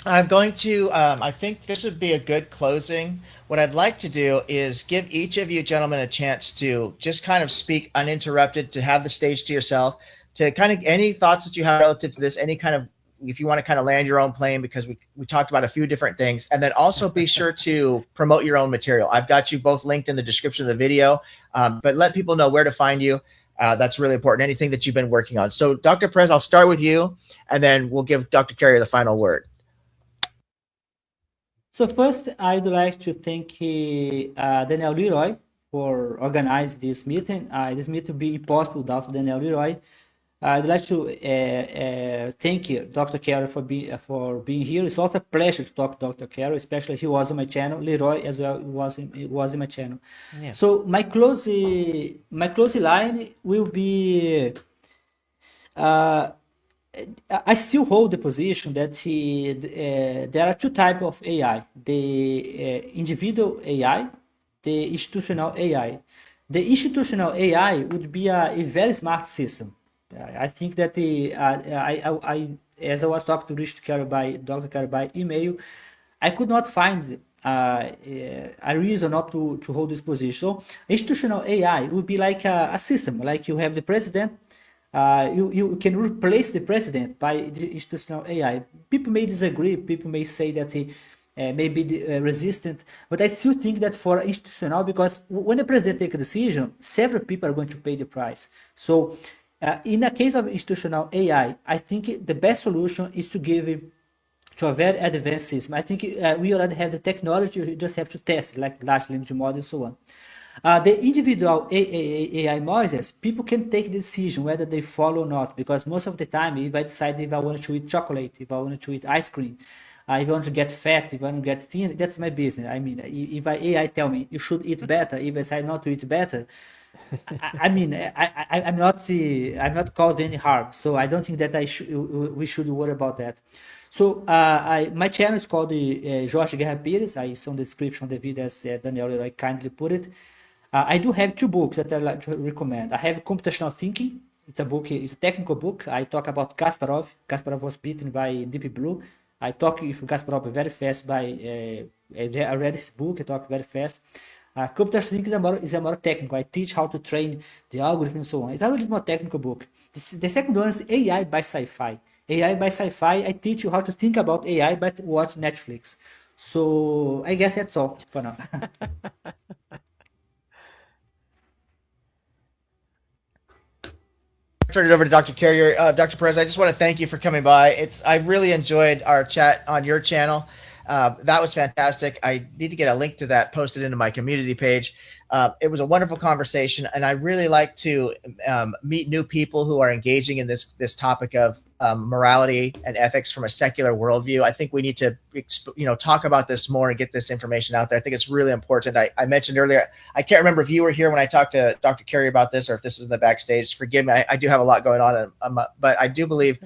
I'm going to, I think this would be a good closing. What I'd like to do is give each of you gentlemen a chance to just kind of speak uninterrupted, to have the stage to yourself, to kind of any thoughts that you have relative to this, any kind of, if you want to kind of land your own plane, because we talked about a few different things. And then also be sure to promote your own material. I've got you both linked in the description of the video, but let people know where to find you. That's really important. Anything that you've been working on. So Dr. Pires, I'll start with you, and then we'll give Dr. Carrier the final word. So first, I'd like to thank Daniel Leeroy for organizing this meeting. This meeting would be impossible without Daniel Leeroy. I'd like to thank you, Dr. Carrier, for being here. It's also a pleasure to talk to Dr. Carrier, especially he was on my channel. Leeroy as well was in my channel. Yeah. So my closing line will be: I still hold the position that there are two types of AI: the individual AI, the institutional AI. The institutional AI would be a very smart system. I think that as I was talking to Dr. Carrier by email, I could not find a reason not to hold this position. So institutional AI would be like a system, like you have the president. You can replace the president by the institutional AI. People may disagree. People may say that he may be resistant, but I still think that for institutional, because when the president takes a decision, several people are going to pay the price. So in the case of institutional AI, I think the best solution is to give it to a very advanced system. I think we already have the technology, you just have to test it, like large language model and so on. The individual AI models, people can take the decision whether they follow or not, because most of the time, if I decide if I want to eat chocolate, if I want to eat ice cream, if I want to get fat, if I want to get thin, that's my business. I mean, if AI tell me you should eat better, if I decide not to eat better, I'm not caused any harm, so I don't think that we should worry about that. So my channel is called Jorge Guerra Pires. I saw in the description of the video as Daniel Leeroy kindly put it. I do have two books that I like to recommend. I have Computational Thinking. It's a technical book. I talk about Kasparov. Kasparov was beaten by Deep Blue. I talk with Kasparov very fast I read his book. I talk very fast. Computer thinking is a more technical. I teach how to train the algorithm and so on. It's a little more technical book. The second one is AI by sci-fi. AI by sci-fi, I teach you how to think about AI, but watch Netflix. So I guess that's all for now. Turn it over to Dr. Carrier. Dr. Perez, I just want to thank you for coming by. I really enjoyed our chat on your channel. That was fantastic. I need to get a link to that posted into my community page. It was a wonderful conversation, and I really like to meet new people who are engaging in this topic of morality and ethics from a secular worldview. I think we need to talk about this more and get this information out there. I think it's really important. I mentioned earlier, I can't remember if you were here when I talked to Dr. Carey about this or if this is in the backstage. Forgive me. I do have a lot going on, but I do believe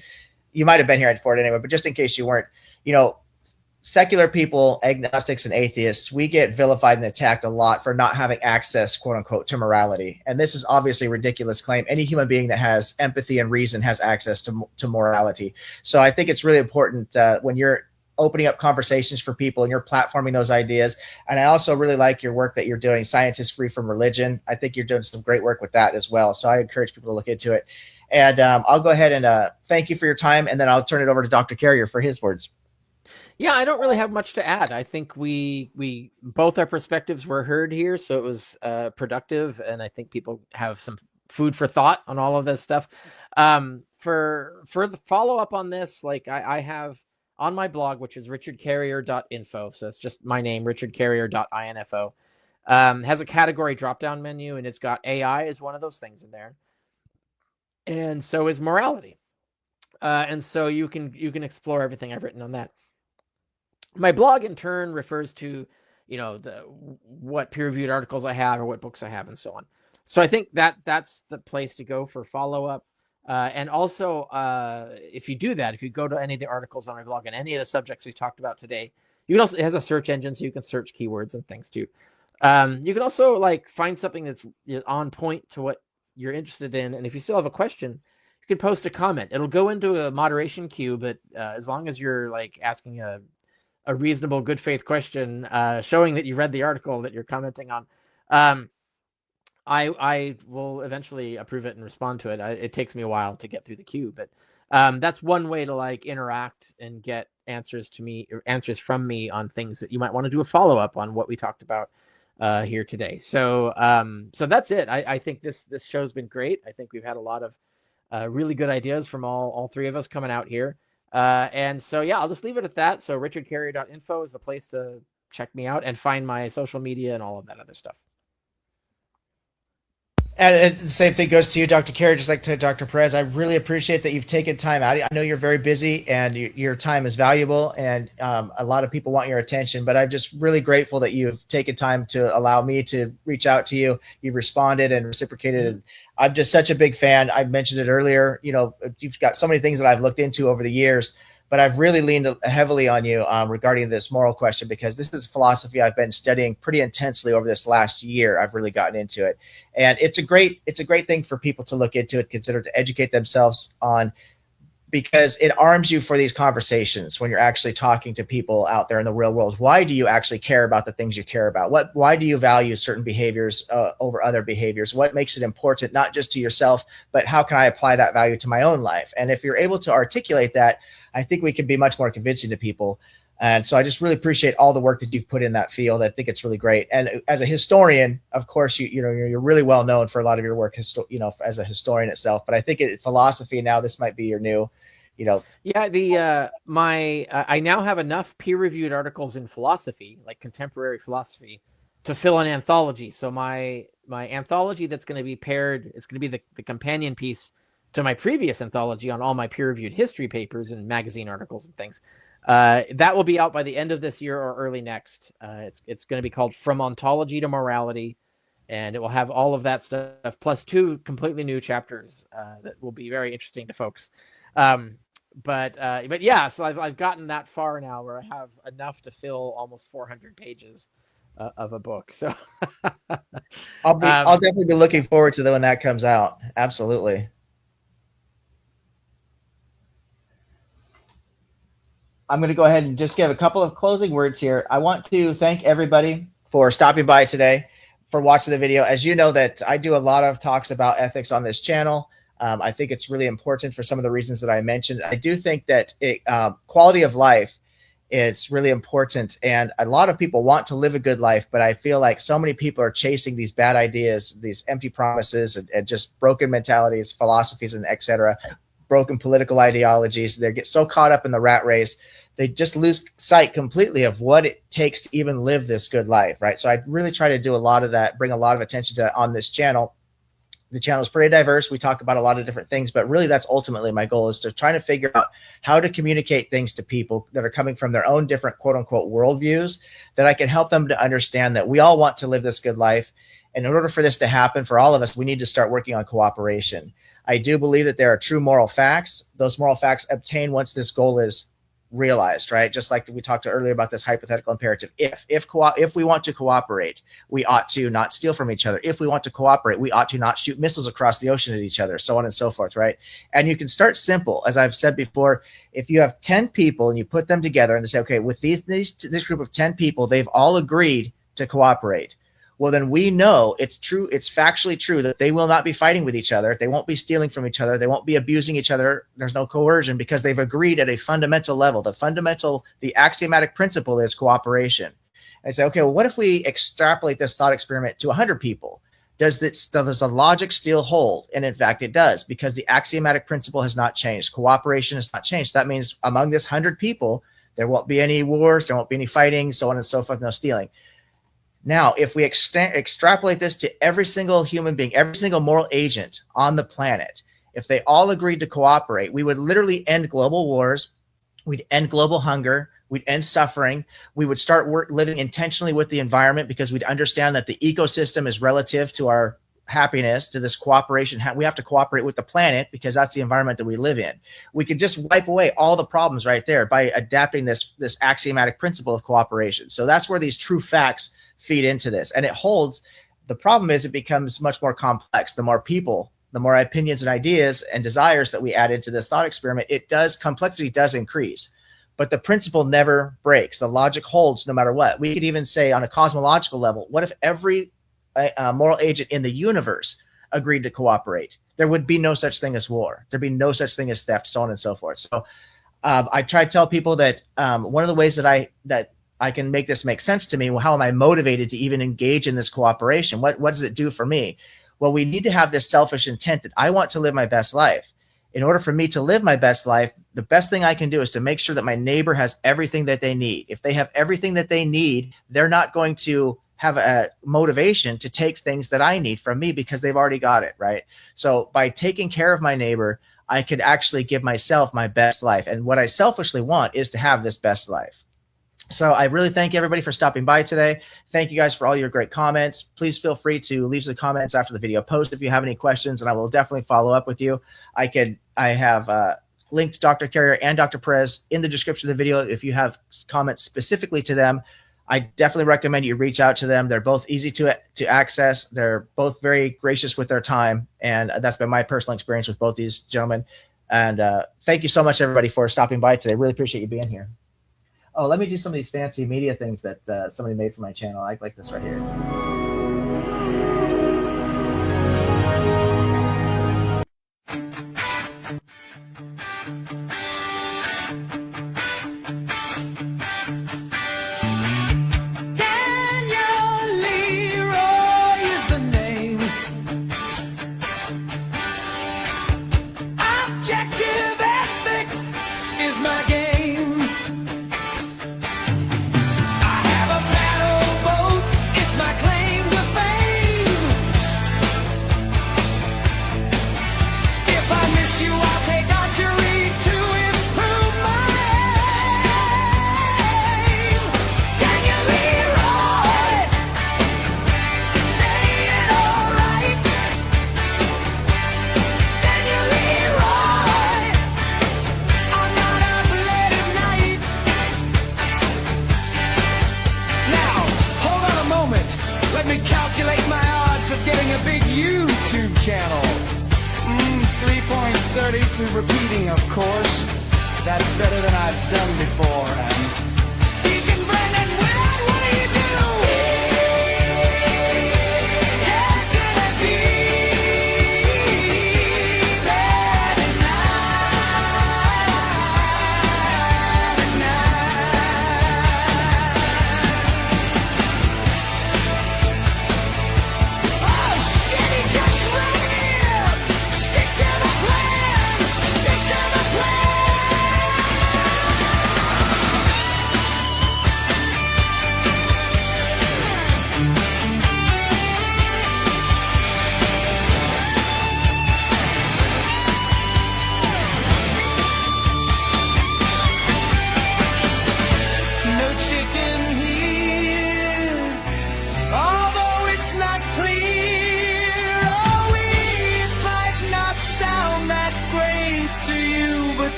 you might have been here for it anyway, but just in case you weren't, secular people, agnostics and atheists, we get vilified and attacked a lot for not having access, quote unquote, to morality. And this is obviously a ridiculous claim. Any human being that has empathy and reason has access to morality. So I think it's really important when you're opening up conversations for people and you're platforming those ideas. And I also really like your work that you're doing, Scientists Free from Religion. I think you're doing some great work with that as well. So I encourage people to look into it. And I'll go ahead and thank you for your time. And then I'll turn it over to Dr. Carrier for his words. Yeah, I don't really have much to add. I think we both our perspectives were heard here, so it was productive, and I think people have some food for thought on all of this stuff. For the follow up on this, like I have on my blog, which is richardcarrier.info, so it's just my name, richardcarrier.info, has a category drop down menu, and it's got AI as one of those things in there, and so is morality, and so you can explore everything I've written on that. My blog, in turn, refers to, what peer-reviewed articles I have or what books I have and so on. So I think that's the place to go for follow-up. And also, if you do that, if you go to any of the articles on my blog and any of the subjects we talked about today, you can also, it has a search engine, so you can search keywords and things too. You can also find something that's on point to what you're interested in. And if you still have a question, you can post a comment. It'll go into a moderation queue, but as long as you're asking a reasonable, good faith question, showing that you read the article that you're commenting on, I will eventually approve it and respond to it. It takes me a while to get through the queue, but that's one way to interact and get answers from me on things that you might want to do a follow up on what we talked about here today. So that's it. I think this show's been great. I think we've had a lot of really good ideas from all three of us coming out here. And so, yeah, I'll just leave it at that. So richardcarrier.info is the place to check me out and find my social media and all of that other stuff. And the same thing goes to you, Dr. Carrier, just like to Dr. Perez. I really appreciate that you've taken time out. I know you're very busy and your time is valuable, and a lot of people want your attention, but I'm just really grateful that you've taken time to allow me to reach out to you. You've responded and reciprocated. And I'm just such a big fan. I mentioned it earlier. You've got so many things that I've looked into over the years, but I've really leaned heavily on you regarding this moral question, because this is philosophy I've been studying pretty intensely over this last year. I've really gotten into it, and it's a great thing for people to look into it, consider, to educate themselves on, because it arms you for these conversations when you're actually talking to people out there in the real world. Why do you actually care about the things you care about? Why do you value certain behaviors over other behaviors? What makes it important, not just to yourself, but how can I apply that value to my own life? And if you're able to articulate that, I think we can be much more convincing to people. And so I just really appreciate all the work that you've put in that field. I think it's really great. And as a historian, of course, you're really well known for a lot of your work, as a historian itself. But I think philosophy now, this might be your new, Yeah, I now have enough peer-reviewed articles in philosophy, like contemporary philosophy, to fill an anthology. So my anthology that's going to be paired, it's going to be the companion piece to my previous anthology on all my peer-reviewed history papers and magazine articles and things. That will be out by the end of this year or early next. It's going to be called From Ontology to Morality, and it will have all of that stuff, plus 2 completely new chapters that will be very interesting to folks. But yeah, so I've gotten that far now where I have enough to fill almost 400 pages of a book. So I'll definitely be looking forward to when that comes out. Absolutely. I'm going to go ahead and just give a couple of closing words here. I want to thank everybody for stopping by today. for watching the video. As you know, that I do a lot of talks about ethics on this channel. I think it's really important for some of the reasons that I mentioned. I do think that quality of life is really important, and a lot of people want to live a good life, but I feel like so many people are chasing these bad ideas, these empty promises, and just broken mentalities, philosophies, and etc., broken political ideologies. They get so caught up in the rat race, they just lose sight completely of what it takes to even live this good life, right? So I really try to do a lot of that, bring a lot of attention to on this channel. The channel is pretty diverse. We talk about a lot of different things, but really that's ultimately my goal, is to try to figure out how to communicate things to people that are coming from their own different quote unquote worldviews, that I can help them to understand that we all want to live this good life. And in order for this to happen for all of us, we need to start working on cooperation. I do believe that there are true moral facts. Those moral facts obtain once this goal is realized, right? Just like we talked earlier about this hypothetical imperative. If we want to cooperate, we ought to not steal from each other. If we want to cooperate, we ought to not shoot missiles across the ocean at each other, so on and so forth, right? And you can start simple. As I've said before, if you have 10 people and you put them together and they say, okay, with this group of 10 people, they've all agreed to cooperate. Well, then we know it's true. It's factually true that they will not be fighting with each other. They won't be stealing from each other. They won't be abusing each other. There's no coercion, because they've agreed at a fundamental level. The axiomatic principle is cooperation. I say, okay, well, what if we extrapolate this thought experiment to 100 people? Does the logic still hold? And in fact, it does, because the axiomatic principle has not changed. Cooperation has not changed. That means among this 100 people, there won't be any wars, there won't be any fighting, so on and so forth, no stealing. Now, if we extrapolate this to every single human being, every single moral agent on the planet, if they all agreed to cooperate, we would literally end global wars. We'd end global hunger. We'd end suffering. We would start living intentionally with the environment, because we'd understand that the ecosystem is relative to our happiness, to this cooperation. We have to cooperate with the planet, because that's the environment that we live in. We could just wipe away all the problems right there by adapting this axiomatic principle of cooperation. So that's where these true facts feed into this, and it holds. The problem is it becomes much more complex. The more people, the more opinions and ideas and desires that we add into this thought experiment, complexity does increase, but the principle never breaks. The logic holds no matter what. We could even say on a cosmological level, what if every moral agent in the universe agreed to cooperate? There would be no such thing as war. There'd be no such thing as theft, so on and so forth. So I try to tell people that one of the ways that I can make this make sense to me. Well, how am I motivated to even engage in this cooperation? What does it do for me? Well, we need to have this selfish intent that I want to live my best life. In order for me to live my best life, the best thing I can do is to make sure that my neighbor has everything that they need. If they have everything that they need, they're not going to have a motivation to take things that I need from me, because they've already got it, right? So by taking care of my neighbor, I could actually give myself my best life. And what I selfishly want is to have this best life. So I really thank everybody for stopping by today. Thank you guys for all your great comments. Please feel free to leave some comments after the video post if you have any questions, and I will definitely follow up with you. I have linked Dr. Carrier and Dr. Perez in the description of the video. If you have comments specifically to them, I definitely recommend you reach out to them. They're both easy to access. They're both very gracious with their time, and that's been my personal experience with both these gentlemen. And thank you so much, everybody, for stopping by today. Really appreciate you being here. Oh, let me do some of these fancy media things that somebody made for my channel. I like this right here. Leeroy is the name. Objective ethics is my game. I have a paddle boat, it's my claim to fame. If I miss you, I'll take archery to improve my aim. Daniel Leeroy, say it all right. Daniel Leeroy, I'm not up late at night. Now, hold on a moment. Let me calculate my odds of getting a big YouTube channel. 3.30 for repeating, of course. That's better than I've done before. And Deacon Brennan, what do you do?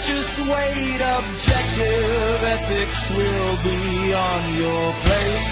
just wait, objective ethics will be on your plate.